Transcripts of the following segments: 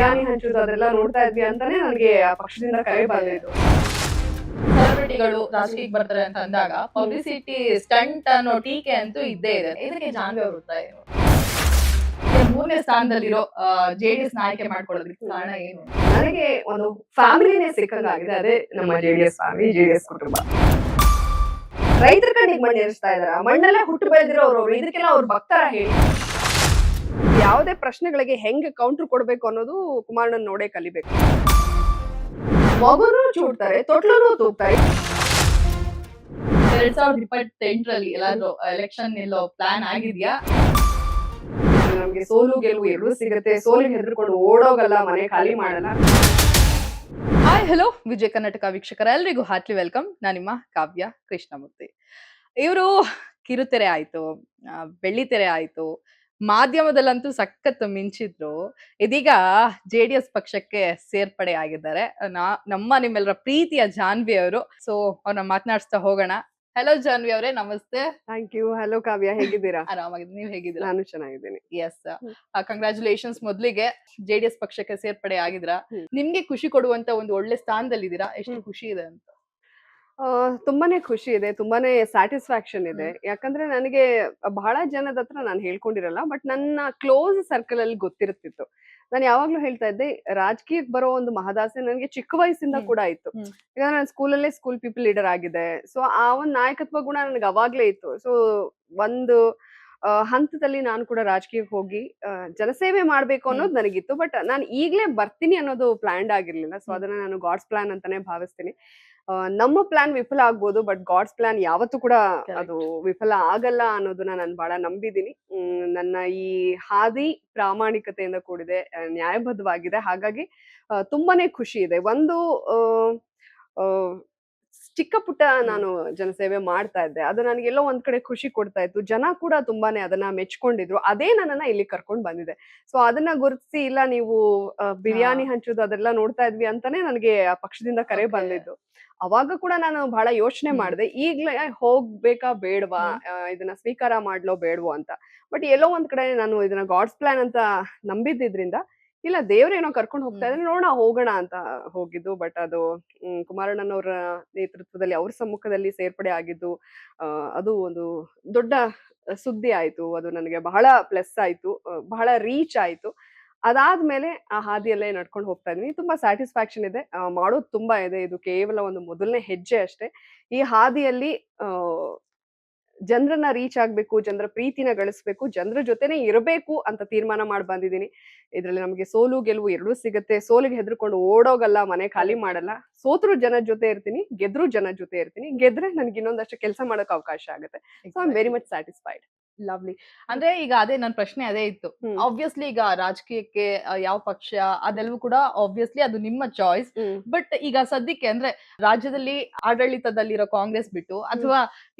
ಬಿರಿಯಾನಿ ಹಂಚೋದು ಅದೆಲ್ಲ ನೋಡ್ತಾ ಇದ್ವಿ ಅಂತಾನೆ ನನಗೆ ಪಕ್ಷದಿಂದ ಕರೆ ಬಂದಿದ್ದು. ಸೆಲೆಬ್ರಿಟಿಗಳು ರಾಜಕೀಯಕ್ಕೆ ಬರ್ತಾರೆ ಅಂತ ಅಂದಾಗ ಪಬ್ಲಿಸಿಟಿ ಸ್ಟಂಟ್ ಅನ್ನೋ ಟೀಕೆ ಅಂತೂ ಇದ್ದೇ ಇದೆ. ಇದಕ್ಕೆ ಜಾನ್ವಿ ಅವರು ಉತ್ತರ ಏನು? ಮೂರನೇ ಸ್ಥಾನದಲ್ಲಿರೋ ಜೆಡಿಎಸ್ ನಾಯಕೆ ಮಾಡ್ಕೊಳ್ಳೋದಕ್ಕೆ ಕಾರಣ ಏನು? ನನಗೆ ಒಂದು ಫ್ಯಾಮಿಲಿನೇ ಸಿಕ್ಕಂಗಾಗಿದೆ, ಅದೇ ನಮ್ಮ ಜೆಡಿಎಸ್ ಫ್ಯಾಮಿಲಿ, ಜೆಡಿಎಸ್ ಕುಟುಂಬ. ರೈತರ ಕಣ್ಣಿಗೆ ಮಣ್ಣು ಏರಿಸ್ತಾ ಇದಾರ, ಮಣ್ಣಲ್ಲೇ ಹುಟ್ಟು ಬೆಳೆದಿರೋರು ಇದಕ್ಕೆಲ್ಲ ಅವ್ರ ಭಕ್ತರ ಹೇಳಿ. ಯಾವುದೇ ಪ್ರಶ್ನೆಗಳಿಗೆ ಹೆಂಗೆ ಕೌಂಟರ್ ಕೊಡ್ಬೇಕು ಅನ್ನೋದು ಕುಮಾರಣ್ಣನ್ ನೋಡೇ ಕಲಿಬೇಕು. ಮಗುನು ಚೂಡ್ತಾರೆ, ತೊಟ್ಲೂ ತೂಗ್ತಾರೆ. 2028ರಲ್ಲಿ ಎಲ್ಲಾದ್ರೂ ಎಲೆಕ್ಷನ್ ನಿಲ್ಲೋ ಪ್ಲಾನ್ ಆಗಿದ್ಯಾ? ನಮ್ಗೆ ಸೋಲು ಗೆಲುವು ಎರಡೂ ಸಿಗುತ್ತೆ. ಸೋಲಿಗೆ ಹೆದರ್ಕೊಂಡು ಓಡೋಗಲ್ಲ, ಮನೆ ಖಾಲಿ ಮಾಡಲ್ಲ. Hi hello Vijaya Karnataka ವೀಕ್ಷಕರೆಲ್ಲರಿಗೂ heartly welcome. ನಾನು ನಿಮ್ಮ ಕಾವ್ಯ ಕೃಷ್ಣಮೂರ್ತಿ. ಇವರು ಕಿರುತೆರೆ ಆಯ್ತು, ಬೆಳ್ಳಿತೆರೆ ಆಯ್ತು, ಮಾಧ್ಯಮದಲ್ಲಂತೂ ಸಖತ್ ಮಿಂಚಿದ್ರು. ಇದೀಗ ಜೆಡಿಎಸ್ ಪಕ್ಷಕ್ಕೆ ಸೇರ್ಪಡೆ ಆಗಿದ್ದಾರೆ. ನಮ್ಮ ನಿಮ್ಮೆಲ್ಲರ ಪ್ರೀತಿಯ ಜಾನ್ವಿ ಅವರು. ಸೊ ಅವ್ರನ್ನ ಮಾತನಾಡಿಸ್ತಾ ಹೋಗೋಣ. ಹಲೋ ಜಾನ್ವಿ ಅವರೇ, ನಮಸ್ತೆ. Thank you. ಹಲೋ ಕಾವ್ಯ, ಹೇಗಿದ್ದೀರಾ? ಆರಾಮಾಗಿದ್ದೀನಿ, ನೀವ್ ಹೇಗಿದ್ದೀರಾ? ನಾನು ಚೆನ್ನಾಗಿದ್ದೀನಿ. S, congratulations. ಮೊದ್ಲಿಗೆ ಜೆಡಿಎಸ್ ಪಕ್ಷಕ್ಕೆ ಸೇರ್ಪಡೆ ಆಗಿದ್ರ, ನಿಮ್ಗೆ ಖುಷಿ ಕೊಡುವಂತ ಒಂದು ಒಳ್ಳೆ ಸ್ಥಾನದಲ್ಲಿದ್ದೀರಾ. ಎಷ್ಟು ಖುಷಿ ಇದೆ ಅಂತ? ತುಂಬಾನೇ ಖುಷಿ ಇದೆ, ತುಂಬಾನೇ ಸ್ಯಾಟಿಸ್ಫ್ಯಾಕ್ಷನ್ ಇದೆ. ಯಾಕಂದ್ರೆ ನನಗೆ ಬಹಳ ಜನದ ಹತ್ರ ನಾನು ಹೇಳ್ಕೊಂಡಿರಲ್ಲ, ಬಟ್ ನನ್ನ ಕ್ಲೋಸ್ ಸರ್ಕಲ್ ಅಲ್ಲಿ ಗೊತ್ತಿರುತ್ತಿತ್ತು. ನಾನು ಯಾವಾಗ್ಲೂ ಹೇಳ್ತಾ ಇದ್ದೆ, ರಾಜಕೀಯಕ್ಕೆ ಬರೋ ಒಂದು ಮಹದಾಸೆ ನನಗೆ ಚಿಕ್ಕ ವಯಸ್ಸಿಂದ ಕೂಡ ಇತ್ತು. ಯಾಕಂದ್ರೆ ನಾನು ಸ್ಕೂಲಲ್ಲೇ ಸ್ಕೂಲ್ ಪೀಪಲ್ ಲೀಡರ್ ಆಗಿದೆ. ಸೊ ಆ ಒಂದು ನಾಯಕತ್ವ ಗುಣ ನನಗೆ ಅವಾಗ್ಲೇ ಇತ್ತು. ಸೊ ಒಂದು ಹಂತದಲ್ಲಿ ನಾನು ಕೂಡ ರಾಜಕೀಯಕ್ಕೆ ಹೋಗಿ ಜನಸೇವೆ ಮಾಡ್ಬೇಕು ಅನ್ನೋದು ನನಗಿತ್ತು. ಬಟ್ ನಾನು ಈಗ್ಲೇ ಬರ್ತೀನಿ ಅನ್ನೋದು ಪ್ಲಾನ್ಡ್ ಆಗಿರ್ಲಿಲ್ಲ. ಸೊ ಅದನ್ನ ನಾನು ಗಾಡ್ಸ್ ಪ್ಲಾನ್ ಅಂತಾನೆ ಭಾವಿಸ್ತೀನಿ. ನಮ್ಮ ಪ್ಲಾನ್ ವಿಫಲ ಆಗ್ಬೋದು, ಬಟ್ ಗಾಡ್ಸ್ ಪ್ಲಾನ್ ಯಾವತ್ತೂ ಕೂಡ ಅದು ವಿಫಲ ಆಗಲ್ಲ ಅನ್ನೋದನ್ನ ನಾನು ಬಹಳ ನಂಬಿದ್ದೀನಿ. ನನ್ನ ಈ ಹಾದಿ ಪ್ರಾಮಾಣಿಕತೆಯಿಂದ ಕೂಡಿದೆ, ನ್ಯಾಯಬದ್ಧವಾಗಿದೆ. ಹಾಗಾಗಿ ತುಂಬಾನೇ ಖುಷಿ ಇದೆ. ಒಂದು ಚಿಕ್ಕ ಪುಟ್ಟ ನಾನು ಜನಸೇವೆ ಮಾಡ್ತಾ ಇದ್ದೆ, ಅದು ನನಗೆಲ್ಲೋ ಒಂದ್ ಕಡೆ ಖುಷಿ ಕೊಡ್ತಾ ಇತ್ತು. ಜನ ಕೂಡ ತುಂಬಾನೇ ಅದನ್ನ ಮೆಚ್ಕೊಂಡಿದ್ರು. ಅದೇ ನನ್ನನ್ನ ಇಲ್ಲಿ ಕರ್ಕೊಂಡ್ ಬಂದಿದೆ. ಸೊ ಅದನ್ನ ಗುರುತಿಸಿ, ಇಲ್ಲ ನೀವು ಬಿರಿಯಾನಿ ಹಂಚೋದು ಅದೆಲ್ಲ ನೋಡ್ತಾ ಇದ್ವಿ ಅಂತಾನೆ ನನಗೆ ಪಕ್ಷದಿಂದ ಕರೆ ಬಂದಿದ್ದು. ಅವಾಗ ಕೂಡ ನಾನು ಬಹಳ ಯೋಚನೆ ಮಾಡಿದೆ, ಈಗ್ಲೇ ಹೋಗ್ಬೇಕಾ ಬೇಡವಾ, ಇದನ್ನ ಸ್ವೀಕಾರ ಮಾಡ್ಲೋ ಬೇಡವೋ ಅಂತ. ಬಟ್ ಎಲ್ಲೋ ಒಂದ್ ಕಡೆ ನಾನು ಇದನ್ನ ಗಾಡ್ಸ್ ಪ್ಲಾನ್ ಅಂತ ನಂಬಿದ್ದಿದ್ರಿಂದ, ಇಲ್ಲ ದೇವ್ರೇನೋ ಕರ್ಕೊಂಡು ಹೋಗ್ತಾ ಇದ್ರೆ ನೋಡೋಣ ಹೋಗೋಣ ಅಂತ ಹೋಗಿದ್ದು. ಬಟ್ ಅದು ಕುಮಾರಣ್ಣನವರ ನೇತೃತ್ವದಲ್ಲಿ, ಅವ್ರ ಸಮ್ಮುಖದಲ್ಲಿ ಸೇರ್ಪಡೆ ಆಗಿದ್ದು, ಅದು ಒಂದು ದೊಡ್ಡ ಸುದ್ದಿ ಆಯ್ತು. ಅದು ನನಗೆ ಬಹಳ ಪ್ಲಸ್ ಆಯ್ತು, ಬಹಳ ರೀಚ್ ಆಯ್ತು. ಅದಾದ್ಮೇಲೆ ಆ ಹಾದಿಯಲ್ಲೇ ನಡ್ಕೊಂಡು ಹೋಗ್ತಾ ಇದೀನಿ. ತುಂಬಾ ಸ್ಯಾಟಿಸ್ಫ್ಯಾಕ್ಷನ್ ಇದೆ, ಮಾಡೋದು ತುಂಬಾ ಇದೆ. ಇದು ಕೇವಲ ಒಂದು ಮೊದಲನೇ ಹೆಜ್ಜೆ ಅಷ್ಟೇ. ಈ ಹಾದಿಯಲ್ಲಿ ಜನರನ್ನ ರೀಚ್ ಆಗ್ಬೇಕು, ಜನರ ಪ್ರೀತಿನ ಗಳಿಸ್ಬೇಕು, ಜನರ ಜೊತೆನೆ ಇರಬೇಕು ಅಂತ ತೀರ್ಮಾನ ಮಾಡಿ ಬಂದಿದ್ದೀನಿ. ಇದ್ರಲ್ಲಿ ನಮಗೆ ಸೋಲು ಗೆಲುವು ಎರಡೂ ಸಿಗುತ್ತೆ. ಸೋಲಿಗೆ ಹೆದರ್ಕೊಂಡು ಓಡೋಗಲ್ಲ, ಮನೆ ಖಾಲಿ ಮಾಡಲ್ಲ. ಸೋತ್ರು ಜನದ ಜೊತೆ ಇರ್ತೀನಿ, ಗೆದ್ರು ಜನದ ಜೊತೆ ಇರ್ತೀನಿ. ಗೆದ್ರೆ ನನ್ಗೆ ಇನ್ನೊಂದಷ್ಟು ಕೆಲಸ ಮಾಡಕ್ ಅವಕಾಶ ಆಗುತ್ತೆ. So I am very much satisfied. Lovely. ಅಂದ್ರೆ ಈಗ ಅದೇ ನನ್ನ ಪ್ರಶ್ನೆ ಅದೇ ಇತ್ತು. ಆಬ್ವಿಯಸ್ಲಿ ಈಗ ರಾಜಕೀಯಕ್ಕೆ ಯಾವ ಪಕ್ಷ ಅದೆಲ್ಲವೂ ಕೂಡ ಆಬ್ವಿಯಸ್ಲಿ ಅದು ನಿಮ್ಮ ಚಾಯ್ಸ್. ಬಟ್ ಈಗ ಸದ್ಯಕ್ಕೆ ಅಂದ್ರೆ ರಾಜ್ಯದಲ್ಲಿ ಆಡಳಿತದಲ್ಲಿರೋ ಕಾಂಗ್ರೆಸ್ ಬಿಟ್ಟು ಅಥವಾ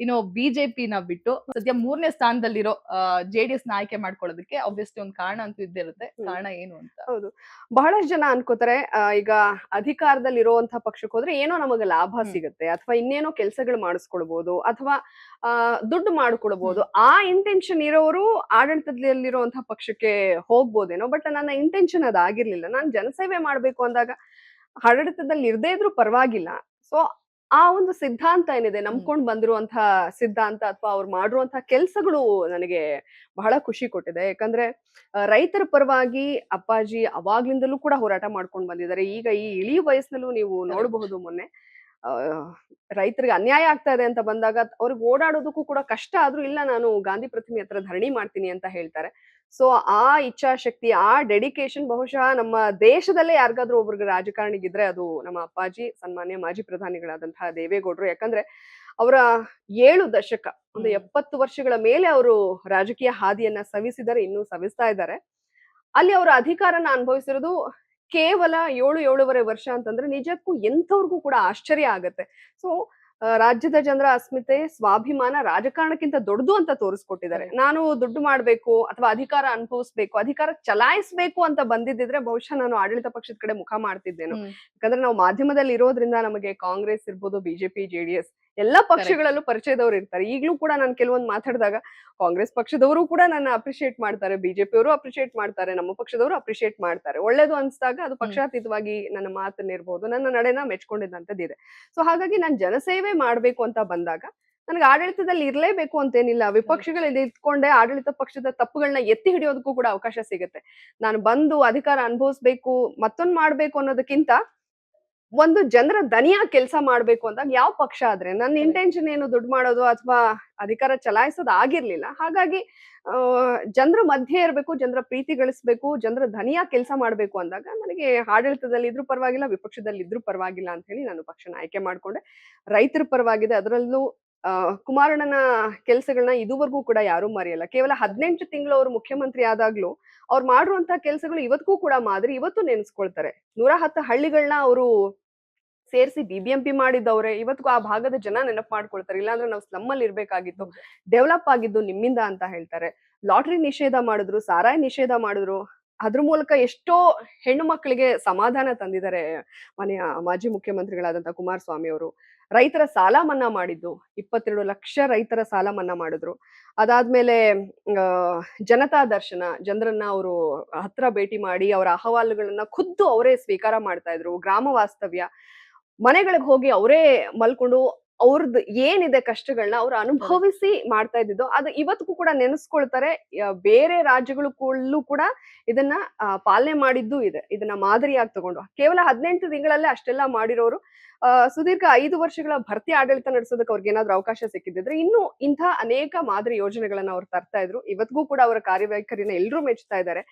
ಬಿಜೆಪಿ ನ ಬಿಟ್ಟು ಸದ್ಯ ಮೂರನೇ ಸ್ಥಾನದಲ್ಲಿರೋ ಜೆಡಿಎಸ್ ನಾಯಕೆ ಮಾಡ್ಕೊಳ್ಳೋದಕ್ಕೆ ಆಬ್ವಿಯಸ್ಲಿ ಒಂದು ಕಾರಣ ಅಂತೂ ಇದ್ದೇ ಇರುತ್ತೆ. ಕಾರಣ ಏನು ಅಂತ? ಹೌದು, ಬಹಳಷ್ಟು ಜನ ಅನ್ಕೋತಾರೆ, ಈಗ ಅಧಿಕಾರದಲ್ಲಿ ಇರುವಂತಹ ಪಕ್ಷಕ್ಕೆ ಹೋದ್ರೆ ಏನೋ ನಮಗೆ ಲಾಭ ಸಿಗುತ್ತೆ, ಅಥವಾ ಇನ್ನೇನೋ ಕೆಲಸಗಳು ಮಾಡಿಸ್ಕೊಳ್ಬಹುದು, ಅಥವಾ ದುಡ್ಡು ಮಾಡ್ಕೊಳ್ಬಹುದು. ಆ ಇಂಟೆನ್ಷನ್ ಇರೋರು ಆಡಳಿತದಲ್ಲಿರುವಂತಹ ಪಕ್ಷಕ್ಕೆ ಹೋಗ್ಬೋದೇನೋ. ಬಟ್ ನನ್ನ ಇಂಟೆನ್ಷನ್ ಅದಾಗಿರ್ಲಿಲ್ಲ. ನಾನು ಜನಸೇವೆ ಮಾಡ್ಬೇಕು ಅಂದಾಗ ಆಡಳಿತದಲ್ಲಿ ಇರದೇ ಇದ್ರೂ ಪರವಾಗಿಲ್ಲ. ಸೊ ಆ ಒಂದು ಸಿದ್ಧಾಂತ ಏನಿದೆ, ನಂಬ್ಕೊಂಡ್ ಬಂದಿರುವಂತಹ ಸಿದ್ಧಾಂತ, ಅಥವಾ ಅವ್ರು ಮಾಡಿರುವಂತಹ ಕೆಲ್ಸಗಳು ನನಗೆ ಬಹಳ ಖುಷಿ ಕೊಟ್ಟಿದೆ. ಯಾಕಂದ್ರೆ ರೈತರ ಪರವಾಗಿ ಅಪ್ಪಾಜಿ ಅವಾಗ್ಲಿಂದಲೂ ಕೂಡ ಹೋರಾಟ ಮಾಡ್ಕೊಂಡು ಬಂದಿದ್ದಾರೆ. ಈಗ ಈ ಇಳಿ ವಯಸ್ಸಿನಲ್ಲೂ ನೀವು ನೋಡಬಹುದು, ಮೊನ್ನೆ ರೈತರಿಗೆ ಅನ್ಯಾಯ ಆಗ್ತಾ ಇದೆ ಅಂತ ಬಂದಾಗ ಅವ್ರಿಗೆ ಓಡಾಡೋದಕ್ಕೂ ಕೂಡ ಕಷ್ಟ ಆದ್ರೂ, ಇಲ್ಲ ನಾನು ಗಾಂಧಿ ಪ್ರತಿಮೆ ಹತ್ರ ಧರಣಿ ಮಾಡ್ತೀನಿ ಅಂತ ಹೇಳ್ತಾರೆ. ಸೊ ಆ ಇಚ್ಛಾಶಕ್ತಿ, ಆ ಡೆಡಿಕೇಶನ್ ಬಹುಶಃ ನಮ್ಮ ದೇಶದಲ್ಲೇ ಯಾರಿಗಾದ್ರೂ ಒಬ್ರಿಗೆ ರಾಜಕಾರಣಿಗಿದ್ರೆ ಅದು ನಮ್ಮ ಅಪ್ಪಾಜಿ, ಸನ್ಮಾನ್ಯ ಮಾಜಿ ಪ್ರಧಾನಿಗಳಾದಂತಹ ದೇವೇಗೌಡರು. ಯಾಕಂದ್ರೆ ಅವರ 7 ದಶಕ, ಒಂದು 70 ವರ್ಷಗಳ ಮೇಲೆ ಅವರು ರಾಜಕೀಯ ಹಾದಿಯನ್ನ ಸವಿಸಿದ್ದಾರೆ, ಇನ್ನೂ ಸವಿಸ್ತಾ ಇದ್ದಾರೆ. ಅಲ್ಲಿ ಅವರ ಅಧಿಕಾರನ ಅನುಭವಿಸಿರೋದು ಕೇವಲ 7-7.5 ವರ್ಷ ಅಂತಂದ್ರೆ ನಿಜಕ್ಕೂ ಎಂಥವ್ರಿಗೂ ಕೂಡ ಆಶ್ಚರ್ಯ ಆಗತ್ತೆ. ಸೊ ರಾಜ್ಯದ ಜನರ ಅಸ್ಮಿತೆ, ಸ್ವಾಭಿಮಾನ ರಾಜಕಾರಣಕ್ಕಿಂತ ದೊಡ್ಡದು ಅಂತ ತೋರಿಸ್ಕೊಟ್ಟಿದ್ದಾರೆ. ನಾನು ದುಡ್ಡು ಮಾಡ್ಬೇಕು ಅಥವಾ ಅಧಿಕಾರ ಅನುಭವಿಸ್ಬೇಕು, ಅಧಿಕಾರ ಚಲಾಯಿಸ್ಬೇಕು ಅಂತ ಬಂದಿದ್ದಿದ್ರೆ ಬಹುಶಃ ನಾನು ಆಡಳಿತ ಪಕ್ಷದ ಕಡೆ ಮುಖ ಮಾಡ್ತಿದ್ದೇನು. ಯಾಕಂದ್ರೆ ನಾವು ಮಾಧ್ಯಮದಲ್ಲಿ ಇರೋದ್ರಿಂದ ನಮಗೆ ಕಾಂಗ್ರೆಸ್ ಇರ್ಬೋದು, ಬಿಜೆಪಿ, ಜೆಡಿಎಸ್ ಎಲ್ಲಾ ಪಕ್ಷಗಳಲ್ಲೂ ಪರಿಚಯದವ್ರು ಇರ್ತಾರೆ. ಈಗ್ಲೂ ಕೂಡ ನಾನು ಕೆಲವೊಂದು ಮಾತಾಡಿದಾಗ ಕಾಂಗ್ರೆಸ್ ಪಕ್ಷದವರು ಕೂಡ ನನ್ನ ಅಪ್ರಿಶಿಯೇಟ್ ಮಾಡ್ತಾರೆ, ಬಿಜೆಪಿ ಅವರು ಅಪ್ರಿಶಿಯೇಟ್ ಮಾಡ್ತಾರೆ, ನಮ್ಮ ಪಕ್ಷದವರು ಅಪ್ರಿಶಿಯೇಟ್ ಮಾಡ್ತಾರೆ. ಒಳ್ಳೇದು ಅನ್ಸ್ದಾಗ ಅದು ಪಕ್ಷಾತೀತವಾಗಿ ನನ್ನ ಮಾತನ್ನಿರ್ಬೋದು, ನನ್ನ ನಡೆನ ಮೆಚ್ಕೊಂಡಿದ್ದಂತದ್ದಿದೆ. ಸೊ ಹಾಗಾಗಿ ನಾನು ಜನಸೇವೆ ಮಾಡ್ಬೇಕು ಅಂತ ಬಂದಾಗ ನನಗೆ ಆಡಳಿತದಲ್ಲಿ ಇರ್ಲೇಬೇಕು ಅಂತೇನಿಲ್ಲ. ವಿಪಕ್ಷಗಳಲ್ಲಿ ಇದ್ಕೊಂಡೆ ಆಡಳಿತ ಪಕ್ಷದ ತಪ್ಪುಗಳನ್ನ ಎತ್ತಿ ಹಿಡಿಯೋದಕ್ಕೂ ಕೂಡ ಅವಕಾಶ ಸಿಗುತ್ತೆ. ನಾನು ಬಂದು ಅಧಿಕಾರ ಅನುಭವಿಸ್ಬೇಕು, ಮತ್ತೊಂದ್ ಮಾಡ್ಬೇಕು ಅನ್ನೋದಕ್ಕಿಂತ ಒಂದು ಜನರ ದನಿಯಾಗಿ ಕೆಲಸ ಮಾಡ್ಬೇಕು ಅಂದಾಗ ಯಾವ ಪಕ್ಷ ಆದ್ರೆ ನನ್ನ ಇಂಟೆನ್ಷನ್ ಏನು ದುಡ್ಡು ಮಾಡೋದು ಅಥವಾ ಅಧಿಕಾರ ಚಲಾಯಿಸೋದು ಆಗಿರ್ಲಿಲ್ಲ. ಹಾಗಾಗಿ ಜನರ ಮಧ್ಯೆ ಇರಬೇಕು, ಜನರ ಪ್ರೀತಿ ಗಳಿಸ್ಬೇಕು, ಜನರ ದನಿಯಾಗಿ ಕೆಲಸ ಮಾಡ್ಬೇಕು ಅಂದಾಗ ನನಗೆ ಆಡಳಿತದಲ್ಲಿ ಇದ್ರೂ ಪರವಾಗಿಲ್ಲ, ವಿಪಕ್ಷದಲ್ಲಿ ಇದ್ರೂ ಪರವಾಗಿಲ್ಲ ಅಂತ ಹೇಳಿ ನಾನು ಪಕ್ಷನ ಆಯ್ಕೆ ಮಾಡ್ಕೊಂಡೆ. ರೈತರ ಪರವಾಗಿದೆ, ಅದರಲ್ಲೂ ಕುಮಾರಣ್ಣನ ಕೆಲಸಗಳನ್ನ ಇದುವರೆಗೂ ಕೂಡ ಯಾರೂ ಮರೆಯಲ್ಲ. ಕೇವಲ 18 ತಿಂಗಳು ಅವರು ಮುಖ್ಯಮಂತ್ರಿ ಆದಾಗ್ಲೂ ಅವ್ರು ಮಾಡಿರುವಂತ ಕೆಲಸಗಳು ಇವತ್ತಿಗೂ ಕೂಡ ಮಾದರಿ, ಇವತ್ತು ನೆನೆಸ್ಕೊಳ್ತಾರೆ. 110 ಹಳ್ಳಿಗಳನ್ನ ಅವರು ಸೇರಿಸಿ ಬಿಬಿಎಂಪಿ ಮಾಡಿದ್ದವ್ರೆ. ಇವತ್ತಿಗೂ ಆ ಭಾಗದ ಜನ ನೆನಪು ಮಾಡ್ಕೊಳ್ತಾರೆ. ಇಲ್ಲಾಂದ್ರೆ ನಾವು ಸ್ಲಮ್ ಅಲ್ಲಿ ಇರ್ಬೇಕಾಗಿತ್ತು, ಡೆವಲಪ್ ಆಗಿದ್ದು ನಿಮ್ಮಿಂದ ಅಂತ ಹೇಳ್ತಾರೆ. ಲಾಟ್ರಿ ನಿಷೇಧ ಮಾಡಿದ್ರು, ಸಾರಾಯಿ ನಿಷೇಧ ಮಾಡಿದ್ರು. ಅದ್ರ ಮೂಲಕ ಎಷ್ಟೋ ಹೆಣ್ಣು ಮಕ್ಕಳಿಗೆ ಸಮಾಧಾನ ತಂದಿದ್ದಾರೆ ಮನೆಯ ಮಾಜಿ ಮುಖ್ಯಮಂತ್ರಿಗಳಾದಂತ ಕುಮಾರಸ್ವಾಮಿ ಅವರು. ರೈತರ ಸಾಲ ಮನ್ನಾ ಮಾಡಿದ್ದು, 22 ಲಕ್ಷ ರೈತರ ಸಾಲ ಮನ್ನಾ ಮಾಡಿದ್ರು. ಅದಾದ್ಮೇಲೆ ಜನತಾ ದರ್ಶನ, ಜನರನ್ನ ಅವರು ಹತ್ರ ಭೇಟಿ ಮಾಡಿ ಅವರ ಅಹವಾಲುಗಳನ್ನ ಖುದ್ದು ಅವರೇ ಸ್ವೀಕಾರ ಮಾಡ್ತಾ ಇದ್ರು. ಗ್ರಾಮ ವಾಸ್ತವ್ಯ, ಮನೆಗಳಿಗೆ ಹೋಗಿ ಅವರೇ ಮಲ್ಕೊಂಡು ಅವ್ರದ್ದು ಏನಿದೆ ಕಷ್ಟಗಳನ್ನ ಅವ್ರು ಅನುಭವಿಸಿ ಮಾಡ್ತಾ ಇದ್ದಿದ್ದು. ಅದು ಇವತ್ತಿಗೂ ಕೂಡ ನೆನೆಸ್ಕೊಳ್ತಾರೆ. ಬೇರೆ ರಾಜ್ಯಗಳಲ್ಲೂ ಕೂಡ ಇದನ್ನ ಪಾಲನೆ ಮಾಡಿದ್ದು ಇದೆ. ಇದನ್ನ ಮಾದರಿಯಾಗಿ ತಗೊಂಡು ಕೇವಲ 18 ತಿಂಗಳಲ್ಲೇ ಅಷ್ಟೆಲ್ಲ ಮಾಡಿರೋರು ಸುದೀರ್ಘ 5 ವರ್ಷಗಳ ಭರ್ತಿ ಆಡಳಿತ ನಡೆಸೋದಕ್ಕೆ ಅವ್ರಿಗೆ ಏನಾದ್ರು ಅವಕಾಶ ಸಿಕ್ಕಿದ್ರೆ ಇನ್ನೂ ಇಂಥ ಅನೇಕ ಮಾದರಿ ಯೋಜನೆಗಳನ್ನ ಅವ್ರು ತರ್ತಾ ಇದ್ರು. ಇವತ್ತಿಗೂ ಕೂಡ ಅವರ ಕಾರ್ಯವೈಖರಿನ ಎಲ್ಲರೂ ಮೆಚ್ಚುತ್ತಾ ಇದ್ದಾರೆ.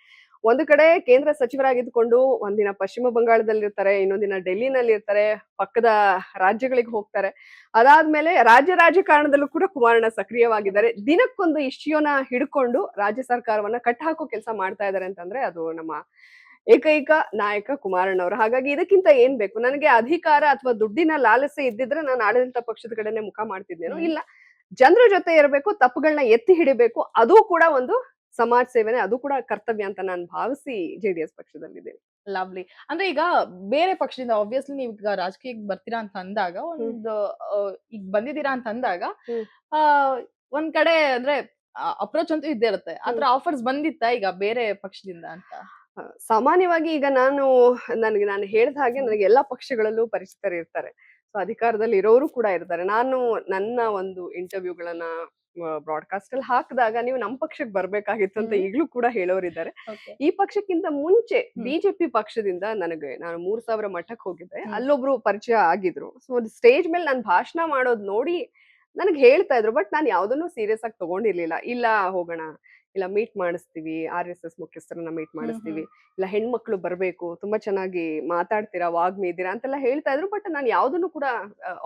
ಒಂದು ಕಡೆ ಕೇಂದ್ರ ಸಚಿವರಾಗಿದ್ಕೊಂಡು ಒಂದಿನ ಪಶ್ಚಿಮ ಬಂಗಾಳದಲ್ಲಿ ಇರ್ತಾರೆ, ಇನ್ನೊಂದಿನ ಡೆಲ್ಲಿನಲ್ಲಿ ಇರ್ತಾರೆ, ಪಕ್ಕದ ರಾಜ್ಯಗಳಿಗೆ ಹೋಗ್ತಾರೆ. ಅದಾದ್ಮೇಲೆ ರಾಜ್ಯ ರಾಜಕಾರಣದಲ್ಲೂ ಕೂಡ ಕುಮಾರಣ್ಣ ಸಕ್ರಿಯವಾಗಿದ್ದಾರೆ. ದಿನಕ್ಕೊಂದು ಇಶ್ಯೂನ ಹಿಡ್ಕೊಂಡು ರಾಜ್ಯ ಸರ್ಕಾರವನ್ನ ಕಟ್ಟಾಕೋ ಕೆಲಸ ಮಾಡ್ತಾ ಇದ್ದಾರೆ ಅಂತಂದ್ರೆ ಅದು ನಮ್ಮ ಏಕೈಕ ನಾಯಕ ಕುಮಾರಣ್ಣವರು. ಹಾಗಾಗಿ ಇದಕ್ಕಿಂತ ಏನ್ ಬೇಕು? ನನಗೆ ಅಧಿಕಾರ ಅಥವಾ ದುಡ್ಡಿನ ಲಾಲಸೆ ಇದ್ದಿದ್ರೆ ನಾನು ಆಡಳಿತ ಪಕ್ಷದ ಕಡೆನೆ ಮುಖ ಮಾಡ್ತಿದ್ದೇನೋ. ಇಲ್ಲ, ಜನರ ಜೊತೆ ಇರಬೇಕು, ತಪ್ಪುಗಳನ್ನ ಎತ್ತಿ ಹಿಡಿಬೇಕು. ಅದು ಕೂಡ ಒಂದು ಸಮಾಜ ಸೇವೆನೆ, ಅದು ಕೂಡ ಕರ್ತವ್ಯ ಅಂತ ನಾನು ಭಾವಿಸಿ ಜೆಡಿಎಸ್ ಪಕ್ಷದಲ್ಲಿದ್ದೇನೆ. ಲವ್ಲಿ. ಅಂದ್ರೆ ಈಗ ಬೇರೆ ಪಕ್ಷದಿಂದ ಆಬ್ವಿಯಸ್ಲಿ ನೀವ್ ಈಗ ರಾಜಕೀಯಕ್ಕೆ ಬರ್ತೀರಾ ಅಂತ ಅಂದಾಗ ಒಂದು ಈಗ ಬಂದಿದ್ದೀರಾ ಅಂತ ಅಂದಾಗ ಆ ಒಂದ್ ಕಡೆ ಅಂದ್ರೆ ಅಪ್ರೋಚ್ ಅಂತೂ ಇದ್ದೇ ಇರುತ್ತೆ. ಆತರ ಆಫರ್ಸ್ ಬಂದಿತ್ತಾ ಈಗ ಬೇರೆ ಪಕ್ಷದಿಂದ ಅಂತ? ಸಾಮಾನ್ಯವಾಗಿ ಈಗ ನಾನು ಹೇಳ್ದ ಹಾಗೆ ನನಗೆ ಎಲ್ಲಾ ಪಕ್ಷಗಳಲ್ಲೂ ಪರಿಚಿತರು ಇರ್ತಾರೆ. ಸೊ ಅಧಿಕಾರದಲ್ಲಿ ಇರೋರು ಕೂಡ ಇರ್ತಾರೆ. ನಾನು ನನ್ನ ಒಂದು ಇಂಟರ್ವ್ಯೂಗಳನ್ನ ಬ್ರಾಡ್ಕಾಸ್ಟ್ ಅಲ್ಲಿ ಹಾಕಿದಾಗ ನೀವು ನಮ್ಮ ಪಕ್ಷಕ್ಕೆ ಬರ್ಬೇಕಾಗಿತ್ತು ಅಂತ ಈಗ್ಲೂ ಕೂಡ ಹೇಳೋರಿದ್ದಾರೆ. ಈ ಪಕ್ಷಕ್ಕಿಂತ ಮುಂಚೆ ಬಿಜೆಪಿ ಪಕ್ಷದಿಂದ ನಾನು 3000 ಮಠಕ್ಕೆ ಹೋಗಿದ್ದೆ. ಅಲ್ಲೊಬ್ರು ಪರಿಚಯ ಆಗಿದ್ರು. ಸೊ ಸ್ಟೇಜ್ ಮೇಲೆ ನಾನು ಭಾಷಣ ಮಾಡೋದ್ ನೋಡಿ ನನಗೆ ಹೇಳ್ತಾ ಇದ್ರು. ಬಟ್ ನಾನು ಯಾವ್ದನ್ನು ಸೀರಿಯಸ್ ಆಗಿ ತಗೊಂಡಿರ್ಲಿಲ್ಲ. ಇಲ್ಲ ಹೋಗೋಣ, ಇಲ್ಲ ಮೀಟ್ ಮಾಡಿಸ್ತೀವಿ, RSS ಮುಖ್ಯಸ್ಥರನ್ನ ಮೀಟ್ ಮಾಡಿಸ್ತೀವಿ, ಇಲ್ಲ ಹೆಣ್ಮಕ್ಳು ಬರ್ಬೇಕು, ತುಂಬಾ ಚೆನ್ನಾಗಿ ಮಾತಾಡ್ತೀರಾ, ವಾಗ್ಮಿ ಇದ್ದೀರಾ ಅಂತೆಲ್ಲ ಹೇಳ್ತಾ ಇದ್ರು. ಬಟ್ ನಾನು ಯಾವ್ದನ್ನು ಕೂಡ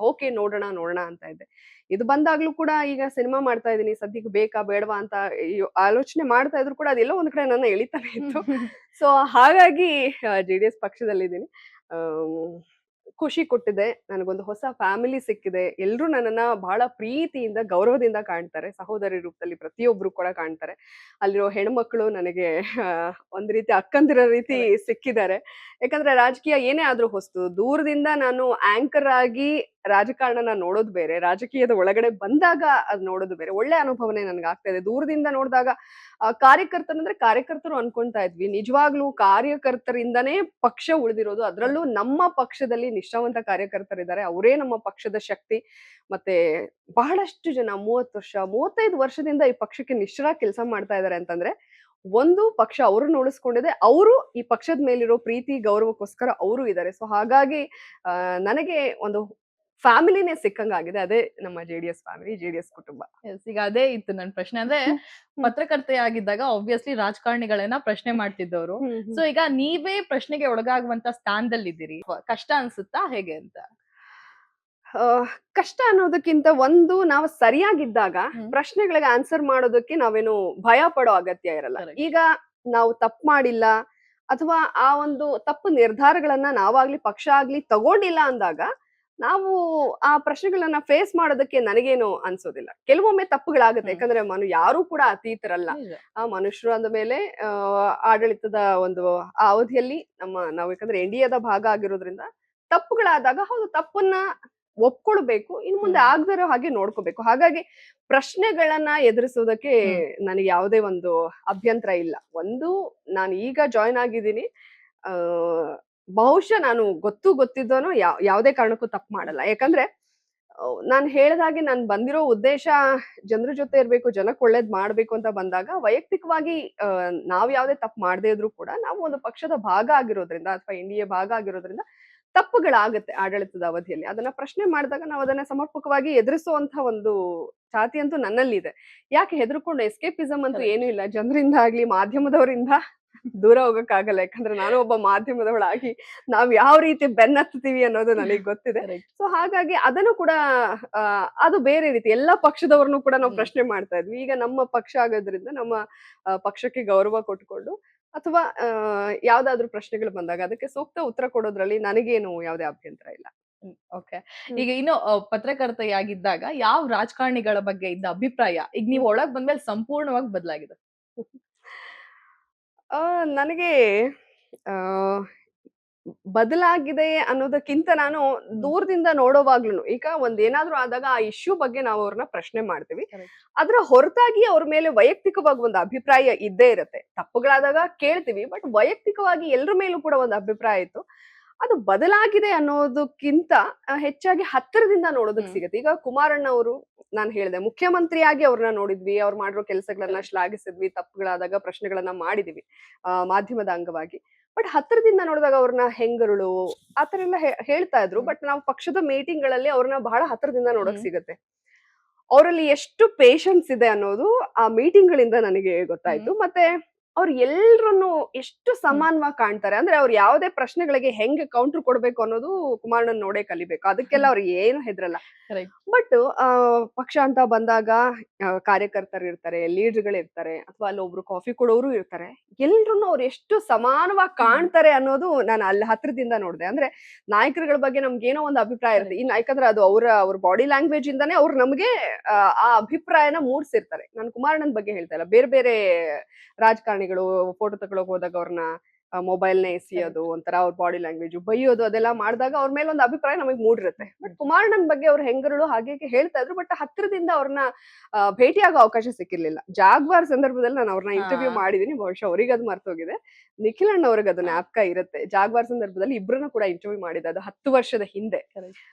ಓಕೆ ನೋಡೋಣ ಅಂತ ಇದ್ದೆ. ಇದು ಬಂದಾಗ್ಲೂ ಕೂಡ ಈಗ ಸಿನಿಮಾ ಮಾಡ್ತಾ ಇದೀನಿ, ಸದ್ಯಕ್ಕೆ ಬೇಕಾ ಬೇಡವಾ ಅಂತ ಆಲೋಚನೆ ಮಾಡ್ತಾ ಇದ್ರು ಕೂಡ ಅದೆಲ್ಲೋ ಒಂದ್ ಕಡೆ ನನ್ನ ಎಳಿತಾನೆ ಇತ್ತು. ಸೊ ಹಾಗಾಗಿ JDS ಪಕ್ಷದಲ್ಲಿದ್ದೀನಿ. ಖುಷಿ ಕೊಟ್ಟಿದೆ. ನನಗೊಂದು ಹೊಸ ಫ್ಯಾಮಿಲಿ ಸಿಕ್ಕಿದೆ. ಎಲ್ರೂ ನನ್ನನ್ನ ಬಹಳ ಪ್ರೀತಿಯಿಂದ, ಗೌರವದಿಂದ ಕಾಣ್ತಾರೆ. ಸಹೋದರಿ ರೂಪದಲ್ಲಿ ಪ್ರತಿಯೊಬ್ರು ಕೂಡ ಕಾಣ್ತಾರೆ. ಅಲ್ಲಿರೋ ಹೆಣ್ಮಕ್ಳು ನನಗೆ ಒಂದ್ ರೀತಿ ಅಕ್ಕಂದಿರ ರೀತಿ ಸಿಕ್ಕಿದ್ದಾರೆ. ಯಾಕಂದ್ರೆ ರಾಜಕೀಯ ಏನೇ ಆದ್ರೂ ಹೊಸ್ತು. ದೂರದಿಂದ ನಾನು ಆಂಕರ್ ಆಗಿ ರಾಜಕಾರಣನ ನೋಡೋದು ಬೇರೆ, ರಾಜಕೀಯದ ಒಳಗಡೆ ಬಂದಾಗ ಅದ್ ನೋಡೋದು ಬೇರೆ. ಒಳ್ಳೆ ಅನುಭವನೆ ನನ್ಗೆ ಆಗ್ತಾ ಇದೆ. ದೂರದಿಂದ ನೋಡಿದಾಗ ಕಾರ್ಯಕರ್ತರಂದ್ರೆ ಕಾರ್ಯಕರ್ತರು ಅನ್ಕೊಂತಾ ಇದ್ವಿ. ನಿಜವಾಗ್ಲೂ ಕಾರ್ಯಕರ್ತರಿಂದನೇ ಪಕ್ಷ ಉಳಿದಿರೋದು. ಅದ್ರಲ್ಲೂ ನಮ್ಮ ಪಕ್ಷದಲ್ಲಿ ನಿಷ್ಠಾವಂತ ಕಾರ್ಯಕರ್ತರಿದ್ದಾರೆ. ಅವರೇ ನಮ್ಮ ಪಕ್ಷದ ಶಕ್ತಿ. ಮತ್ತೆ ಬಹಳಷ್ಟು ಜನ 30 ವರ್ಷ 35 ವರ್ಷದಿಂದ ಈ ಪಕ್ಷಕ್ಕೆ ನಿಷ್ಠರಾಗಿ ಕೆಲಸ ಮಾಡ್ತಾ ಇದ್ದಾರೆ ಅಂತಂದ್ರೆ ಒಂದು ಪಕ್ಷ ಅವ್ರನ್ನ ಉಳಿಸ್ಕೊಂಡಿದೆ, ಅವರು ಈ ಪಕ್ಷದ ಮೇಲಿರೋ ಪ್ರೀತಿ ಗೌರವಕ್ಕೋಸ್ಕರ ಅವರು ಇದ್ದಾರೆ. ಸೊ ಹಾಗಾಗಿ ನನಗೆ ಒಂದು ಫ್ಯಾಮಿಲಿನೇ ಸಿಕ್ಕಂಗಾಗಿದೆ. ಅದೇ ನಮ್ಮ JDS ಫ್ಯಾಮಿಲಿ, JDS ಕುಟುಂಬ. ಈಗ ಅದೇ ಇತ್ತು ನನ್ ಪ್ರಶ್ನೆ. ಅಂದ್ರೆ ಪತ್ರಕರ್ತೆಯಾಗಿದ್ದಾಗ ಆಬ್ವಿಯಸ್ಲಿ ರಾಜಕಾರಣಿಗಳನ್ನ ಪ್ರಶ್ನೆ ಮಾಡ್ತಿದ್ದವರು. ಸೊ ಈಗ ನೀವೇ ಪ್ರಶ್ನೆಗೆ ಒಳಗಾಗುವಂತ ಸ್ಥಾನದಲ್ಲಿದ್ದೀರಿ. ಕಷ್ಟ ಅನ್ಸುತ್ತಾ ಹೇಗೆ ಅಂತ? ಕಷ್ಟ ಅನ್ನೋದಕ್ಕಿಂತ ಒಂದು ನಾವು ಸರಿಯಾಗಿದ್ದಾಗ ಪ್ರಶ್ನೆಗಳಿಗೆ ಆನ್ಸರ್ ಮಾಡೋದಕ್ಕೆ ನಾವೇನು ಭಯ ಪಡೋ ಅಗತ್ಯ ಇರಲ್ಲ. ಈಗ ನಾವು ತಪ್ಪು ಮಾಡಿಲ್ಲ ಅಥವಾ ಆ ಒಂದು ತಪ್ಪು ನಿರ್ಧಾರಗಳನ್ನ ನಾವಾಗ್ಲಿ ಪಕ್ಷ ಆಗ್ಲಿ ತಗೊಂಡಿಲ್ಲ ಅಂದಾಗ ನಾವು ಆ ಪ್ರಶ್ನೆಗಳನ್ನ ಫೇಸ್ ಮಾಡೋದಕ್ಕೆ ನನಗೇನು ಅನ್ಸೋದಿಲ್ಲ. ಕೆಲವೊಮ್ಮೆ ತಪ್ಪುಗಳಾಗುತ್ತೆ. ಯಾಕಂದ್ರೆ ಯಾರು ಕೂಡ ಅತೀತರಲ್ಲ. ಆ ಮನುಷ್ಯರು ಅಂದ ಮೇಲೆ ಆಡಳಿತದ ಒಂದು ಆ ಅವಧಿಯಲ್ಲಿ ನಾವು ಯಾಕಂದ್ರೆ NDAದ ಭಾಗ ಆಗಿರೋದ್ರಿಂದ ತಪ್ಪುಗಳಾದಾಗ ಹೌದು, ತಪ್ಪನ್ನ ಒಪ್ಕೊಳ್ಬೇಕು, ಇನ್ ಮುಂದೆ ಹ್ಮ್. ಆಗದಿರೋ ಹಾಗೆ ನೋಡ್ಕೋಬೇಕು. ಹಾಗಾಗಿ ಪ್ರಶ್ನೆಗಳನ್ನ ಎದುರಿಸೋದಕ್ಕೆ ನನಗೆ ಯಾವುದೇ ಒಂದು ಅಭ್ಯಂತರ ಇಲ್ಲ. ಒಂದು, ನಾನು ಈಗ ಜಾಯ್ನ್ ಆಗಿದ್ದೀನಿ. ಆ ಬಹುಶಃ ನಾನು ಗೊತ್ತಿದ್ದೋನು ಯಾವುದೇ ಕಾರಣಕ್ಕೂ ತಪ್ಪು ಮಾಡಲ್ಲ. ಯಾಕಂದ್ರೆ ನಾನ್ ಹೇಳ್ದಾಗೆ ನಾನ್ ಬಂದಿರೋ ಉದ್ದೇಶ ಜನರ ಜೊತೆ ಇರ್ಬೇಕು, ಜನಕ್ಕೆ ಒಳ್ಳೇದ್ ಮಾಡ್ಬೇಕು ಅಂತ ಬಂದಾಗ ವೈಯಕ್ತಿಕವಾಗಿ ನಾವ್ ಯಾವ್ದೇ ತಪ್ಪು ಮಾಡದೇ ಇದ್ರೂ ಕೂಡ ನಾವು ಒಂದು ಪಕ್ಷದ ಭಾಗ ಆಗಿರೋದ್ರಿಂದ ಅಥವಾ ಎನ್‌ಡಿಎ ಭಾಗ ಆಗಿರೋದ್ರಿಂದ ತಪ್ಪುಗಳಾಗತ್ತೆ ಆಡಳಿತದ ಅವಧಿಯಲ್ಲಿ. ಅದನ್ನ ಪ್ರಶ್ನೆ ಮಾಡಿದಾಗ ನಾವು ಅದನ್ನ ಸಮರ್ಪಕವಾಗಿ ಎದುರಿಸುವಂತ ಒಂದು ಛಾತಿ ಅಂತೂ ನನ್ನಲ್ಲಿದೆ. ಯಾಕೆ ಹೆದರ್ಕೊಂಡು ಎಸ್ಕೇಪಿಸಂ ಅಂತೂ Correct. ಏನೂ ಇಲ್ಲ. ಜನರಿಂದ ಆಗ್ಲಿ ಮಾಧ್ಯಮದವರಿಂದ ದೂರ ಹೋಗಕ್ಕಾಗಲ್ಲ. ಯಾಕಂದ್ರೆ ನಾನು ಒಬ್ಬ ಮಾಧ್ಯಮದವಳಾಗಿ ನಾವ್ ಯಾವ ರೀತಿ ಬೆನ್ನತ್ತೀವಿ ಅನ್ನೋದು ನನಗ್ ಗೊತ್ತಿದೆ. Correct. ಸೊ ಹಾಗಾಗಿ ಅದನ್ನು ಕೂಡ ಅದು ಬೇರೆ ರೀತಿ ಎಲ್ಲಾ ಪಕ್ಷದವರನ್ನು ಕೂಡ ನಾವು ಪ್ರಶ್ನೆ ಮಾಡ್ತಾ ಇದ್ವಿ. ಈಗ ನಮ್ಮ ಪಕ್ಷ ಆಗೋದ್ರಿಂದ ನಮ್ಮ ಪಕ್ಷಕ್ಕೆ ಗೌರವ ಕೊಟ್ಕೊಂಡು ಅಥವಾ ಯಾವ್ದಾದ್ರು ಪ್ರಶ್ನೆಗಳು ಬಂದಾಗ ಅದಕ್ಕೆ ಸೂಕ್ತ ಉತ್ತರ ಕೊಡೋದ್ರಲ್ಲಿ ನನಗೇನು ಯಾವುದೇ ಅಭ್ಯಂತರ ಇಲ್ಲ. ಓಕೆ. ಈಗ ಇನ್ನು ಪತ್ರಕರ್ತೆಯಾಗಿದ್ದಾಗ ಯಾವ ರಾಜಕಾರಣಿಗಳ ಬಗ್ಗೆ ಇದ್ದ ಅಭಿಪ್ರಾಯ ಈಗ ನೀವು ಒಳಗ್ ಬಂದ್ಮೇಲೆ ಸಂಪೂರ್ಣವಾಗಿ ಬದಲಾಗಿದೆ? ನನಗೆ ಆ ಬದಲಾಗಿದೆ ಅನ್ನೋದಕ್ಕಿಂತ ನಾನು ದೂರದಿಂದ ನೋಡೋವಾಗ್ಲೂನು ಈಗ ಒಂದೇನಾದ್ರೂ ಆದಾಗ ಆ ಇಶ್ಯೂ ಬಗ್ಗೆ ನಾವು ಅವ್ರನ್ನ ಪ್ರಶ್ನೆ ಮಾಡ್ತೀವಿ. Correct. ಅದ್ರ ಹೊರತಾಗಿ ಅವ್ರ ಮೇಲೆ ವೈಯಕ್ತಿಕವಾಗಿ ಒಂದು ಅಭಿಪ್ರಾಯ ಇದ್ದೇ ಇರುತ್ತೆ. ತಪ್ಪುಗಳಾದಾಗ ಕೇಳ್ತೀವಿ, ಬಟ್ ವೈಯಕ್ತಿಕವಾಗಿ ಎಲ್ರ ಮೇಲೂ ಕೂಡ ಒಂದು ಅಭಿಪ್ರಾಯ ಇತ್ತು. ಅದು ಬದಲಾಗಿದೆ ಅನ್ನೋದಕ್ಕಿಂತ ಹೆಚ್ಚಾಗಿ ಹತ್ತಿರದಿಂದ ನೋಡೋದಕ್ಕೆ ಸಿಗುತ್ತೆ. ಈಗ ಕುಮಾರಣ್ಣ ಅವರು, ನಾನ್ ಹೇಳ್ದೆ, ಮುಖ್ಯಮಂತ್ರಿಯಾಗಿ ಅವ್ರನ್ನ ನೋಡಿದ್ವಿ, ಅವ್ರು ಮಾಡಿರೋ ಕೆಲಸಗಳನ್ನ ಶ್ಲಾಘಿಸಿದ್ವಿ, ತಪ್ಪುಗಳಾದಾಗ ಪ್ರಶ್ನೆಗಳನ್ನ ಮಾಡಿದೀವಿ ಮಾಧ್ಯಮದ ಅಂಗವಾಗಿ. ಬಟ್ ಹತ್ತಿರದಿಂದ ನೋಡಿದಾಗ ಅವ್ರನ್ನ ಹೆಂಗರುಳು ಆತರ ಎಲ್ಲ ಹೇಳ್ತಾ ಇದ್ರು. ಬಟ್ ನಾವು ಪಕ್ಷದ ಮೀಟಿಂಗ್ ಗಳಲ್ಲಿ ಅವ್ರನ್ನ ಬಹಳ ಹತ್ತಿರದಿಂದ ನೋಡಕ್ ಸಿಗುತ್ತೆ. ಅವರಲ್ಲಿ ಎಷ್ಟು ಪೇಶನ್ಸ್ ಇದೆ ಅನ್ನೋದು ಆ ಮೀಟಿಂಗ್ ಗಳಿಂದ ನನಗೆ ಗೊತ್ತಾಯ್ತು. ಮತ್ತೆ ಅವ್ರು ಎಲ್ರನ್ನು ಎಷ್ಟು ಸಮಾನವಾಗಿ ಕಾಣ್ತಾರೆ ಅಂದ್ರೆ ಅವ್ರು ಯಾವುದೇ ಪ್ರಶ್ನೆಗಳಿಗೆ ಹೆಂಗೆ ಕೌಂಟರ್ ಕೊಡ್ಬೇಕು ಅನ್ನೋದು ಕುಮಾರಣ್ಣನ್ ನೋಡೇ ಕಲಿಬೇಕು. ಅದಕ್ಕೆಲ್ಲ ಅವ್ರಿಗೆ ಏನು ಹೆದ್ರಲ್ಲ. Correct. ಬಟ್ ಪಕ್ಷ ಅಂತ ಬಂದಾಗ ಕಾರ್ಯಕರ್ತರು ಇರ್ತಾರೆ, ಲೀಡರ್ಗಳು ಇರ್ತಾರೆ, ಅಥವಾ ಅಲ್ಲಿ ಒಬ್ರು ಕಾಫಿ ಕೊಡೋರು ಇರ್ತಾರೆ. ಎಲ್ರನ್ನು ಅವ್ರು ಎಷ್ಟು ಸಮಾನವಾಗಿ ಕಾಣ್ತಾರೆ ಅನ್ನೋದು ನಾನು ಅಲ್ಲಿ ಹತ್ರದಿಂದ ನೋಡಿದೆ. ಅಂದ್ರೆ ನಾಯಕರುಗಳ ಬಗ್ಗೆ ನಮ್ಗೆ ಏನೋ ಒಂದು ಅಭಿಪ್ರಾಯ ಇರುತ್ತೆ. ಇನ್ನು ಯಾಕಂದ್ರೆ ಅದು ಅವ್ರ ಬಾಡಿ ಲ್ಯಾಂಗ್ವೇಜ್ ಇಂದಾನೆ ಅವ್ರು ನಮ್ಗೆ ಆ ಅಭಿಪ್ರಾಯನ ಮೂಡ್ಸಿರ್ತಾರೆ. ನಾನು ಕುಮಾರಣ್ಣನ್ ಬಗ್ಗೆ ಹೇಳ್ತಾ ಇಲ್ಲ, ಬೇರೆ ಬೇರೆ ರಾಜಕಾರಣಿಗಳು ಫೋಟೋ ತಗೊಳಕ್ ಹೋದಾಗ ಅವ್ರನ್ನ ಮೊಬೈಲ್ನ ಎಸಿಯೋದು, ಒಂಥರ ಅವ್ರ ಬಾಡಿ ಲ್ಯಾಂಗ್ವೇಜ್ ಬೈಯೋದು ಅದೆಲ್ಲ ಮಾಡಿದಾಗ ಅವ್ರ ಮೇಲೆ ಒಂದು ಅಭಿಪ್ರಾಯ ನಮಗೆ ಮೂಡಿರುತ್ತೆ. ಬಟ್ ಕುಮಾರಣ್ಣನ್ ಬಗ್ಗೆ ಅವ್ರ ಹೆಂಗರುಳು ಹಾಗೆ ಹೇಳ್ತಾ ಇದ್ರು. ಬಟ್ ಹತ್ರದಿಂದ ಅವ್ರನ್ನ ಭೇಟಿಯಾಗೋ ಅವಕಾಶ ಸಿಕ್ಕಿರ್ಲಿಲ್ಲ. ಜಾಗ್ವಾರ್ ಸಂದರ್ಭದಲ್ಲಿ ನಾನು ಅವ್ರನ್ನ ಇಂಟರ್ವ್ಯೂ ಮಾಡಿದೀನಿ. ಬಹುಶಃ ಅವ್ರಿಗೆ ಅದು ಮರ್ತೋಗಿದೆ. ನಿಖಿಲ್ ಅಣ್ಣ ಅವ್ರಿಗೆ ಅದು ಜ್ಞಾಪಕ ಇರುತ್ತೆ. ಜಾಗ್ವಾರ್ ಸಂದರ್ಭದಲ್ಲಿ ಇಬ್ರನ್ನ ಕೂಡ ಇಂಟರ್ವ್ಯೂ ಮಾಡಿದೆ, ಅದು 10 ವರ್ಷದ ಹಿಂದೆ.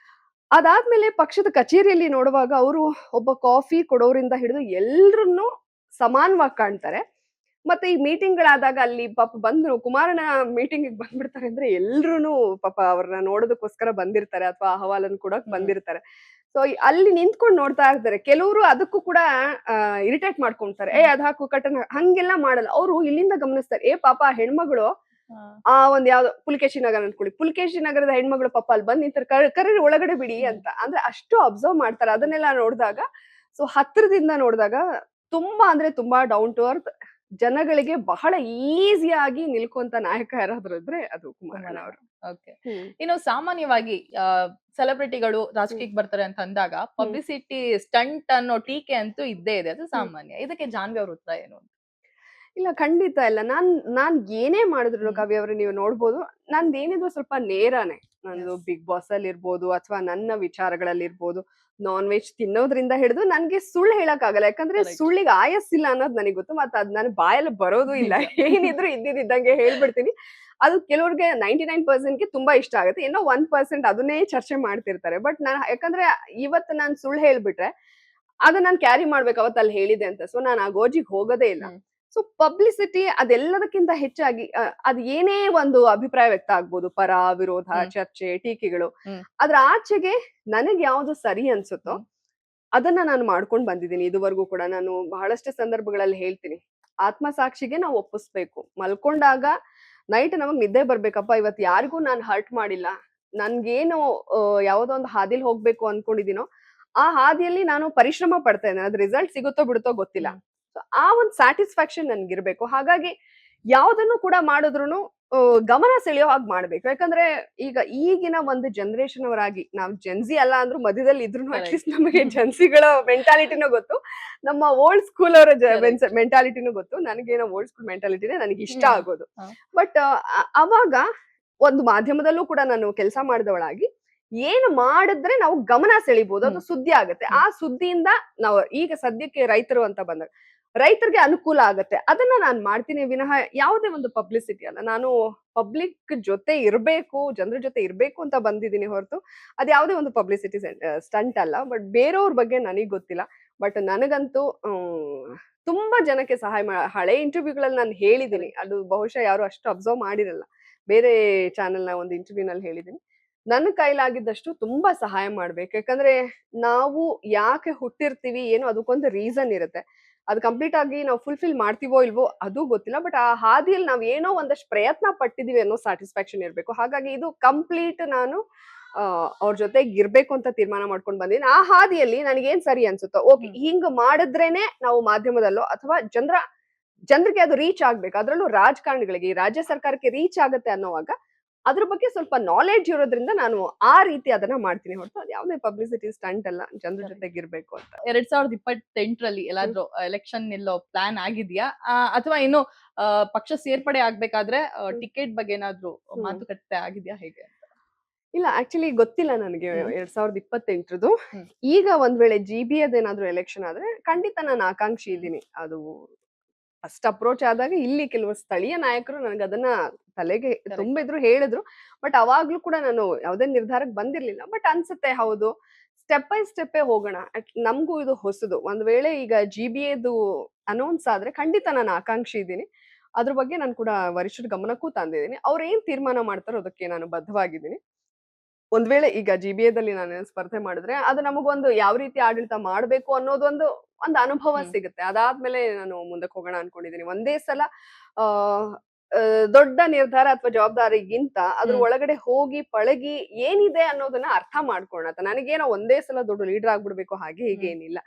ಅದಾದ್ಮೇಲೆ ಪಕ್ಷದ ಕಚೇರಿಯಲ್ಲಿ ನೋಡುವಾಗ ಅವರು ಒಬ್ಬ ಕಾಫಿ ಕೊಡೋರಿಂದ ಹಿಡಿದು ಎಲ್ರನ್ನೂ ಸಮಾನವಾಗಿ ಕಾಣ್ತಾರೆ. ಮತ್ತೆ ಈ ಮೀಟಿಂಗ್ ಗಳಾದಾಗ ಅಲ್ಲಿ ಪಾಪ ಬಂದ್ರು ಕುಮಾರಣ್ಣ ಮೀಟಿಂಗ್ ಬಂದ್ಬಿಡ್ತಾರೆ ಅಂದ್ರೆ ಎಲ್ರೂನು ಪಾಪ ಅವ್ರನ್ನ ನೋಡೋದಕ್ಕೋಸ್ಕರ ಬಂದಿರ್ತಾರೆ ಅಥವಾ ಅಹವಾಲನ್ನು ಕೊಡಕ್ ಬಂದಿರ್ತಾರೆ. ಸೊ ಅಲ್ಲಿ ನಿಂತ್ಕೊಂಡು ನೋಡ್ತಾ ಇರ್ತಾರೆ. ಕೆಲವರು ಅದಕ್ಕೂ ಕೂಡ ಇರಿಟೇಟ್ ಮಾಡ್ಕೊಂತಾರೆ. ಅದ್ ಹಾಕು ಕಟನ್, ಹಂಗೆಲ್ಲ ಮಾಡಲ್ಲ. ಅವ್ರು ಇಲ್ಲಿಂದ ಗಮನಿಸ್ತಾರೆ, ಪಾಪ ಹೆಣ್ಮಗಳು ಒಂದ್ ಯಾವ್ದೋ ಪುಲಕೇಶಿ ನಗರ ಅನ್ಕೊಳ್ಳಿ, ಪುಲಕೇಶಿ ನಗರದ ಹೆಣ್ಮಗಳು ಪಾಪ ಅಲ್ಲಿ ಬಂದ್ ನಿಂತಾರೆ, ಕರೀರಿ ಒಳಗಡೆ ಬಿಡಿ ಅಂತ. ಅಂದ್ರೆ ಅಷ್ಟು ಅಬ್ಸರ್ವ್ ಮಾಡ್ತಾರೆ. ಅದನ್ನೆಲ್ಲ ನೋಡಿದಾಗ, ಸೊ ಹತ್ರದಿಂದ ನೋಡಿದಾಗ ತುಂಬಾ ಅಂದ್ರೆ ತುಂಬಾ ಡೌನ್ ಟು ಅರ್ತ್, ಜನಗಳಿಗೆ ಬಹಳ ಈಸಿಯಾಗಿ ನಿಲ್ಕೊಂತ ನಾಯಕ ಯಾರಾದ್ರೂ ಇದ್ರೆ ಅದು ಕುಮಾರಣ್ಣ ಅವರು. ಓಕೆ. ಇನ್ನು ಸಾಮಾನ್ಯವಾಗಿ ಸೆಲೆಬ್ರಿಟಿಗಳು ರಾಜಕೀಯಕ್ಕೆ ಬರ್ತಾರೆ ಅಂತ ಅಂದಾಗ ಪಬ್ಲಿಸಿಟಿ ಸ್ಟಂಟ್ ಅನ್ನೋ ಟೀಕೆ ಅಂತೂ ಇದ್ದೇ ಇದೆ, ಅದು ಸಾಮಾನ್ಯ. ಇದಕ್ಕೆ ಜಾನ್ವಿ ಅವ್ರ ಉತ್ತರ ಏನು? ಇಲ್ಲ, ಖಂಡಿತ ಇಲ್ಲ. ನಾನ್ ಏನೇ ಮಾಡಿದ್ರು ಕಾವ್ಯ ಅವ್ರೆ, ನೀವು ನೋಡ್ಬೋದು, ನಂದೇನಿದ್ರು ಸ್ವಲ್ಪ ನೇರಾನೆ. ನಂದು ಬಿಗ್ ಬಾಸ್ ಅಲ್ಲಿ ಇರ್ಬೋದು ಅಥವಾ ನನ್ನ ವಿಚಾರಗಳಲ್ಲಿ ಇರ್ಬೋದು, ನಾನ್ ವೆಜ್ ತಿನ್ನೋದ್ರಿಂದ ಹಿಡಿದು ನನ್ಗೆ ಸುಳ್ಳು ಹೇಳಕ್ ಆಗಲ್ಲ. ಯಾಕಂದ್ರೆ ಸುಳ್ಳಿಗೆ ಆಯಸ್ಸಿಲ್ಲ ಅನ್ನೋದು ನನಗೆ ಗೊತ್ತು. ಮತ್ತೆ ಅದ್ ನನ್ ಬಾಯಲ್ಲಿ ಬರೋದು ಇಲ್ಲ. ಏನಿದ್ರು ಇದ್ದಿದ್ದಂಗೆ ಹೇಳ್ಬಿಡ್ತೀನಿ. ಅದು ಕೆಲವ್ರಿಗೆ 99% ಗೆ ತುಂಬಾ ಇಷ್ಟ ಆಗುತ್ತೆ. ಏನೋ 1% ಅದನ್ನೇ ಚರ್ಚೆ ಮಾಡ್ತಿರ್ತಾರೆ. ಬಟ್ ನಾನ್ ಯಾಕಂದ್ರೆ ಇವತ್ತು ನಾನ್ ಸುಳ್ಳು ಹೇಳ್ಬಿಟ್ರೆ ಅದನ್ನ ನಾನ್ ಕ್ಯಾರಿ ಮಾಡ್ಬೇಕು, ಅವತ್ತು ಅಲ್ಲಿ ಹೇಳಿದೆ ಅಂತ. ಸೊ ನಾನ್ ಆ ಗೋಜಿಗೆ ಹೋಗೋದೇ ಇಲ್ಲ. ಸೊ ಪಬ್ಲಿಸಿಟಿ ಅದೆಲ್ಲದಕ್ಕಿಂತ ಹೆಚ್ಚಾಗಿ ಅದ್ ಏನೇ ಒಂದು ಅಭಿಪ್ರಾಯ ವ್ಯಕ್ತ ಆಗ್ಬೋದು, ಪರ ವಿರೋಧ, ಚರ್ಚೆ, ಟೀಕೆಗಳು, ಅದ್ರ ಆಚೆಗೆ ನನಗ್ ಯಾವ್ದು ಸರಿ ಅನ್ಸುತ್ತೋ ಅದನ್ನ ನಾನು ಮಾಡ್ಕೊಂಡ್ ಬಂದಿದ್ದೀನಿ ಇದುವರೆಗೂ ಕೂಡ. ನಾನು ಬಹಳಷ್ಟು ಸಂದರ್ಭಗಳಲ್ಲಿ ಹೇಳ್ತೀನಿ, ಆತ್ಮಸಾಕ್ಷಿಗೆ ನಾವು ಒಪ್ಪಿಸ್ಬೇಕು. ಮಲ್ಕೊಂಡಾಗ ನೈಟ್ ನಮಗ್ ನಿದ್ದೆ ಬರ್ಬೇಕಪ್ಪ, ಇವತ್ ಯಾರಿಗೂ ನಾನ್ ಹರ್ಟ್ ಮಾಡಿಲ್ಲ, ನನ್ಗೇನು ಯಾವ್ದೋ ಒಂದು ಹಾದಿಲ್ ಹೋಗ್ಬೇಕು ಅನ್ಕೊಂಡಿದೀನೋ ಆ ಹಾದಿಯಲ್ಲಿ ನಾನು ಪರಿಶ್ರಮ ಪಡ್ತಾ ಇದ್ದೇನೆ, ಅದ್ ರಿಸಲ್ಟ್ ಸಿಗುತ್ತೋ ಬಿಡುತ್ತೋ ಗೊತ್ತಿಲ್ಲ. ಆ ಒಂದ್ ಸ್ಯಾಟಿಸ್ಫ್ಯಾಕ್ಷನ್ ನನ್ಗಿರ್ಬೇಕು. ಹಾಗಾಗಿ ಯಾವ್ದನ್ನು ಕೂಡ ಮಾಡಿದ್ರು ಗಮನ ಸೆಳೆಯೋ ಹಾಗೆ ಮಾಡ್ಬೇಕು. ಯಾಕಂದ್ರೆ ಈಗ ಈಗಿನ ಒಂದು ಜನರೇಷನ್ ಅವರಾಗಿ, ನಾವ್ ಜೆನ್ಸಿ ಅಲ್ಲ ಅಂದ್ರೂ ಮಧ್ಯದಲ್ಲಿ ಇದ್ರು ಅಟ್ಲೀಸ್ಟ್ ನಮಗೆ ಜೆನ್ಸಿಗಳ ಮೆಂಟಾಲಿಟಿನೂ ಗೊತ್ತು, ನಮ್ಮ ಓಲ್ಡ್ ಸ್ಕೂಲ್ ಅವರ ಮೆಂಟಾಲಿಟಿನೂ ಗೊತ್ತು. ನನಗೇನೋ ಓಲ್ಡ್ ಸ್ಕೂಲ್ ಮೆಂಟಾಲಿಟಿನೇ ನನಗೆ ಇಷ್ಟ ಆಗೋದು. ಬಟ್ ಅವಾಗ ಒಂದು ಮಾಧ್ಯಮದಲ್ಲೂ ಕೂಡ ನಾನು ಕೆಲಸ ಮಾಡಿದವಳಾಗಿ ಏನು ಮಾಡಿದ್ರೆ ನಾವು ಗಮನ ಸೆಳಿಬಹುದು, ಅದು ಸುದ್ದಿ ಆಗುತ್ತೆ. ಆ ಸುದ್ದಿಯಿಂದ ನಾವು ಈಗ ಸದ್ಯಕ್ಕೆ ರೈತರು ಅಂತ ಬಂದಾಗ ರೈತರಿಗೆ ಅನುಕೂಲ ಆಗತ್ತೆ, ಅದನ್ನ ನಾನು ಮಾಡ್ತೀನಿ ವಿನಃ ಯಾವುದೇ ಒಂದು ಪಬ್ಲಿಸಿಟಿ ಅಲ್ಲ. ನಾನು ಪಬ್ಲಿಕ್ ಜೊತೆ ಇರ್ಬೇಕು, ಜನರ ಜೊತೆ ಇರ್ಬೇಕು ಅಂತ ಬಂದಿದ್ದೀನಿ ಹೊರತು ಅದ್ ಯಾವುದೇ ಒಂದು ಪಬ್ಲಿಸಿಟಿ ಸ್ಟಂಟ್ ಅಲ್ಲ. ಬಟ್ ಬೇರೆಯವ್ರ ಬಗ್ಗೆ ನನಗ್ ಗೊತ್ತಿಲ್ಲ. ಬಟ್ ನನಗಂತೂ ತುಂಬಾ ಜನಕ್ಕೆ ಸಹಾಯ ಹಳೆ ಇಂಟರ್ವ್ಯೂಗಳಲ್ಲಿ ನಾನು ಹೇಳಿದ್ದೀನಿ, ಅದು ಬಹುಶಃ ಯಾರು ಅಷ್ಟು ಅಬ್ಸರ್ವ್ ಮಾಡಿರಲ್ಲ. ಬೇರೆ ಚಾನೆಲ್ ನ ಒಂದು ಇಂಟರ್ವ್ಯೂ ನಲ್ಲಿ ಹೇಳಿದ್ದೀನಿ, ನನ್ನ ಕೈಲಾಗಿದ್ದಷ್ಟು ತುಂಬಾ ಸಹಾಯ ಮಾಡ್ಬೇಕು. ಯಾಕಂದ್ರೆ ನಾವು ಯಾಕೆ ಹುಟ್ಟಿರ್ತೀವಿ ಏನೋ ಅದಕ್ಕೊಂದು ರೀಸನ್ ಇರುತ್ತೆ. ಅದು ಕಂಪ್ಲೀಟ್ ಆಗಿ ನಾವು ಫುಲ್ಫಿಲ್ ಮಾಡ್ತೀವೋ ಇಲ್ವೋ ಅದು ಗೊತ್ತಿಲ್ಲ. ಬಟ್ ಆ ಹಾದಿಯಲ್ಲಿ ನಾವ್ ಏನೋ ಒಂದಷ್ಟು ಪ್ರಯತ್ನ ಪಟ್ಟಿದೀವಿ ಅನ್ನೋ ಸ್ಯಾಟಿಸ್ಫ್ಯಾಕ್ಷನ್ ಇರ್ಬೇಕು. ಹಾಗಾಗಿ ಇದು ಕಂಪ್ಲೀಟ್ ನಾನು ಅವ್ರ ಜೊತೆಗೆ ಇರ್ಬೇಕು ಅಂತ ತೀರ್ಮಾನ ಮಾಡ್ಕೊಂಡು ಬಂದಿದ್ದೀನಿ. ಆ ಹಾದಿಯಲ್ಲಿ ನನಗೇನ್ ಸರಿ ಅನ್ಸುತ್ತೋ, ಓಕೆ ಹಿಂಗ್ ಮಾಡಿದ್ರೇನೆ ನಾವು ಮಾಧ್ಯಮದಲ್ಲೋ ಅಥವಾ ಜನರಿಗೆ ಅದು ರೀಚ್ ಆಗ್ಬೇಕು, ಅದ್ರಲ್ಲೂ ರಾಜಕಾರಣಿಗಳಿಗೆ, ಈ ರಾಜ್ಯ ಸರ್ಕಾರಕ್ಕೆ ರೀಚ್ ಆಗುತ್ತೆ ಅನ್ನೋವಾಗ ಅದ್ರ ಬಗ್ಗೆ ಸ್ವಲ್ಪ ನಾಲೆಡ್ಜ್ ಇರೋದ್ರಿಂದ ನಾನು ಆ ರೀತಿ ಅದನ್ನ ಮಾಡ್ತೀನಿ ಹೊರತು ಅದು ಯಾವುದೇ ಪಬ್ಲಿಸಿಟಿ ಸ್ಟಂಟ್ ಅಲ್ಲ, ಜನರ ಜೊತೆಗೆ ಇರ್ಬೇಕು ಅಂತ. 2028ರಲ್ಲಿ ಎಲ್ಲಾದ್ರೂ ಎಲೆಕ್ಷನ್ ನಿಲ್ಲೋ ಪ್ಲಾನ್ ಆಗಿದ್ಯಾ, ಅಥವಾ ಇನ್ನು ಪಕ್ಷ ಸೇರ್ಪಡೆ ಆಗ್ಬೇಕಾದ್ರೆ ಟಿಕೆಟ್ ಬಗ್ಗೆ ಏನಾದ್ರೂ ಮಾತುಕತೆ ಆಗಿದ್ಯಾ, ಹೇಗೆ? ಇಲ್ಲ, ಆಕ್ಚುಲಿ ಗೊತ್ತಿಲ್ಲ ನನಗೆ 2028ರದು. ಈಗ ಒಂದ್ ವೇಳೆ GB ಅದೇನಾದ್ರೂ ಎಲೆಕ್ಷನ್ ಆದ್ರೆ ಖಂಡಿತ ನಾನು ಆಕಾಂಕ್ಷಿ ಇದ್ದೀನಿ. ಅದು ಫಸ್ಟ್ ಅಪ್ರೋಚ್ ಆದಾಗ ಇಲ್ಲಿ ಕೆಲವು ಸ್ಥಳೀಯ ನಾಯಕರು ನನಗೆ ಅದನ್ನ ತಲೆಗೆ ತುಂಬಿದ್ರು, ಹೇಳಿದ್ರು. ಬಟ್ ಅವಾಗ್ಲೂ ಕೂಡ ನಾನು ಯಾವುದೇ ನಿರ್ಧಾರಕ್ಕೆ ಬಂದಿರ್ಲಿಲ್ಲ. ಬಟ್ ಅನ್ಸುತ್ತೆ ಹೌದು, ಸ್ಟೆಪ್ ಬೈ ಸ್ಟೆಪ್ಪೇ ಹೋಗೋಣ. ನಮಗೂ ಇದು ಹೊಸದು. ಒಂದ್ ವೇಳೆ ಈಗ GBAದು ಅನೌನ್ಸ್ ಆದ್ರೆ ಖಂಡಿತ ನಾನು ಆಕಾಂಕ್ಷಿ ಇದ್ದೀನಿ. ಅದ್ರ ಬಗ್ಗೆ ನಾನು ಕೂಡ ವರಿಷ್ಠರ ಗಮನಕ್ಕೂ ತಂದಿದ್ದೀನಿ. ಅವ್ರು ಏನ್ ತೀರ್ಮಾನ ಮಾಡ್ತಾರೋ ಅದಕ್ಕೆ ನಾನು ಬದ್ಧವಾಗಿದ್ದೀನಿ. ಒಂದ್ ವೇಳೆ ಈಗ GBAದಲ್ಲಿ ನಾನು ಸ್ಪರ್ಧೆ ಮಾಡಿದ್ರೆ ಅದು ನಮಗೊಂದು ಯಾವ ರೀತಿ ಆಡಳಿತ ಮಾಡ್ಬೇಕು ಅನ್ನೋದೊಂದು ಅನುಭವ ಸಿಗುತ್ತೆ. ಅದಾದ್ಮೇಲೆ ನಾನು ಮುಂದಕ್ಕೆ ಹೋಗೋಣ ಅನ್ಕೊಂಡಿದ್ದೀನಿ. ಒಂದೇ ಸಲ ಆ ದೊಡ್ಡ ನಿರ್ಧಾರ ಅಥವಾ ಜವಾಬ್ದಾರಿಗಿಂತ ಅದ್ರ ಒಳಗಡೆ ಹೋಗಿ ಪಳಗಿ ಏನಿದೆ ಅನ್ನೋದನ್ನ ಅರ್ಥ ಮಾಡ್ಕೊಳ್ಳೋಣ. ನನಗೇನೋ ಒಂದೇ ಸಲ ದೊಡ್ಡ ಲೀಡರ್ ಆಗ್ಬಿಡ್ಬೇಕು ಹಾಗೆ ಹೀಗೆ ಏನಿಲ್ಲ.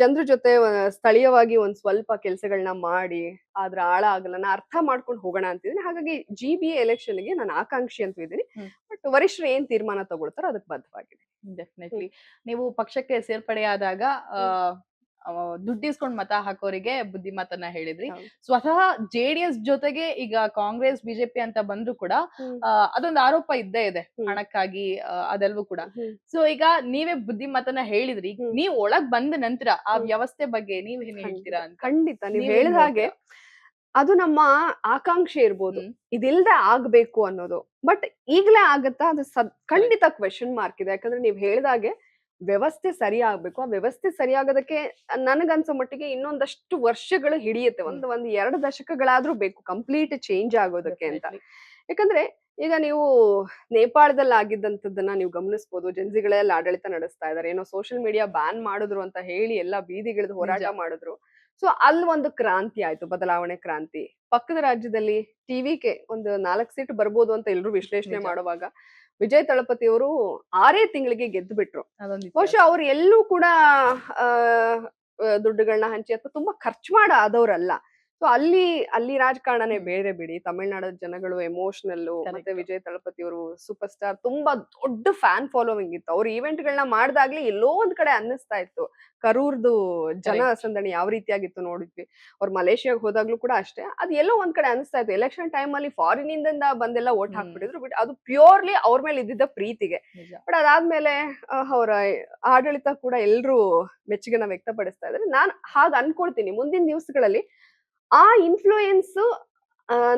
ಜನರ ಜೊತೆ ಸ್ಥಳೀಯವಾಗಿ ಒಂದ್ ಸ್ವಲ್ಪ ಕೆಲ್ಸಗಳನ್ನ ಮಾಡಿ ಅದ್ರ ಆಳ ಆಗಲನ್ನ ಅರ್ಥ ಮಾಡ್ಕೊಂಡು ಹೋಗೋಣ ಅಂತಿದ್ದೀನಿ. ಹಾಗಾಗಿ GBA ಎಲೆಕ್ಷನ್ಗೆ ನಾನು ಆಕಾಂಕ್ಷಿ ಅಂತ ಇದ್ದೀನಿ. ಬಟ್ ವರಿಷ್ಠರು ಏನ್ ತೀರ್ಮಾನ ತಗೊಳ್ತಾರೋ ಅದಕ್ಕೆ ಬದ್ಧವಾಗಿದೆ. ಡೆಫಿನೆಟ್ಲಿ. ನೀವು ಪಕ್ಷಕ್ಕೆ ಸೇರ್ಪಡೆಯಾದಾಗ ದುಡ್ಡಿಸ್ಕೊಂಡ್ ಮತ ಹಾಕೋರಿಗೆ ಬುದ್ಧಿಮಾತನ್ನ ಹೇಳಿದ್ರಿ. ಸ್ವತಃ JDS ಜೊತೆಗೆ ಈಗ ಕಾಂಗ್ರೆಸ್ ಬಿಜೆಪಿ ಅಂತ ಬಂದ್ರು ಕೂಡ ಅದೊಂದು ಆರೋಪ ಇದ್ದೇ ಇದೆ, ಹಣಕ್ಕಾಗಿ ಅದೆಲ್ವೂ ಕೂಡ. ಸೊ ಈಗ ನೀವೇ ಬುದ್ಧಿಮಾತನ್ನ ಹೇಳಿದ್ರಿ, ನೀವ್ ಒಳಗ್ ಬಂದ ನಂತರ ಆ ವ್ಯವಸ್ಥೆ ಬಗ್ಗೆ ನೀವ್ ಏನ್ ಹೇಳ್ತೀರಾ ಅಂತ? ಖಂಡಿತ ನೀವ್ ಹೇಳಿದ ಹಾಗೆ ಅದು ನಮ್ಮ ಆಕಾಂಕ್ಷೆ ಇರ್ಬೋದು, ಇದಿಲ್ದೆ ಆಗ್ಬೇಕು ಅನ್ನೋದು. ಬಟ್ ಈಗ್ಲೇ ಆಗತ್ತಾ ಅದು ಖಂಡಿತ ಕ್ವೆಶನ್ ಮಾರ್ಕ್ ಇದೆ. ಯಾಕಂದ್ರೆ ನೀವ್ ಹೇಳ್ದಾಗೆ ವ್ಯವಸ್ಥೆ ಸರಿ ಆಗ್ಬೇಕು. ಆ ವ್ಯವಸ್ಥೆ ಸರಿಯಾಗೋದಕ್ಕೆ ನನಗನ್ಸೋ ಮಟ್ಟಿಗೆ ಇನ್ನೊಂದಷ್ಟು ವರ್ಷಗಳು ಹಿಡಿಯುತ್ತೆ. ಒಂದ್ 2 ದಶಕಗಳಾದ್ರೂ ಬೇಕು ಕಂಪ್ಲೀಟ್ ಚೇಂಜ್ ಆಗೋದಕ್ಕೆ ಅಂತ. ಯಾಕಂದ್ರೆ ಈಗ ನೀವು ನೇಪಾಳದಲ್ಲಿ ಆಗಿದ್ದಂಥದ್ದನ್ನ ನೀವು ಗಮನಿಸಬಹುದು. ಜನ್ಸಿಗಳೆಲ್ಲ ಆಡಳಿತ ನಡೆಸ್ತಾ ಇದಾರೆ, ಏನೋ ಸೋಷಿಯಲ್ ಮೀಡಿಯಾ ಬ್ಯಾನ್ ಮಾಡಿದ್ರು ಅಂತ ಹೇಳಿ ಎಲ್ಲಾ ಬೀದಿಗಿಳಿದು ಹೋರಾಟ ಮಾಡಿದ್ರು. ಸೊ ಅಲ್ಲಿ ಒಂದು ಕ್ರಾಂತಿ ಆಯ್ತು, ಬದಲಾವಣೆ ಕ್ರಾಂತಿ. ಪಕ್ಕದ ರಾಜ್ಯದಲ್ಲಿ TVK ಒಂದು 4 ಸೀಟ್ ಬರ್ಬೋದು ಅಂತ ಎಲ್ರು ವಿಶ್ಲೇಷಣೆ ಮಾಡುವಾಗ ವಿಜಯ್ ತಳಪತಿ ಅವರು 6 ತಿಂಗಳಿಗೆ ಗೆದ್ದು ಬಿಟ್ರು. ಬಹುಶಃ ಅವ್ರು ಎಲ್ಲೂ ಕೂಡ ದುಡ್ಡುಗಳನ್ನ ಹಂಚಿ ಅಥವಾ ತುಂಬಾ ಖರ್ಚು ಮಾಡ ಆದವ್ರಲ್ಲ. ಸೊ ಅಲ್ಲಿ ರಾಜಕಾರಣನೇ ಬೇರೆ ಬಿಡಿ. ತಮಿಳ್ನಾಡದ ಜನಗಳು ಎಮೋಷನಲ್, ಮತ್ತೆ ವಿಜಯ್ ತಳಪತಿ ಅವರು ಸೂಪರ್ ಸ್ಟಾರ್, ತುಂಬಾ ದೊಡ್ಡ ಫ್ಯಾನ್ ಫಾಲೋವಿಂಗ್ ಇತ್ತು. ಅವ್ರ ಈವೆಂಟ್ ಗಳನ್ನ ಮಾಡ್ದಾಗ್ಲಿ ಎಲ್ಲೋ ಒಂದ್ ಕಡೆ ಅನ್ನಿಸ್ತಾ ಇತ್ತು ಕರೂರ್ದು ಜನ ಸಂದಣಿ ಯಾವ ರೀತಿಯಾಗಿತ್ತು ನೋಡಿದ್ವಿ. ಅವ್ರು ಮಲೇಷಿಯಾಗ ಹೋದಾಗ್ಲೂ ಕೂಡ ಅಷ್ಟೇ, ಅದು ಎಲ್ಲೋ ಒಂದ್ ಕಡೆ ಅನಿಸ್ತಾ ಇತ್ತು. ಎಲೆಕ್ಷನ್ ಟೈಮ್ ಅಲ್ಲಿ ಫಾರಿನ್ ಇಂದ ಬಂದೆಲ್ಲ ಓಟ್ ಹಾಕ್ಬಿಟ್ಟಿದ್ರು. ಬಟ್ ಅದು ಪ್ಯೂರ್ಲಿ ಅವ್ರ ಮೇಲೆ ಇದ್ದಿದ್ದ ಪ್ರೀತಿಗೆ. ಬಟ್ ಅದಾದ್ಮೇಲೆ ಅವರ ಆಡಳಿತ ಕೂಡ ಎಲ್ರು ಮೆಚ್ಚುಗೆನ ವ್ಯಕ್ತಪಡಿಸ್ತಾ ಇದ್ದಾರೆ. ನಾನ್ ಹಾಗ ಅನ್ಕೊಳ್ತೀನಿ ಮುಂದಿನ ದಿವಸಗಳಲ್ಲಿ ಆ ಇನ್ಫ್ಲೂಯೆನ್ಸ್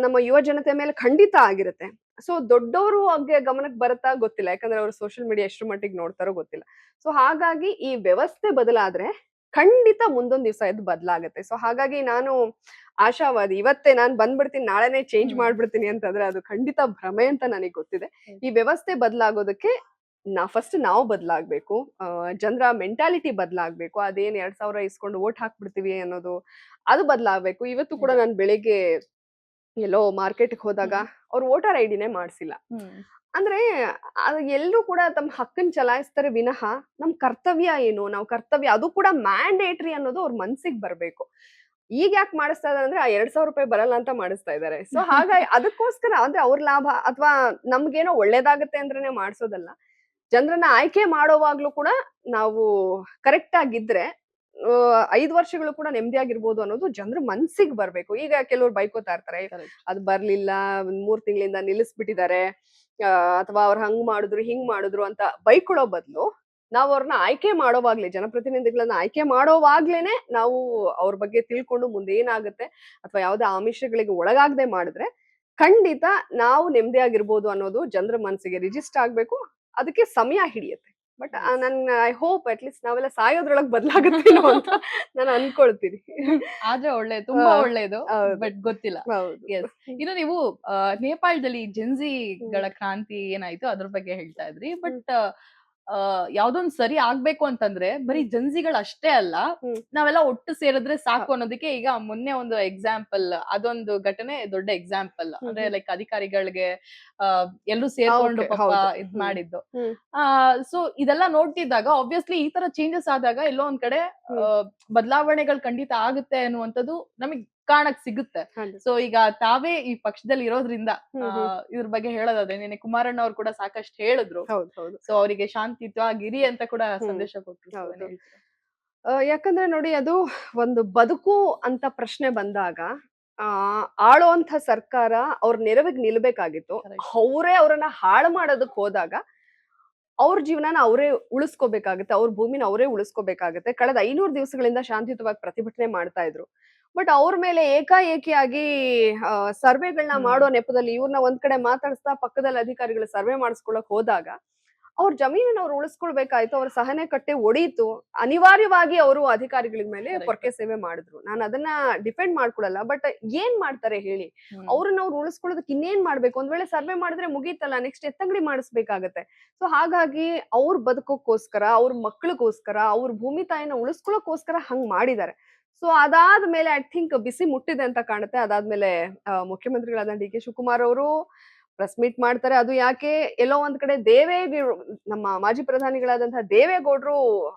ನಮ್ಮ ಯುವ ಜನತೆ ಮೇಲೆ ಖಂಡಿತ ಆಗಿರುತ್ತೆ. ಸೊ ದೊಡ್ಡವರು ಬಗ್ಗೆ ಗಮನಕ್ಕೆ ಬರುತ್ತಾ ಗೊತ್ತಿಲ್ಲ, ಯಾಕಂದ್ರೆ ಅವರು ಸೋಷಿಯಲ್ ಮೀಡಿಯಾ ಎಷ್ಟು ಮಟ್ಟಿಗೆ ನೋಡ್ತಾರೋ ಗೊತ್ತಿಲ್ಲ. ಸೊ ಹಾಗಾಗಿ ಈ ವ್ಯವಸ್ಥೆ ಬದಲಾದ್ರೆ ಖಂಡಿತ ಮುಂದೊಂದ್ ದಿವಸ ಇದು ಬದಲಾಗತ್ತೆ. ಸೊ ಹಾಗಾಗಿ ನಾನು ಆಶಾವಾದಿ. ಇವತ್ತೇ ನಾನ್ ಬಂದ್ಬಿಡ್ತೀನಿ ನಾಳೆನೆ ಚೇಂಜ್ ಮಾಡ್ಬಿಡ್ತೀನಿ ಅಂತಂದ್ರೆ ಅದು ಖಂಡಿತ ಭ್ರಮೆ ಅಂತ ನನಗೆ ಗೊತ್ತಿದೆ. ಈ ವ್ಯವಸ್ಥೆ ಬದಲಾಗೋದಕ್ಕೆ ಫಸ್ಟ್ ನಾವು ಬದಲಾಗ್ಬೇಕು, ಜನರ ಮೆಂಟಾಲಿಟಿ ಬದಲಾಗ್ಬೇಕು. ಅದೇನ್ 2000 ಇಸ್ಕೊಂಡು ಓಟ್ ಹಾಕ್ಬಿಡ್ತೀವಿ ಅನ್ನೋದು ಅದು ಬದಲಾಗ್ಬೇಕು. ಇವತ್ತು ಕೂಡ ನಾನು ಬೆಳಿಗ್ಗೆ ಎಲ್ಲೋ ಮಾರ್ಕೆಟ್ ಹೋದಾಗ ಅವ್ರು ವೋಟರ್ ಐಡಿನೇ ಮಾಡ್ಸಿಲ್ಲ. ಅಂದ್ರೆ ಅದು ಎಲ್ಲರೂ ಕೂಡ ತಮ್ಮ ಹಕ್ಕನ್ ಚಲಾಯಿಸ್ತಾರೆ ವಿನಃ ನಮ್ ಕರ್ತವ್ಯ ಏನು, ನಾವು ಕರ್ತವ್ಯ ಅದು ಕೂಡ ಮ್ಯಾಂಡೇಟ್ರಿ ಅನ್ನೋದು ಅವ್ರ ಮನ್ಸಿಗೆ ಬರ್ಬೇಕು. ಈಗ ಯಾಕೆ ಮಾಡಿಸ್ತಾ ಇದಾರೆ ಅಂದ್ರೆ ಆ 2000 ರೂಪಾಯಿ ಬರಲ್ಲ ಅಂತ ಮಾಡಿಸ್ತಾ ಇದಾರೆ. ಸೊ ಹಾಗಾಗಿ ಅದಕ್ಕೋಸ್ಕರ ಅಂದ್ರೆ ಅವ್ರ ಲಾಭ ಅಥವಾ ನಮ್ಗೇನೋ ಒಳ್ಳೇದಾಗತ್ತೆ ಅಂದ್ರೇನೆ ಮಾಡ್ಸೋದಲ್ಲ. ಜನರನ್ನ ಆಯ್ಕೆ ಮಾಡೋವಾಗ್ಲೂ ಕೂಡ ನಾವು ಕರೆಕ್ಟ್ ಆಗಿದ್ರೆ 5 ವರ್ಷಗಳು ಕೂಡ ನೆಮ್ಮದಿಯಾಗಿರ್ಬೋದು ಅನ್ನೋದು ಜನರ ಮನ್ಸಿಗೆ ಬರ್ಬೇಕು. ಈಗ ಕೆಲವ್ರು ಬೈಕೋತಾ ಇರ್ತಾರೆ, ಕರೆಕ್ಟ್. ಅದು ಬರ್ಲಿಲ್ಲ, ಒಂದ್ 3 ತಿಂಗಳಿಂದ ನಿಲ್ಲಿಸ್ಬಿಟ್ಟಿದ್ದಾರೆ, ಅಥವಾ ಅವ್ರು ಹಂಗ್ ಮಾಡಿದ್ರು ಹಿಂಗ್ ಮಾಡಿದ್ರು ಅಂತ ಬೈಕೊಳ್ಳೋ ಬದಲು ನಾವು ಅವ್ರನ್ನ ಆಯ್ಕೆ ಮಾಡೋವಾಗ್ಲೇ, ಜನಪ್ರತಿನಿಧಿಗಳನ್ನ ಆಯ್ಕೆ ಮಾಡೋವಾಗ್ಲೇನೆ ನಾವು ಅವ್ರ ಬಗ್ಗೆ ತಿಳ್ಕೊಂಡು ಮುಂದೆ ಏನಾಗುತ್ತೆ ಅಥವಾ ಯಾವ್ದೇ ಆಮಿಷಗಳಿಗೆ ಒಳಗಾಗದೆ ಮಾಡಿದ್ರೆ ಖಂಡಿತ ನಾವು ನೆಮ್ಮದಿಯಾಗಿರ್ಬೋದು ಅನ್ನೋದು ಜನರ ಮನಸ್ಸಿಗೆ ರಿಜಿಸ್ಟರ್ ಆಗ್ಬೇಕು. ಅದಕ್ಕೆ ಸಮಯ ಹಿಡಿಯುತ್ತೆ. ಬಟ್ ನನ್ ಐ ಹೋಪ್ ಅಟ್ ಲೀಸ್ಟ್ ನಾವೆಲ್ಲ ಸಾಯೋದ್ರೊಳಗ್ ಬದಲಾಗುತ್ತೇನೋ ಅಂತ ನಾನು ಅನ್ಕೊಳ್ತೀನಿ. ಆದ್ರೆ ತುಂಬಾ ಹಾ, ಒಳ್ಳೇದು. ಹೌದು. ಬಟ್ ಗೊತ್ತಿಲ್ಲ. ಹೌದು. ಎಸ್. ಇನ್ನು ನೀವು ನೇಪಾಳದಲ್ಲಿ ಜೆನ್ಸಿಗಳ ಕ್ರಾಂತಿ ಏನಾಯ್ತು ಅದ್ರ ಬಗ್ಗೆ ಹೇಳ್ತಾ ಇದ್ರಿ. ಬಟ್ ಯಾವ್ದೊಂದ್ ಸರಿ ಆಗ್ಬೇಕು ಅಂತಂದ್ರೆ ಬರೀ ಜೆನ್ಸಿಗಳು ಅಷ್ಟೇ ಅಲ್ಲ, ಹ್ಮ್. ನಾವೆಲ್ಲ ಒಟ್ಟು ಸೇರಿದ್ರೆ ಸಾಕು ಅನ್ನೋದಕ್ಕೆ ಈಗ ಮೊನ್ನೆ ಒಂದು ಎಕ್ಸಾಂಪಲ್, ಅದೊಂದು ಘಟನೆ ದೊಡ್ಡ ಎಕ್ಸಾಂಪಲ್. ಅಂದ್ರೆ ಲೈಕ್ ಅಧಿಕಾರಿಗಳಿಗೆ ಎಲ್ಲರೂ ಸೇರ್ಕೊಂಡು Okay, ಪಾಪ ಹೌದು. ಇದ್ ಮಾಡಿದ್ದು. ಹ್ಮ್. ಸೊ ಇದೆಲ್ಲ ನೋಡ್ತಿದ್ದಾಗ ಆಬ್ವಿಯಸ್ಲಿ ಈ ತರ ಚೇಂಜಸ್ ಆದಾಗ ಎಲ್ಲೋ ಒಂದ್ ಕಡೆ ಬದಲಾವಣೆಗಳು ಖಂಡಿತ ಆಗುತ್ತೆ ಅನ್ನುವಂಥದ್ದು ನಮಗ್ ಕಾಣಕ್ ಸಿಗುತ್ತೆ. ಖಂಡಿತ. ಸೊ ಈಗ ತಾವೇ ಈ ಪಕ್ಷದಲ್ಲಿ ಇರೋದ್ರಿಂದ ಹ್ಮ್, ಹ್ಮ್. ಇದ್ರ ಬಗ್ಗೆ ಹೇಳೋದಾದ್ರೆ, ನಿನ್ನೆ ಕುಮಾರಣ್ಣ ಅವ್ರು ಕೂಡ ಸಾಕಷ್ಟು ಹೇಳಿದ್ರು. ಹೌದು, ಹೌದು. ಸೊ ಅವರಿಗೆ ಶಾಂತಿಯುತವಾಗಿರಿ ಅಂತ ಕೂಡ ಸಂದೇಶ ಕೊಟ್ರು. So ಹೌದು. ಏನ್ ಹೇಳ್ತೀರಾ? ಯಾಕಂದ್ರೆ ನೋಡಿ, ಅದು ಒಂದು ಬದುಕು ಅಂತ ಪ್ರಶ್ನೆ ಬಂದಾಗ ಆ ಆಳೋಂಥ ಸರ್ಕಾರ ಅವ್ರ ನೆರವಿಗೆ ನಿಲ್ಬೇಕಾಗಿತ್ತು. Correct. ಅವರೇ ಅವ್ರನ್ನ ಹಾಳು ಮಾಡೋದಕ್ ಹೋದಾಗ ಅವ್ರ ಜೀವನನ ಅವರೇ ಉಳಿಸ್ಕೋಬೇಕಾಗುತ್ತೆ, ಅವ್ರ ಭೂಮಿನ ಅವರೇ ಉಳಿಸ್ಕೋಬೇಕಾಗುತ್ತೆ. ಕಳೆದ 500 ದಿವಸಗಳಿಂದ ಶಾಂತಿಯುತವಾಗಿ ಪ್ರತಿಭಟನೆ ಮಾಡ್ತಾ ಇದ್ರು. ಬಟ್ ಅವ್ರ ಮೇಲೆ ಏಕಾಏಕಿಯಾಗಿ ಸರ್ವೆಗಳನ್ನ ಮಾಡೋ ನೆಪದಲ್ಲಿ ಇವ್ರನ್ನ ಒಂದ್ ಕಡೆ ಮಾತಾಡಿಸ್ತಾ ಪಕ್ಕದಲ್ಲಿ ಅಧಿಕಾರಿಗಳು ಸರ್ವೆ ಮಾಡಿಸ್ಕೊಳಕ್ ಹೋದಾಗ ಅವ್ರ ಜಮೀನನ್ನ ಅವ್ರು ಉಳಿಸ್ಕೊಳ್ಬೇಕಾಯ್ತು. ಅವ್ರ ಸಹನೆ ಕಟ್ಟೆ ಒಡೀತು. ಅನಿವಾರ್ಯವಾಗಿ ಅವರು ಅಧಿಕಾರಿಗಳ ಮೇಲೆ Correct. ಪೊರ್ಕೆ ಸೇವೆ ಮಾಡಿದ್ರು. ನಾನು ಅದನ್ನ ಡಿಪೆಂಡ್ ಮಾಡ್ಕೊಳಲ್ಲ. ಬಟ್ ಏನ್ ಮಾಡ್ತಾರೆ ಹೇಳಿ? ಅವ್ರನ್ನ ಅವ್ರು ಉಳಿಸ್ಕೊಳ್ಳೋದಕ್ಕೆ ಇನ್ನೇನ್ ಮಾಡ್ಬೇಕು? ಒಂದ್ ವೇಳೆ ಸರ್ವೆ ಮಾಡಿದ್ರೆ ಮುಗೀತಲ್ಲ, ನೆಕ್ಸ್ಟ್ ಎತ್ತಂಗಡಿ ಮಾಡಿಸ್ಬೇಕಾಗತ್ತೆ. ಸೊ ಹಾಗಾಗಿ ಅವ್ರ ಬದುಕೋಕ್ಕೋಸ್ಕರ, ಅವ್ರ ಮಕ್ಳಿಗೋಸ್ಕರ, ಅವ್ರ ಭೂಮಿ ತಾಯಿನ ಉಳಿಸ್ಕೊಳ್ಳೋಕೋಸ್ಕರ ಹಂಗ್ ಮಾಡಿದ್ದಾರೆ. ಸೊ ಅದಾದ್ಮೇಲೆ ಐ ಥಿಂಕ್ ಬಿಸಿ ಮುಟ್ಟಿದೆ ಅಂತ ಕಾಣುತ್ತೆ. ಅದಾದ್ಮೇಲೆ ಮುಖ್ಯಮಂತ್ರಿಗಳಾದ ಡಿ ಕೆ ಶಿವಕುಮಾರ್ ಅವರು ಪ್ರೆಸ್ ಮೀಟ್ ಮಾಡ್ತಾರೆ. ಅದು ಯಾಕೆ, ಎಲ್ಲೋ ಒಂದ್ ಕಡೆ ನಮ್ಮ ಮಾಜಿ ಪ್ರಧಾನಿಗಳಾದಂತಹ ದೇವೇಗೌಡರು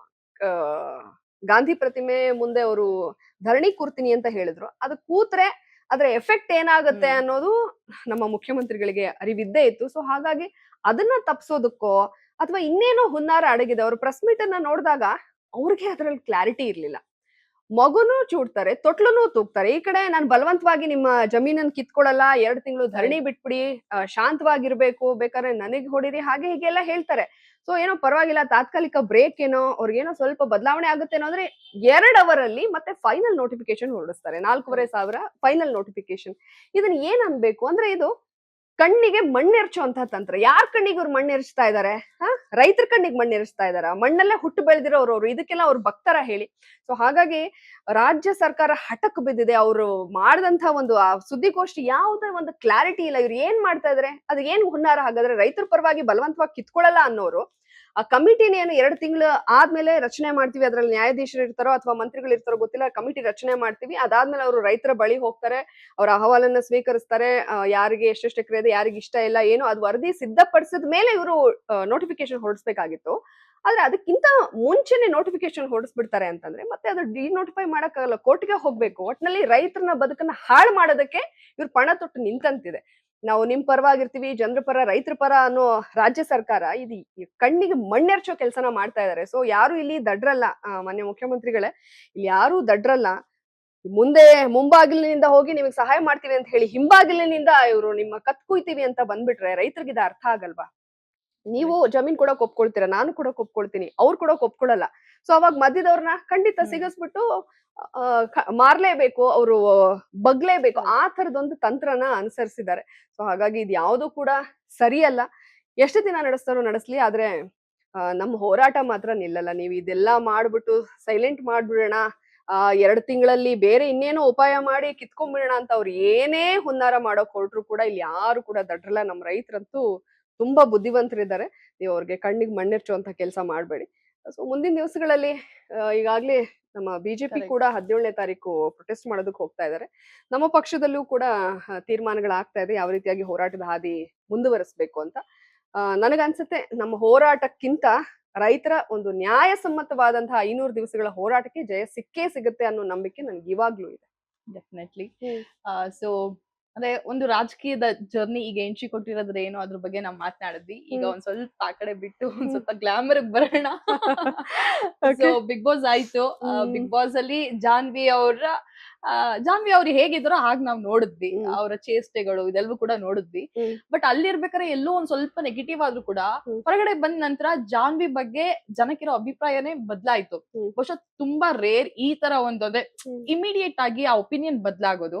ಆ ಗಾಂಧಿ ಪ್ರತಿಮೆ ಮುಂದೆ ಅವರು ಧರಣಿ ಕೂರ್ತೀನಿ ಅಂತ ಹೇಳಿದ್ರು. ಅದು ಕೂತ್ರೆ ಅದ್ರ ಎಫೆಕ್ಟ್ ಏನಾಗುತ್ತೆ ಅನ್ನೋದು ನಮ್ಮ ಮುಖ್ಯಮಂತ್ರಿಗಳಿಗೆ ಅರಿವಿದ್ದೇ ಇತ್ತು. ಸೊ ಹಾಗಾಗಿ ಅದನ್ನ ತಪ್ಸೋದಕ್ಕೋ ಅಥವಾ ಇನ್ನೇನೋ ಹುನ್ನಾರ ಅಡಗಿದೆ. ಅವ್ರ ಪ್ರೆಸ್ ಮೀಟ್ ಅನ್ನ ನೋಡಿದಾಗ ಅವ್ರಿಗೆ ಅದ್ರಲ್ಲಿ ಕ್ಲಾರಿಟಿ ಇರ್ಲಿಲ್ಲ. ಮಗುನೂ ಚೂಡ್ತಾರೆ, ತೊಟ್ಲುನೂ ತೂಗ್ತಾರೆ. ಈ ಕಡೆ ನಾನು ಬಲವಂತವಾಗಿ ನಿಮ್ಮ ಜಮೀನನ್ನ ಕಿತ್ಕೊಳ್ಳಲ್ಲ, 2 ತಿಂಗಳು ಧರಣಿ ಬಿಟ್ಬಿಡಿ, ಶಾಂತವಾಗಿರ್ಬೇಕು, ಬೇಕಾದ್ರೆ ನನಗ್ ಹೊಡಿರಿ, ಹಾಗೆ ಹೀಗೆ ಎಲ್ಲ ಹೇಳ್ತಾರೆ. ಸೊ ಏನೋ ಪರವಾಗಿಲ್ಲ, ತಾತ್ಕಾಲಿಕ ಬ್ರೇಕ್ ಏನೋ, ಅವ್ರಿಗೇನೋ ಸ್ವಲ್ಪ ಬದಲಾವಣೆ ಆಗುತ್ತೇನೋ ಅಂದ್ರೆ 2 ಅವರಲ್ಲಿ ಮತ್ತೆ ಫೈನಲ್ ನೋಟಿಫಿಕೇಶನ್ ಹೊರಡಿಸ್ತಾರೆ. 4,500 final notification. ಇದನ್ನ ಏನ್ ಅನ್ಬೇಕು ಅಂದ್ರೆ, ಇದು ಕಣ್ಣಿಗೆ ಮಣ್ಣೆರ್ಚುವಂತಹ ತಂತ್ರ. ಯಾರ್ ಕಣ್ಣಿಗೆ ಅವ್ರು ಮಣ್ಣೆರ್ಚ್ತಾ ಇದಾರೆ? ರೈತರ ಕಣ್ಣಿಗೆ ಮಣ್ಣೆರ್ಚ್ತಾ ಇದಾರ? ಮಣ್ಣಲ್ಲೇ ಹುಟ್ಟು ಬೆಳೆದಿರೋರು ಇದಕ್ಕೆಲ್ಲ ಅವ್ರು ಭಕ್ತರ ಹೇಳಿ? ಸೊ ಹಾಗಾಗಿ ರಾಜ್ಯ ಸರ್ಕಾರ ಹಠಕ್ ಬಿದ್ದಿದೆ. ಅವರು ಮಾಡಿದಂತ ಒಂದು ಸುದ್ದಿಗೋಷ್ಠಿ ಯಾವುದೇ ಒಂದು ಕ್ಲಾರಿಟಿ ಇಲ್ಲ. ಇವ್ರು ಏನ್ ಮಾಡ್ತಾ ಇದಾರೆ? ಅದು ಏನ್ ಹುನ್ನಾರ? ಹಾಗಾದ್ರೆ ರೈತರ ಪರವಾಗಿ ಬಲವಂತವಾಗಿ ಕಿತ್ಕೊಳ್ಳಲ್ಲ ಅನ್ನೋರು ಆ ಕಮಿಟಿನ ಏನು 2 ತಿಂಗಳು ಆದ್ಮೇಲೆ ರಚನೆ ಮಾಡ್ತೀವಿ, ಅದ್ರಲ್ಲಿ ನ್ಯಾಯಾಧೀಶರು ಇರ್ತಾರೋ ಅಥವಾ ಮಂತ್ರಿಗಳು ಇರ್ತಾರೋ ಗೊತ್ತಿಲ್ಲ, ಕಮಿಟಿ ರಚನೆ ಮಾಡ್ತೀವಿ, ಅದಾದ್ಮೇಲೆ ಅವರು ರೈತರ ಬಳಿ ಹೋಗ್ತಾರೆ, ಅವರ ಅಹವಾಲನ್ನ ಸ್ವೀಕರಿಸ್ತಾರೆ, ಯಾರಿಗೆ ಎಷ್ಟೆಷ್ಟು ಎಕರೆ ಇದೆ, ಯಾರಿಗೆ ಇಷ್ಟ ಇಲ್ಲ ಏನು, ಅದು ವರದಿ ಸಿದ್ಧಪಡಿಸಿದ ಮೇಲೆ ಇವರು ನೋಟಿಫಿಕೇಶನ್ ಹೊರಡಿಸ್ಬೇಕಾಗಿತ್ತು. ಆದ್ರೆ ಅದಕ್ಕಿಂತ ಮುಂಚೆನೆ ನೋಟಿಫಿಕೇಶನ್ ಹೊರಡಿಸ್ಬಿಡ್ತಾರೆ ಅಂತಂದ್ರೆ ಮತ್ತೆ ಅದು ಡಿನೋಟಿಫೈ ಮಾಡಕ್ಕಾಗಲ್ಲ, ಕೋರ್ಟ್ಗೆ ಹೋಗ್ಬೇಕು. ಒಟ್ನಲ್ಲಿ ರೈತರನ್ನ ಬದುಕನ್ನ ಹಾಳು ಮಾಡೋದಕ್ಕೆ ಇವ್ರು ಪಣ ತೊಟ್ಟು ನಿಂತಂತಿದೆ. ನಾವು ನಿಮ್ ಪರವಾಗಿರ್ತೀವಿ, ಜನರ ಪರ, ರೈತರ ಪರ ಅನ್ನೋ ರಾಜ್ಯ ಸರ್ಕಾರ ಇದು ಕಣ್ಣಿಗೆ ಮಣ್ಣೆರ್ಚೋ ಕೆಲಸನ ಮಾಡ್ತಾ ಇದಾರೆ. ಸೊ ಯಾರು ಇಲ್ಲಿ ದಡ್ರಲ್ಲ. ಮಾನ್ಯ ಮುಖ್ಯಮಂತ್ರಿಗಳೇ, ಇಲ್ಲಿ ಯಾರು ದಡ್ರಲ್ಲ. ಮುಂದೆ ಮುಂಬಾಗಿಲಿನಿಂದ ಹೋಗಿ ನಿಮಗೆ ಸಹಾಯ ಮಾಡ್ತೀವಿ ಅಂತ ಹೇಳಿ ಹಿಂಬಾಗಿಲಿನಿಂದ ಇವರು ನಿಮ್ಮ ಕತ್ ಕುಯ್ತೀವಿ ಅಂತ ಬಂದ್ಬಿಟ್ರೆ ರೈತರಿಗೆ ಇದು ಅರ್ಥ ಆಗಲ್ವಾ? ನೀವು ಜಮೀನ್ ಕೊಡಕ್ ಒಪ್ಕೊಳ್ತೀರಾ, ನಾನು ಕೊಡಕ್ ಒಪ್ಕೊಳ್ತೀನಿ, ಅವ್ರು ಕೊಡಕ್ ಒಪ್ಕೊಳಲ್ಲ. ಸೊ ಅವಾಗ ಮಧ್ಯದವ್ರನ್ನ ಖಂಡಿತ ಸಿಗಸ್ಬಿಟ್ಟು ಮಾರ್ಲೇಬೇಕು, ಅವರು ಬಗ್ಲೇಬೇಕು. ಆ ತರದೊಂದು ತಂತ್ರನ ಅನುಸರಿಸಿದ್ದಾರೆ. ಸೊ ಹಾಗಾಗಿ ಇದು ಯಾವುದು ಕೂಡ ಸರಿಯಲ್ಲ. ಎಷ್ಟು ದಿನ ನಡೆಸ್ತಾರೋ ನಡೆಸ್ಲಿ, ಆದ್ರೆ ನಮ್ಮ ಹೋರಾಟ ಮಾತ್ರ ನಿಲ್ಲಲ್ಲ. ನೀವು ಇದೆಲ್ಲಾ ಮಾಡ್ಬಿಟ್ಟು ಸೈಲೆಂಟ್ ಮಾಡ್ಬಿಡೋಣ, 2 ತಿಂಗಳಲ್ಲಿ ಬೇರೆ ಇನ್ನೇನೋ ಉಪಾಯ ಮಾಡಿ ಕಿತ್ಕೊಂಡ್ಬಿಡೋಣ ಅಂತ ಅವ್ರು ಏನೇ ಹುನ್ನಾರ ಮಾಡೋಕ್ ಹೊರಟ್ರು ಕೂಡ ಇಲ್ಲಿ ಯಾರು ಕೂಡ ದಡ್ರಲ್ಲ. ನಮ್ಮ ರೈತರಂತೂ ತುಂಬಾ ಬುದ್ಧಿವಂತರಿದ್ದಾರೆ. ನೀವು ಅವ್ರಿಗೆ ಕಣ್ಣಿಗೆ ಮಣ್ಣೆರ್ಚುವಂತ ಕೆಲಸ ಮಾಡ್ಬೇಡಿ. ಸೊ ಮುಂದಿನ ದಿವಸಗಳಲ್ಲಿ ಈಗಾಗ್ಲೇ ನಮ್ಮ ಬಿಜೆಪಿ ಕೂಡ 17ನೇ ತಾರೀಕು ಪ್ರೊಟೆಸ್ಟ್ ಮಾಡೋದಕ್ಕೆ ಹೋಗ್ತಾ ಇದ್ದಾರೆ. ನಮ್ಮ ಪಕ್ಷದಲ್ಲೂ ಕೂಡ ತೀರ್ಮಾನಗಳಾಗ್ತಾ ಇದೆ ಯಾವ ರೀತಿಯಾಗಿ ಹೋರಾಟದ ಹಾದಿ ಮುಂದುವರಿಸಬೇಕು ಅಂತ. ನನಗನ್ಸುತ್ತೆ ನಮ್ಮ ಹೋರಾಟಕ್ಕಿಂತ ರೈತರ ಒಂದು ನ್ಯಾಯಸಮ್ಮತವಾದಂತಹ 500 ದಿವಸಗಳ ಹೋರಾಟಕ್ಕೆ ಜಯ ಸಿಕ್ಕೇ ಸಿಗುತ್ತೆ ಅನ್ನೋ ನಂಬಿಕೆ ನನ್ಗೆ ಇವಾಗ್ಲೂ ಇದೆ. ಡೆಫಿನೆಟ್ಲಿ. ಸೊ ಅಂದ್ರೆ ಒಂದು ರಾಜಕೀಯದ ಜರ್ನಿ ಈಗ ಎಂಟ್ರಿ ಕೊಟ್ಟಿರೋದ್ರೆ ಏನು ಅದ್ರ ಬಗ್ಗೆ ನಾವ್ ಮಾತನಾಡಿದ್ವಿ. ಈಗ ಒಂದ್ ಸ್ವಲ್ಪ ಆ ಕಡೆ ಬಿಟ್ಟು ಒಂದ್ ಸ್ವಲ್ಪ ಗ್ಲಾಮರ್ ಬರೋಣ. So okay. ಬಿಗ್ ಬಾಸ್ ಆಯ್ತು. ಬಿಗ್ ಬಾಸ್ ಅಲ್ಲಿ ಜಾನ್ವಿ ಅವ್ರು ಹೇಗಿದ್ರೋ ಹಾಗ್ ನಾವ್ ನೋಡಿದ್ವಿ. ಅವರ ಚೇಷ್ಟೆಗಳು ಇದೆಲ್ಲವೂ ಕೂಡ ನೋಡಿದ್ವಿ. ಬಟ್ ಅಲ್ಲಿರ್ಬೇಕಾದ್ರೆ ಎಲ್ಲೋ ಒಂದ್ ಸ್ವಲ್ಪ ನೆಗೆಟಿವ್ ಆದ್ರೂ ಕೂಡ ಹೊರಗಡೆ ಬಂದ ನಂತರ ಜಾನ್ವಿ ಬಗ್ಗೆ ಜನಕ್ಕಿರೋ ಅಭಿಪ್ರಾಯನೇ ಬದ್ಲಾಯ್ತು. ಬಹುಶಃ ತುಂಬಾ ರೇರ್ ಈ ತರ ಒಂದು ಅದೇ ಇಮಿಡಿಯೇಟ್ ಆಗಿ ಆ ಒಪಿನಿಯನ್ ಬದ್ಲಾಗೋದು.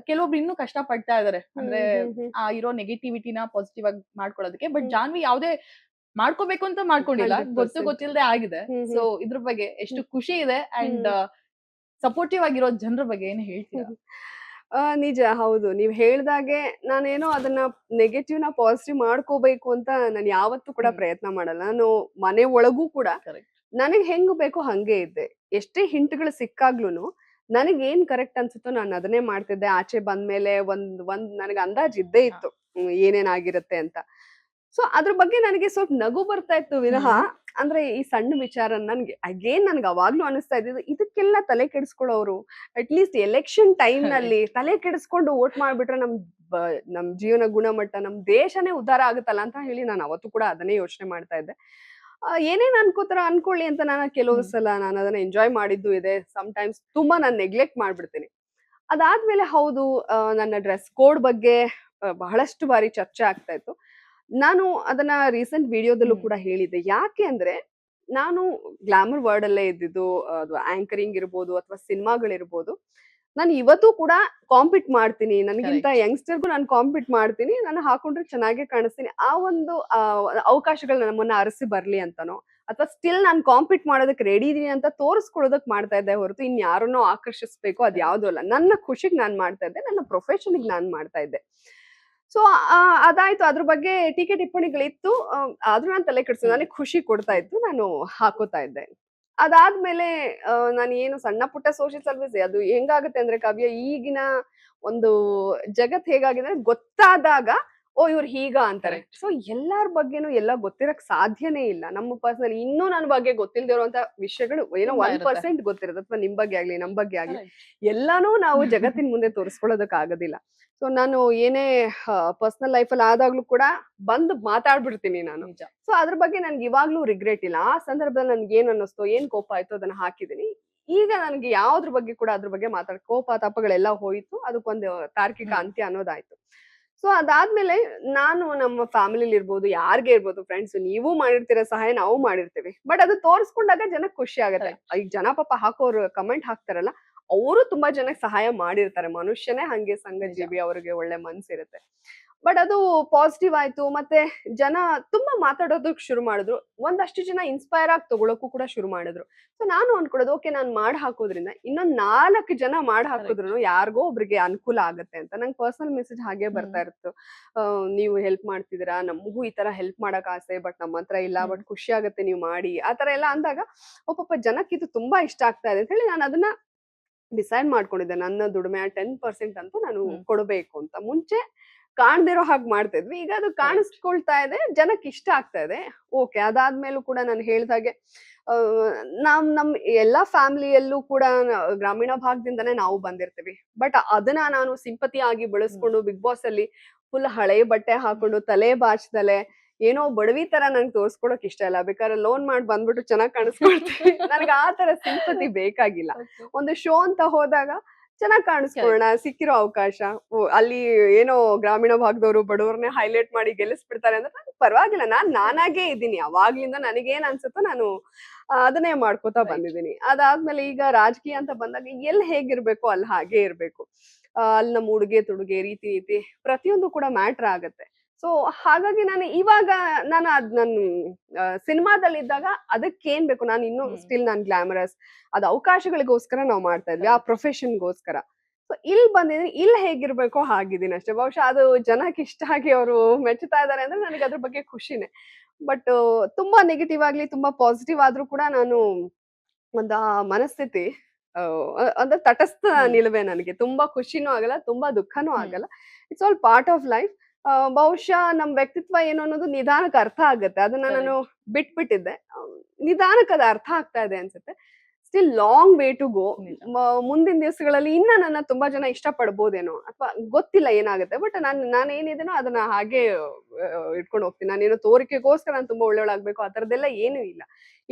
ಕೆಲವೊಬ್ರು ಇನ್ನೂ ಕಷ್ಟ ಪಡ್ತಾ ಇದಾರೆ. ಅಂದ್ರೆ ಆ ಇರೋ ನೆಗೆಟಿವಿಟಿನ ಪಾಸಿಟಿವ್ ಆಗಿ ಮಾಡ್ಕೊಳ್ಳೋದಕ್ಕೆ. ಬಟ್ ಜಾನ್ವಿ ಯಾವ್ದೇ ಮಾಡ್ಕೋಬೇಕು ಅಂತ ಮಾಡ್ಕೊಂಡಿಲ್ಲ. ಗೊತ್ತು 100%. ಗೊತ್ತಿಲ್ಲದೆ ಆಗಿದೆ. ಸೊ ಇದ್ರ ಬಗ್ಗೆ ಎಷ್ಟು ಖುಷಿ ಇದೆ ಅಂಡ್ ಸಪೋರ್ಟಿವ್ ಆಗಿರೋ ಜನರ ಬಗ್ಗೆ ಏನು ಹೇಳ್ತೀರಾ? ನಿಜ ಹೌದು. ನೀವ್ ಹೇಳ್ದಾಗೆ ನಾನೇನೋ ಅದನ್ನ ನೆಗೆಟಿವ್‌ನ ಪಾಸಿಟಿವ್ ಮಾಡ್ಕೋಬೇಕು ಅಂತ ನಾನ್ ಯಾವತ್ತೂ ಕೂಡ ಪ್ರಯತ್ನ ಮಾಡಲ್ಲ. ನಾನು ಮನೆ ಒಳಗೂ ಕೂಡ ಕರೆಕ್ಟ್. ನನಗ್ ಹೆಂಗ್ ಬೇಕೋ ಹಂಗೆ ಇದ್ದೆ. ಎಷ್ಟೇ ಹಿಂಟ್‌ಗಳು ಸಿಕ್ಕಾಗ್ಲೂನು ನನಗ್ ಏನ್ ಕರೆಕ್ಟ್ ಅನ್ಸುತ್ತೋ ನಾನ್ ಅದನ್ನೇ ಮಾಡ್ತಿದ್ದೆ. ಆಚೆ ಬಂದ್ಮೇಲೆ ಒಂದ್ ನನಗ್ ಅಂದಾಜ್ ಇದ್ದೇ ಇತ್ತು. ಏನೇನಾಗಿರುತ್ತೆ ಅಂತ. ಸೊ ಅದ್ರ ಬಗ್ಗೆ ನನಗೆ ಸ್ವಲ್ಪ ನಗು ಬರ್ತಾ ಇತ್ತು ವಿನಃ ಅಂದ್ರೆ ಈ ಸಣ್ಣ ವಿಚಾರ ನನ್ಗೆ ಅಗೇನ್ ನನ್ಗೆ ಅವಾಗ್ಲೂ ಅನಿಸ್ತಾ ಇದ್ದಿದ್ದು ಇದಕ್ಕೆಲ್ಲ ತಲೆ ಕೆಡಿಸ್ಕೊಳ್ಳೋರು ಅಟ್ಲೀಸ್ಟ್ ಎಲೆಕ್ಷನ್ ಟೈಮ್ ನಲ್ಲಿ ತಲೆ ಕೆಡಿಸ್ಕೊಂಡು ವೋಟ್ ಮಾಡ್ಬಿಟ್ರೆ ನಮ್ ಜೀವನ ಗುಣಮಟ್ಟ ನಮ್ ದೇಶನೇ ಉದ್ಧಾರ ಆಗುತ್ತಲ್ಲ ಅಂತ ಹೇಳಿ ನಾನು ಅವತ್ತು ಕೂಡ ಅದನ್ನೇ ಯೋಚನೆ ಮಾಡ್ತಾ ಇದ್ದೆ. ಏನೇನ್ ಅನ್ಕೋತಾರ ಅನ್ಕೊಳ್ಳಿ ಅಂತ ನಾನು ಕೆಲವು ಸಲ ನಾನು ಅದನ್ನ ಎಂಜಾಯ್ ಮಾಡಿದ್ದು ಇದೆ. ಟೈಮ್ಸ್ ತುಂಬಾ ನಾನು ನೆಗ್ಲೆಕ್ಟ್ ಮಾಡ್ಬಿಡ್ತೀನಿ. ಅದಾದ್ಮೇಲೆ ಹೌದು ನನ್ನ ಡ್ರೆಸ್ ಕೋಡ್ ಬಗ್ಗೆ ಬಹಳಷ್ಟು ಬಾರಿ ಚರ್ಚೆ ಆಗ್ತಾ ಇತ್ತು. ನಾನು ಅದನ್ನ ರೀಸೆಂಟ್ ವಿಡಿಯೋದಲ್ಲೂ ಕೂಡ ಹೇಳಿದ್ದೆ. ಯಾಕೆ ಅಂದ್ರೆ ನಾನು ಗ್ಲಾಮರ್ ವರ್ಡ್ ಅಲ್ಲೇ ಇದ್ದಿದ್ದು. ಅದು ಆಂಕರಿಂಗ್ ಇರ್ಬೋದು ಅಥವಾ ಸಿನಿಮಾಗಳಿರ್ಬೋದು. ನಾನು ಇವತ್ತು ಕೂಡ ಕಾಂಪೀಟ್ ಮಾಡ್ತೀನಿ. ನನಗಿಂತ ಯಂಗ್ಸ್ಟರ್ಗೂ ನಾನು ಕಾಂಪೀಟ್ ಮಾಡ್ತೀನಿ. ನಾನು ಹಾಕೊಂಡ್ರೆ ಚೆನ್ನಾಗೇ ಕಾಣಿಸ್ತೀನಿ. ಆ ಒಂದು ಅವಕಾಶಗಳು ನಮ್ಮನ್ನ ಅರಸಿ ಬರ್ಲಿ ಅಂತನೋ ಅಥವಾ ಸ್ಟಿಲ್ ನಾನು ಕಾಂಪೀಟ್ ಮಾಡೋದಕ್ಕೆ ರೆಡಿ ಇದೀನಿ ಅಂತ ತೋರಿಸ್ಕೊಳ್ಳೋದಕ್ ಮಾಡ್ತಾ ಇದ್ದೆ ಹೊರತು ಇನ್ಯಾರನ್ನೋ ಆಕರ್ಷಿಸ್ಬೇಕು ಅದ್ ಯಾವ್ದು ಅಲ್ಲ. ನನ್ನ ಖುಷಿಗ್ ನಾನ್ ಮಾಡ್ತಾ ಇದ್ದೆ. ನನ್ನ ಪ್ರೊಫೆಷನ್‌ಗೆ ನಾನ್ ಮಾಡ್ತಾ ಇದ್ದೆ. ಸೊ ಅದಾಯ್ತು. ಅದ್ರ ಬಗ್ಗೆ ಟೀಕೆ ಟಿಪ್ಪಣಿಗಳಿತ್ತು. ಆದ್ರೂ ನಾನ್ ತಲೆ ಕೆಡ್ಸೋಲ್ಲ. ನನಗ್ ಖುಷಿ ಕೊಡ್ತಾ ಇತ್ತು. ನಾನು ಹಾಕೋತಾ ಇದ್ದೆ. ಅದಾದ್ಮೇಲೆ ನಾನು ಏನು ಸಣ್ಣ ಪುಟ್ಟ ಸೋಷಿಯಲ್ ಸರ್ವಿಸ್ ಅದು ಹೆಂಗಾಗುತ್ತೆ ಅಂದ್ರೆ ಕಾವ್ಯ ಈಗಿನ ಒಂದು ಜಗತ್ ಹೇಗಾಗಿದೆ ಅಂದ್ರೆ ಗೊತ್ತಾದಾಗ ಓ ಇವ್ರು ಹೀಗ ಅಂತಾರೆ. ಸೊ ಎಲ್ಲಾರ್ ಬಗ್ಗೆನೂ ಎಲ್ಲ ಗೊತ್ತಿರಕ್ ಸಾಧ್ಯನೇ ಇಲ್ಲ. ನಮ್ಮ ಪರ್ಸನಲ್ ಇನ್ನೂ ನನ್ನ ಬಗ್ಗೆ ಗೊತ್ತಿಲ್ದೇ ಇರುವಂತ ವಿಷಯಗಳು ಏನೋ 1% ಗೊತ್ತಿರುತ್ತೆ. ಅಥವಾ ನಿಮ್ ಬಗ್ಗೆ ಆಗ್ಲಿ ನಮ್ ಬಗ್ಗೆ ಆಗ್ಲಿ ಎಲ್ಲಾನು ನಾವು ಜಗತ್ತಿನ ಮುಂದೆ ತೋರಿಸ್ಕೊಳ್ಳೋದಕ್ ಆಗೋದಿಲ್ಲ. ಸೊ ನಾನು ಏನೇ ಪರ್ಸನಲ್ ಲೈಫ್ ಅಲ್ಲಿ ಆದಾಗ್ಲೂ ಕೂಡ ಬಂದು ಮಾತಾಡ್ಬಿಡ್ತೀನಿ ನಾನು. ಸೊ ಅದ್ರ ಬಗ್ಗೆ ನನ್ಗೆ ಇವಾಗ್ಲೂ ರಿಗ್ರೆಟ್ ಇಲ್ಲ. ಆ ಸಂದರ್ಭದಲ್ಲಿ ನನ್ಗೆ ಏನ್ ಅನ್ನಿಸ್ತೋ ಏನ್ ಕೋಪ ಆಯ್ತೋ ಅದನ್ನ ಹಾಕಿದೀನಿ. ಈಗ ನನ್ಗೆ ಯಾವ್ದ್ರ ಬಗ್ಗೆ ಕೂಡ ಅದ್ರ ಬಗ್ಗೆ ಕೋಪ ತಾಪಗಳೆಲ್ಲ ಹೋಯ್ತು. ಅದಕ್ಕೊಂದು ತಾರ್ಕಿಕ ಅಂತ್ಯ ಅನ್ನೋದಾಯ್ತು. ಸೊ ಅದಾದ್ಮೇಲೆ ನಾನು ನಮ್ಮ ಫ್ಯಾಮಿಲಿಲಿ ಇರ್ಬೋದು ಯಾರ್ಗೆ ಇರ್ಬೋದು ಫ್ರೆಂಡ್ಸ್ ನೀವು ಮಾಡಿರ್ತೀರ ಸಹಾಯ ನಾವು ಮಾಡಿರ್ತೀವಿ. ಬಟ್ ಅದು ತೋರ್ಸ್ಕೊಂಡಾಗ ಜನಕ್ಕೆ ಖುಷಿ ಆಗತ್ತೆ. ಈಗ ಜನ ಪಾಪ ಹಾಕೋರು ಕಮೆಂಟ್ ಹಾಕ್ತಾರಲ್ಲ ಅವರು ತುಂಬಾ ಜನಕ್ಕೆ ಸಹಾಯ ಮಾಡಿರ್ತಾರೆ. ಮನುಷ್ಯನೇ ಹಂಗೆ ಸಂಘಜೀವಿ. ಅವ್ರಿಗೆ ಒಳ್ಳೆ ಮನ್ಸಿರುತ್ತೆ. ಬಟ್ ಅದು ಪಾಸಿಟಿವ್ ಆಯ್ತು. ಮತ್ತೆ ಜನ ತುಂಬಾ ಮಾತಾಡೋದಕ್ ಶುರು ಮಾಡಿದ್ರು. ಒಂದಷ್ಟು ಜನ ಇನ್ಸ್ಪೈರ್ ಆಗಿ ತಗೊಳಕ್ಕೂ ಕೂಡ ಶುರು ಮಾಡಿದ್ರು. ಸೊ ನಾನು ಅನ್ಕೊಳ್ಳೋದು ಓಕೆ ನಾನ್ ಮಾಡ್ ಹಾಕೋದ್ರಿಂದ ಇನ್ನೊಂದ್ 4 ಜನ ಮಾಡ್ ಹಾಕಿದ್ರು ಯಾರಿಗೋ ಒಬ್ರಿಗೆ ಅನುಕೂಲ ಆಗತ್ತೆ ಅಂತ. ನಂಗೆ ಪರ್ಸನಲ್ ಮೆಸೇಜ್ ಹಾಗೆ ಬರ್ತಾ ಇರುತ್ತೆ. ನೀವು ಹೆಲ್ಪ್ ಮಾಡ್ತಿದ್ದೀರಾ, ನಮಗೂ ಈ ತರ ಹೆಲ್ಪ್ ಮಾಡಕ್ ಆಸೆ ಬಟ್ ನಮ್ಮ ಹತ್ರ ಇಲ್ಲ. ಬಟ್ ಖುಷಿ ಆಗತ್ತೆ ನೀವು ಮಾಡಿ ಆ ತರ ಎಲ್ಲ ಅಂದಾಗ ಓ ಪಾಪ ಜನಕ್ಕೆ ಇದು ತುಂಬಾ ಇಷ್ಟ ಆಗ್ತಾ ಇದೆ ಅಂತ ಹೇಳಿ ನಾನು ಅದನ್ನ ಡಿಸೈಡ್ ಮಾಡ್ಕೊಂಡಿದ್ದೆ. ನನ್ನ ದುಡಿಮೆ 10% ಅಂತೂ ನಾನು ಕೊಡ್ಬೇಕು ಅಂತ. ಮುಂಚೆ ಕಾಣ್ದಿರೋ ಹಾಗೆ ಮಾಡ್ತಾ ಇದ್ವಿ. ಈಗ ಅದು ಕಾಣಿಸ್ಕೊಳ್ತಾ ಇದೆ. ಜನಕ್ಕೆ ಇಷ್ಟ ಆಗ್ತಾ ಇದೆ. ಓಕೆ. ಅದಾದ್ಮೇಲೂ ಕೂಡ ನಾನು ಹೇಳ್ದಾಗೆ ನಮ್ ಎಲ್ಲಾ ಫ್ಯಾಮಿಲಿಯಲ್ಲೂ ಕೂಡ ಗ್ರಾಮೀಣ ಭಾಗದಿಂದಾನೇ ನಾವು ಬಂದಿರ್ತೀವಿ. ಬಟ್ ಅದನ್ನ ನಾನು ಸಿಂಪತಿ ಆಗಿ ಬಳಸ್ಕೊಂಡು ಬಿಗ್ ಬಾಸ್ ಅಲ್ಲಿ ಫುಲ್ ಹಳೆ ಬಟ್ಟೆ ಹಾಕೊಂಡು ತಲೆ ಬಾಚ್ದಲೆ ಏನೋ ಬಡವಿ ತರ ನಂಗೆ ತೋರ್ಸ್ಕೊಳಕ್ ಇಷ್ಟ ಇಲ್ಲ. ಬೇಕಾದ್ರೆ ಲೋನ್ ಮಾಡಿ ಬಂದ್ಬಿಟ್ಟು ಚೆನ್ನಾಗಿ ಕಾಣಿಸ್ಕೊಳ್ತೀವಿ. ನನಗೆ ಆ ತರ ಸಿಂಪತಿ ಬೇಕಾಗಿಲ್ಲ. ಒಂದು ಶೋ ಅಂತ ಹೋದಾಗ ಚೆನ್ನಾಗ್ ಕಾಣಿಸ್ಕೊಳ್ಳೋಣ ಸಿಕ್ಕಿರೋ ಅವಕಾಶ. ಅಲ್ಲಿ ಏನೋ ಗ್ರಾಮೀಣ ಭಾಗದವರು ಬಡವ್ರನ್ನೇ ಹೈಲೈಟ್ ಮಾಡಿ ಗೆಲ್ಲಿಸ್ಬಿಡ್ತಾರೆ ಅಂದ್ರೆ ನಂಗೆ ಪರವಾಗಿಲ್ಲ. ನಾನಾಗೇ ಇದ್ದೀನಿ. ಅವಾಗ್ಲಿಂದ ನನಗೇನ್ ಅನ್ಸುತ್ತೋ ನಾನು ಅದನ್ನೇ ಮಾಡ್ಕೋತಾ ಬಂದಿದ್ದೀನಿ. ಅದಾದ್ಮೇಲೆ ಈಗ ರಾಜಕೀಯ ಅಂತ ಬಂದಾಗ ಎಲ್ಲಿ ಹೇಗಿರ್ಬೇಕು ಅಲ್ಲಿ ಹಾಗೆ ಇರ್ಬೇಕು. ಅಲ್ಲಿ ನಮ್ಮ ಉಡುಗೆ ತೊಡುಗೆ ರೀತಿ ನೀತಿ ಪ್ರತಿಯೊಂದು ಕೂಡ ಮ್ಯಾಟ್ರ್ ಆಗತ್ತೆ. ಸೊ ಹಾಗಾಗಿ ನಾನು ಇವಾಗ ನಾನು ಸಿನಿಮಾದಲ್ಲಿದ್ದಾಗ ಅದಕ್ಕೇನ್ ಬೇಕು ನಾನು ಇನ್ನೂ ಸ್ಟಿಲ್ ನಾನ್ ಗ್ಲಾಮರಸ್ ಅದ್ ಅವಕಾಶಗಳಿಗೋಸ್ಕರ ನಾವು ಮಾಡ್ತಾ ಇದ್ವಿ. ಆ ಪ್ರೊಫೆಷನ್ಗೋಸ್ಕರ. ಸೊ ಇಲ್ಲಿ ಬಂದಿದ್ದೀನಿ. ಇಲ್ಲಿ ಹೇಗಿರ್ಬೇಕೋ ಹಾಗಿದ್ದೀನಿ ಅಷ್ಟೇ. ಬಹುಶಃ ಅದು ಜನಕ್ಕೆ ಇಷ್ಟ ಆಗಿ ಅವರು ಮೆಚ್ಚುತ್ತಾ ಇದಾರೆ ಅಂದ್ರೆ ನನಗೆ ಅದ್ರ ಬಗ್ಗೆ ಖುಷಿನೇ. ಬಟ್ ತುಂಬಾ ನೆಗೆಟಿವ್ ಆಗ್ಲಿ ತುಂಬಾ ಪಾಸಿಟಿವ್ ಆದ್ರೂ ಕೂಡ ನಾನು ಒಂದು ಆ ಮನಸ್ಥಿತಿ ಅಂದ್ರೆ ತಟಸ್ಥ ನಿಲುವೆ ನನಗೆ. ತುಂಬಾ ಖುಷಿನೂ ಆಗಲ್ಲ ತುಂಬಾ ದುಃಖನೂ ಆಗಲ್ಲ. It's all part of life. ಬಹುಶಃ ನಮ್ ವ್ಯಕ್ತಿತ್ವ ಏನು ಅನ್ನೋದು ನಿಧಾನಕ್ಕೆ ಅರ್ಥ ಆಗತ್ತೆ. ಅದನ್ನ ನಾನು ಬಿಟ್ಬಿಟ್ಟಿದ್ದೆ. ನಿಧಾನಕ್ಕೆ ಅದು ಅರ್ಥ ಆಗ್ತಾ ಇದೆ ಅನ್ಸುತ್ತೆ. Still long way to go. ನಿಜ. ಮುಂದಿನ ದಿವಸಗಳಲ್ಲಿ ಇನ್ನ ನನ್ನ ತುಂಬಾ ಜನ ಇಷ್ಟ ಪಡ್ಬೋದೇನೋ ಅಥವಾ ಗೊತ್ತಿಲ್ಲ ಏನಾಗುತ್ತೆ. ಬಟ್ ನಾನು ಏನಿದೆನೋ ಅದನ್ನ ಹಾಗೆ ಇಟ್ಕೊಂಡು ಹೋಗ್ತೀನಿ. ನಾನೇನೋ ತೋರಿಕೆಗೋಸ್ಕರ ನಾನು ತುಂಬಾ ಒಳ್ಳೆಯವಳಾಗ್ಬೇಕು ಆ ತರದೆಲ್ಲ ಏನೂ ಇಲ್ಲ.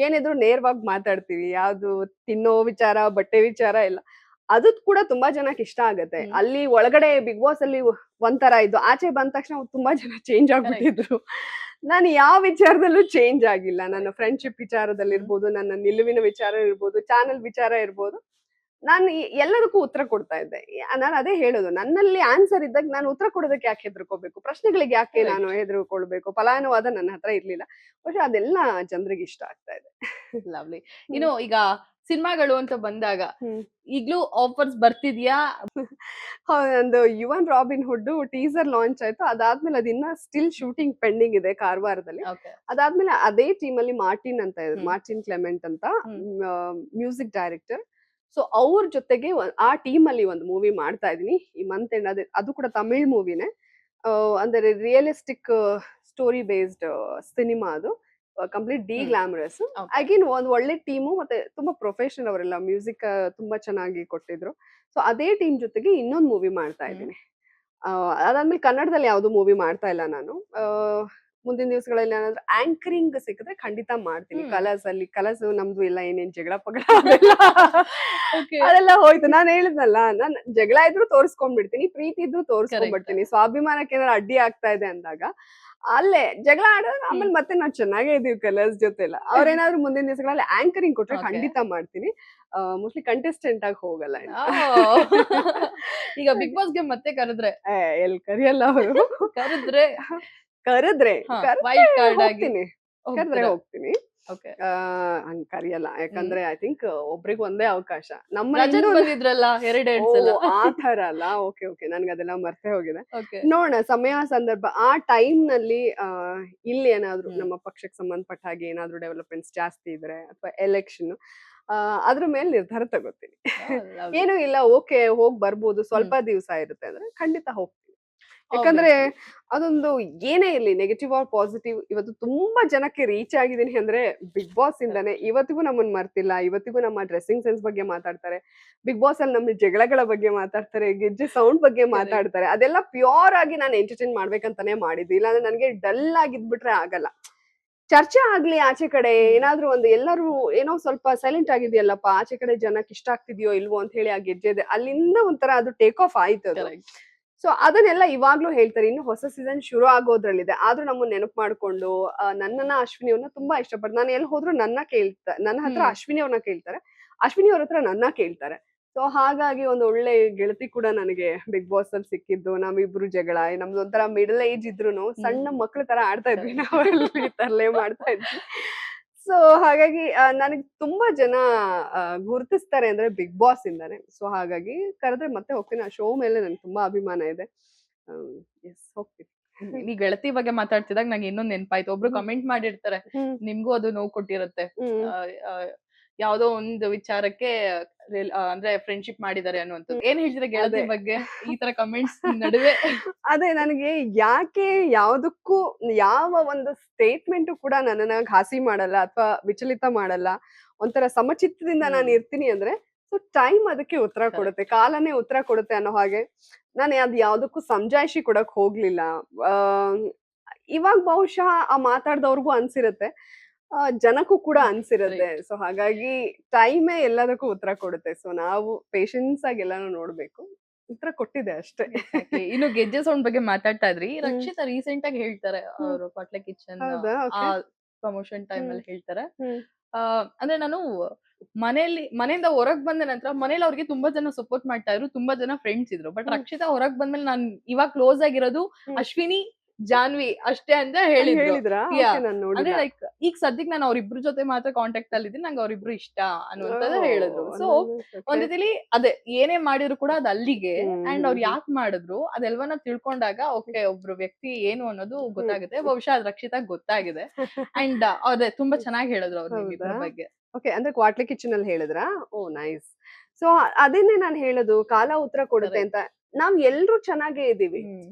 ಏನಿದ್ರು ನೇರವಾಗಿ ಮಾತಾಡ್ತೀವಿ. ಯಾವ್ದು ತಿನ್ನೋ ವಿಚಾರ, ಬಟ್ಟೆ ವಿಚಾರ ಇಲ್ಲ. ಅದು ಕೂಡ ತುಂಬಾ ಜನಕ್ಕೆ ಇಷ್ಟ ಆಗತ್ತೆ. ಅಲ್ಲಿ ಒಳಗಡೆ ಬಿಗ್ ಬಾಸ್ ಅಲ್ಲಿ ಒಂಥರ ಇದ್ದು, ಆಚೆ ಬಂದ ತಕ್ಷಣ ತುಂಬಾ ಜನ ಚೇಂಜ್ ಆಗ್ಬಿಟ್ಟಿದ್ರು. ನಾನು ಯಾವ ವಿಚಾರದಲ್ಲೂ ಚೇಂಜ್ ಆಗಿಲ್ಲ. ನನ್ನ ಫ್ರೆಂಡ್ಶಿಪ್ ವಿಚಾರದಲ್ಲಿರ್ಬೋದು, ನನ್ನ ನಿಲುವಿನ ವಿಚಾರ ಇರ್ಬೋದು, ಚಾನೆಲ್ ವಿಚಾರ ಇರ್ಬೋದು. ನಾನು ಎಲ್ಲದಕ್ಕೂ ಉತ್ತರ ಕೊಡ್ತಾ ಇದ್ದೆ. ನಾನು ಅದೇ ಹೇಳೋದು, ನನ್ನಲ್ಲಿ ಆನ್ಸರ್ ಇದ್ದಾಗ ನಾನು ಉತ್ತರ ಕೊಡೋದಕ್ಕೆ ಯಾಕೆ ಹೆದರ್ಕೋಬೇಕು? ಪ್ರಶ್ನೆಗಳಿಗೆ ಯಾಕೆ ನಾನು ಹೆದರ್ಕೊಳ್ಬೇಕು? ಫಲಾನುವಾದ ನನ್ನ ಹತ್ರ ಇರ್ಲಿಲ್ಲ. പക്ഷെ ಅದೆಲ್ಲ ಜನರಿಗೆ ಇಷ್ಟ ಆಗ್ತಾ ಇದೆ. ಲವ್ಲಿ. ಇನ್ನು ಈಗ ಸಿನಿಮಾಗಳು ಅಂತ ಬಂದಾಗ ಹ್ಮ್. ಈಗ್ಲೂ ಆಫರ್ಸ್ ಬರ್ತಿದ್ಯಾ? ಒಂದು ಯುವನ್ ರಾಬಿನ್ ಹುಡ್ ಟೀಸರ್ ಲಾಂಚ್ ಆಯ್ತು. ಅದಾದ್ಮೇಲೆ ಅದಿನ್ನ ಸ್ಟಿಲ್ ಶೂಟಿಂಗ್ ಪೆಂಡಿಂಗ್ ಇದೆ ಕಾರವಾರದಲ್ಲಿ. Okay. ಅದಾದ್ಮೇಲೆ ಅದೇ ಟೀಮ್ ಅಲ್ಲಿ ಮಾರ್ಟಿನ್ ಅಂತ ಇದ್ರು, ಹ್ಮ್. ಮಾರ್ಟಿನ್ ಕ್ಲೆಮೆಂಟ್ ಅಂತ ಹ್ಮ್. Music director. ಸೊ ಅವ್ರ ಜೊತೆಗೆ ಆ ಟೀಮ್ ಅಲ್ಲಿ ಒಂದು ಮೂವಿ ಮಾಡ್ತಾ ಇದೀನಿ ಈ ಮಂತ್ ಎಂಡ್. ಅದು ಕೂಡ ತಮಿಳ್ ಮೂವಿನೇ. ಅಂದ್ರೆ ರಿಯಲಿಸ್ಟಿಕ್ ಸ್ಟೋರಿ ಬೇಸ್ಡ್ ಸಿನಿಮಾ ಅದು. Complete D glamorous. Okay. Again ಒಂದು ಒಳ್ಳೆ ಟೀಮು, ಮತ್ತೆ ತುಂಬಾ ಪ್ರೊಫೆಷನಲ್ ಅವರೆಲ್ಲ. ಮ್ಯೂಸಿಕ್ ತುಂಬಾ ಚೆನ್ನಾಗಿ ಕೊಟ್ಟಿದ್ರು. ಸೊ ಅದೇ ಟೀಮ್ ಜೊತೆಗೆ ಇನ್ನೊಂದು ಮೂವಿ ಮಾಡ್ತಾ ಇದ್ದೀನಿ. ಅದಾದ್ಮೇಲೆ ಕನ್ನಡದಲ್ಲಿ ಯಾವ್ದು ಮೂವಿ ಮಾಡ್ತಾ ಇಲ್ಲ ನಾನು. ಮುಂದಿನ ದಿವಸಗಳಲ್ಲಿ ಏನಾದ್ರು ಆಂಕರಿಂಗ್ ಸಿಕ್ಕಿದ್ರೆ ಖಂಡಿತ ಮಾಡ್ತೀನಿ. ಕಲರ್ಸ್ ನಮ್ದು ಇಲ್ಲ, ಏನೇನ್ ಜಗಳ ಪಗಳ ಅದೆಲ್ಲ Okay. ಅದೆಲ್ಲ ಹೋಯ್ತು. ನಾನ್ ಹೇಳಿದ್ನಲ್ಲ, ನಾನ್ ಜಗಳ ಇದ್ರು ತೋರಿಸ್ಕೊಂಡ್ಬಿಡ್ತೀನಿ, ಪ್ರೀತಿ ಇದ್ರು ತೋರಿಸ್ಕೊಂಡ್ಬಿಡ್ತೀನಿ. ಸ್ವಾಭಿಮಾನಕ್ಕೆ ಏನಾದ್ರು ಅಡ್ಡಿ ಆಗ್ತಾ ಇದೆ ಅಂದಾಗ ಅಲ್ಲೇ ಜಗಳ ಆಡಿದ್ರೆ ಆಮೇಲೆ ಮತ್ತೆ ನಾವ್ ಚೆನ್ನಾಗೇ ಇದೀವಿ ಕಲರ್ಸ್ ಜೊತೆ ಎಲ್ಲ. ಅವ್ರೇನಾದ್ರು ಮುಂದಿನ ದಿವಸಗಳಲ್ಲಿ ಆಂಕರಿಂಗ್ ಕೊಟ್ರೆ Okay. ಖಂಡಿತ ಮಾಡ್ತೀನಿ. ಮೋಸ್ಟ್ಲಿ ಕಂಟೆಸ್ಟೆಂಟ್ ಆಗಿ ಹೋಗಲ್ಲ ಇನ್ನು. ಈಗ ಬಿಗ್ ಬಾಸ್ಗೆ ಮತ್ತೆ ಕರೆದ್ರೆ ಎಲ್ ಕರಿಯಲ್ಲ ಅವರು. ಕರೆದ್ರೆ ಕರೆದ್ರೆ ವೈಲ್ಡ್ ಕಾರ್ಡ್ ಆಗಿ ಹೋಗ್ತೀನಿ. ಕರೆದ್ರೆ ಹೋಗ್ತೀನಿ. Okay. ಹಂಗ್ ಕರಿಯಲ್ಲ. ಯಾಕಂದ್ರೆ ಐ ಥಿಂಕ್ ಒಬ್ರಿಗೆ ಒಂದೇ ಅವಕಾಶ. ನಮ್ಮ ರಜತ್ ಬಂದಿದ್ರಲ್ಲ 2 ಸಲ. ಆ ತರ ಅಲ್ಲ. ಓಕೆ ಓಕೆ, ನನ್ಗೆ ಅದೆಲ್ಲ ಮರ್ತೆ ಹೋಗಿದೆ. Okay. ನೋಡೋಣ ಸಮಯ ಸಂದರ್ಭ ಆ ಟೈಮ್ ನಲ್ಲಿ ಇಲ್ಲಿ ಏನಾದ್ರು ನಮ್ಮ ಪಕ್ಷಕ್ಕೆ ಸಂಬಂಧಪಟ್ಟ ಹಾಗೆ ಏನಾದ್ರು ಡೆವಲಪ್ಮೆಂಟ್ಸ್ ಜಾಸ್ತಿ ಇದ್ರೆ ಅಥವಾ ಎಲೆಕ್ಷನ್ ಅದ್ರ ಮೇಲೆ ನಿರ್ಧಾರ ತಗೋತೀನಿ. Lovely. ಏನು ಇಲ್ಲ, ಓಕೆ ಹೋಗ್ ಬರ್ಬೋದು, ಸ್ವಲ್ಪ ದಿವಸ ಇರುತ್ತೆ ಅಂದ್ರೆ ಖಂಡಿತ ಹೋಗ್ತೀನಿ. ಯಾಕಂದ್ರೆ ಅದೊಂದು ಏನೇ ಇರ್ಲಿ, ನೆಗೆಟಿವ್ ಆರ್ ಪಾಸಿಟಿವ್, ಇವತ್ತು ತುಂಬಾ ಜನಕ್ಕೆ ರೀಚ್ ಆಗಿದ್ದೀನಿ ಅಂದ್ರೆ ಬಿಗ್ ಬಾಸ್ ಇಂದಾನೆ. ಇವತ್ತಿಗೂ ನಮ್ಮನ್ನ ಮರ್ತಿಲ್ಲ. ಇವತ್ತಿಗೂ ನಮ್ಮ ಡ್ರೆಸ್ಸಿಂಗ್ ಸೆನ್ಸ್ ಬಗ್ಗೆ ಮಾತಾಡ್ತಾರೆ. ಬಿಗ್ ಬಾಸ್ ಅಲ್ಲಿ ನಮ್ಮ ಜಗಳಗಳ ಬಗ್ಗೆ ಮಾತಾಡ್ತಾರೆ, ಗೆಜ್ಜೆ ಸೌಂಡ್ ಬಗ್ಗೆ ಮಾತಾಡ್ತಾರೆ. ಅದೆಲ್ಲ ಪ್ಯೂರ್ ಆಗಿ ನಾನು ಎಂಟರ್ಟೈನ್ ಮಾಡ್ಬೇಕಂತಾನೆ ಮಾಡಿದ್ದು. ಇಲ್ಲಾಂದ್ರೆ ನನಗೆ ಡಲ್ ಆಗಿದ್ಬಿಟ್ರೆ ಆಗಲ್ಲ. ಚರ್ಚೆ ಆಗ್ಲಿ ಆಚೆ ಕಡೆ, ಏನಾದ್ರು ಒಂದು ಎಲ್ಲರೂ ಏನೋ ಸ್ವಲ್ಪ ಸೈಲೆಂಟ್ ಆಗಿದೆಯಲ್ಲಪ್ಪ, ಆಚೆ ಕಡೆ ಜನಕ್ಕೆ ಇಷ್ಟ ಆಗ್ತಿದ್ಯೋ ಇಲ್ವೋ ಅಂತ ಹೇಳಿ ಆ ಗೆಜ್ಜೆದೆ ಅಲ್ಲಿಂದ ಒಂಥರ ಅದು ಟೇಕ್ ಆಫ್ ಆಯ್ತು ಅದು. ಸೊ ಅದನ್ನೆಲ್ಲ ಇವಾಗ್ಲೂ ಹೇಳ್ತಾರೆ. ಇನ್ನು ಹೊಸ ಸೀಸನ್ ಶುರು ಆಗೋದ್ರಲ್ಲಿದೆ. ಆದ್ರೂ ನಮ್ಮನ್ನ ನೆನಪು ಮಾಡ್ಕೊಂಡು ನನ್ನನ್ನ ಅಶ್ವಿನಿ ಅವ್ರನ್ನ ತುಂಬಾ ಇಷ್ಟಪಟ್ಟು, ನಾನು ಎಲ್ಲಿ ಹೋದ್ರು ನನ್ನ ಹತ್ರ ಅಶ್ವಿನಿ ಅವ್ರನ್ನ ಕೇಳ್ತಾರೆ, ಅಶ್ವಿನಿ ಅವ್ರ ಹತ್ರ ನನ್ನ ಕೇಳ್ತಾರೆ. ಸೊ ಹಾಗಾಗಿ ಒಂದು ಒಳ್ಳೆ ಗೆಳತಿ ಕೂಡ ನನಗೆ ಬಿಗ್ ಬಾಸ್ ಅಲ್ಲಿ ಸಿಕ್ಕಿದ್ದು. ನಾವಿಬ್ರು ಜಗಳ, ನಮ್ದು ಒಂಥರ ಮಿಡಲ್ ಏಜ್ ಇದ್ರುನು ಸಣ್ಣ ಮಕ್ಳ ತರ ಆಡ್ತಾ ಇದ್ವಿ ನಾವು, ತರಲೆ ಮಾಡ್ತಾ ಇದ್ವಿ. ಸೊ ಹಾಗಾಗಿ ನನಗೆ ತುಂಬಾ ಜನ ಗುರುತಿಸ್ತಾರೆ ಅಂದ್ರೆ ಬಿಗ್ ಬಾಸ್ ಇಂದಾನೆ. ಸೊ ಹಾಗಾಗಿ ಕರೆದ್ರೆ ಮತ್ತೆ ಹೋಗ್ತೀನಿ. ಆ ಶೋ ಮೇಲೆ ನನ್ಗೆ ತುಂಬಾ ಅಭಿಮಾನ ಇದೆ. ಎಸ್, ಹೋಗ್ತೀನಿ. ಈ ಗೆಳತಿ ಬಗ್ಗೆ ಮಾತಾಡ್ತಿದಾಗ ನಂಗೆ ಇನ್ನೊಂದ್ ನೆನ್ಪಾಯ್ತು. ಒಬ್ರು ಕಮೆಂಟ್ ಮಾಡಿರ್ತಾರೆ, ನಿಮ್ಗೂ ಅದು ನೋವು ಕೊಟ್ಟಿರುತ್ತೆ. ಯಾವ್ದೋ ಒಂದು ವಿಚಾರಕ್ಕೆ ಅಂದ್ರೆ ಫ್ರೆಂಡ್ಶಿಪ್ ಮಾಡಿದ್ದಾರೆ ಅನ್ನುವಂಥದ್ದು. ಏನ್ ಹೇಳ್ತೀರಾ ಗೆಳತಿ ಬಗ್ಗೆ ಈ ತರ ಕಮೆಂಟ್ಸ್ ನಡುವೆ? ಅದೇ, ನನಗೆ ಯಾಕೆ ಯಾವ್ದಕ್ಕೂ ಯಾವ ಒಂದು ಸ್ಟೇಟ್ಮೆಂಟ್ ಕೂಡ ನನ್ನನ್ನ ಘಾಸಿ ಮಾಡಲ್ಲ ಅಥವಾ ವಿಚಲಿತ ಮಾಡಲ್ಲ, ಒಂಥರ ಸಮಚಿತ್ತದಿಂದ ನಾನು ಇರ್ತೀನಿ ಅಂದ್ರೆ ಸೊ ಟೈಮ್ ಅದಕ್ಕೆ ಉತ್ತರ ಕೊಡುತ್ತೆ, ಕಾಲನೇ ಉತ್ತರ ಕೊಡುತ್ತೆ ಅನ್ನೋ ಹಾಗೆ. ನಾನು ಅದ್ ಯಾವ್ದಕ್ಕೂ ಸಮಜಾಯಿಷಿ ಕೊಡಕ್ ಹೋಗ್ಲಿಲ್ಲ. ಇವಾಗ ಬಹುಶಃ ಆ ಮಾತಾಡ್ದವ್ರಿಗೂ ಅನ್ಸಿರತ್ತೆ, ಜನಕ್ಕೂ ಕೂಡ ಅನ್ಸಿರತ್ತೆ. ಸೊ ಹಾಗಾಗಿ ಟೈಮೇ ಎಲ್ಲದಕ್ಕೂ ಉತ್ತರ ಕೊಡುತ್ತೆ. ಸೊ ನಾವು ಪೇಶನ್ಸ್ ಆಗಿ ಎಲ್ಲಾನು ನೋಡ್ಬೇಕು. ಉತ್ತರ ಕೊಟ್ಟಿದೆ ಅಷ್ಟೇ. ಇನ್ನು ಗೆಜ್ಜೆ ಸೌಂಡ್ ಬಗ್ಗೆ ಮಾತಾಡ್ತಾ ಇದ್ರಿ. ರಕ್ಷಿತಾ ರೀಸೆಂಟ್ ಆಗಿ ಹೇಳ್ತಾರೆ, ಅವರು ಪಟ್ಲೆ ಕಿಚನ್ ಪ್ರಮೋಷನ್ ಟೈಮ್ ಅಲ್ಲಿ ಹೇಳ್ತಾರೆ, ಅಂದ್ರೆ ನಾನು ಮನೆಯಿಂದ ಹೊರಗ್ ಬಂದ ನಂತರ ಮನೇಲಿ ಅವ್ರಿಗೆ ತುಂಬಾ ಜನ ಸಪೋರ್ಟ್ ಮಾಡ್ತಾ ಇದ್ರು, ತುಂಬಾ ಜನ ಫ್ರೆಂಡ್ಸ್ ಇದ್ರು. ಬಟ್ ರಕ್ಷಿತಾ ಹೊರಗ್ ಬಂದ್ಮೇಲೆ ನಾನ್ ಇವಾಗ ಕ್ಲೋಸ್ ಆಗಿರೋದು ಅಶ್ವಿನಿ, ಜಾನ್ವಿ ಅಷ್ಟೇ ಅಂತ ಹೇಳಿದ್ರು. ಅಂದ್ರೆ ಲೈಕ್ ಈಗ ಸದ್ಯಕ್ಕೆ ನಾನು ಅವ್ರಿಬ್ರು ಜೊತೆ ಮಾತ್ರ ಕಾಂಟ್ಯಾಕ್ಟ್ ಅಲ್ಲಿ ಇದ್ದೀನಿ, ನಂಗೆ ಅವ್ರಿಬ್ರು ಇಷ್ಟ ಅನ್ನುವಂಥದ್ದು ಹೇಳಿದ್ರು. ಸೊ ಒಂದ್ ರೀತಿಲಿ ಅದೇ ಏನೇ ಮಾಡಿದ್ರು ಕೂಡ ಅದ್ ಅಲ್ಲಿಗೆ, ಅಂಡ್ ಅವ್ರು ಯಾಕೆ ಮಾಡಿದ್ರು ಅದೆಲ್ವನ್ನ ತಿಳ್ಕೊಂಡಾಗ ಓಕೆ ಒಬ್ರು ವ್ಯಕ್ತಿ ಏನು ಅನ್ನೋದು ಗೊತ್ತಾಗುತ್ತೆ. ಬಹುಶಃ ಅದ್ ರಕ್ಷಿತಾಗ್ ಗೊತ್ತಾಗಿದೆ. ಅಂಡ್ ಅದೇ ತುಂಬಾ ಚೆನ್ನಾಗಿ ಹೇಳಿದ್ರು ಅವ್ರ ಇದ್ರ ಬಗ್ಗೆ. ಓಕೆ, ಅಂದ್ರೆ ಕ್ವಾಟ್ಲೆ ಕಿಚನ್ ಅಲ್ಲಿ ಹೇಳಿದ್ರಾ? ಓ ನೈಸ್. ಸೊ ಅದೇನೆ ನಾನು ಹೇಳೋದು, ಕಾಲ ಉತ್ತರ ಕೊಡುತ್ತೆ ಅಂತ. ನಾವ್ ಎಲ್ರು ಚೆನ್ನಾಗೇ ಇದೀವಿ.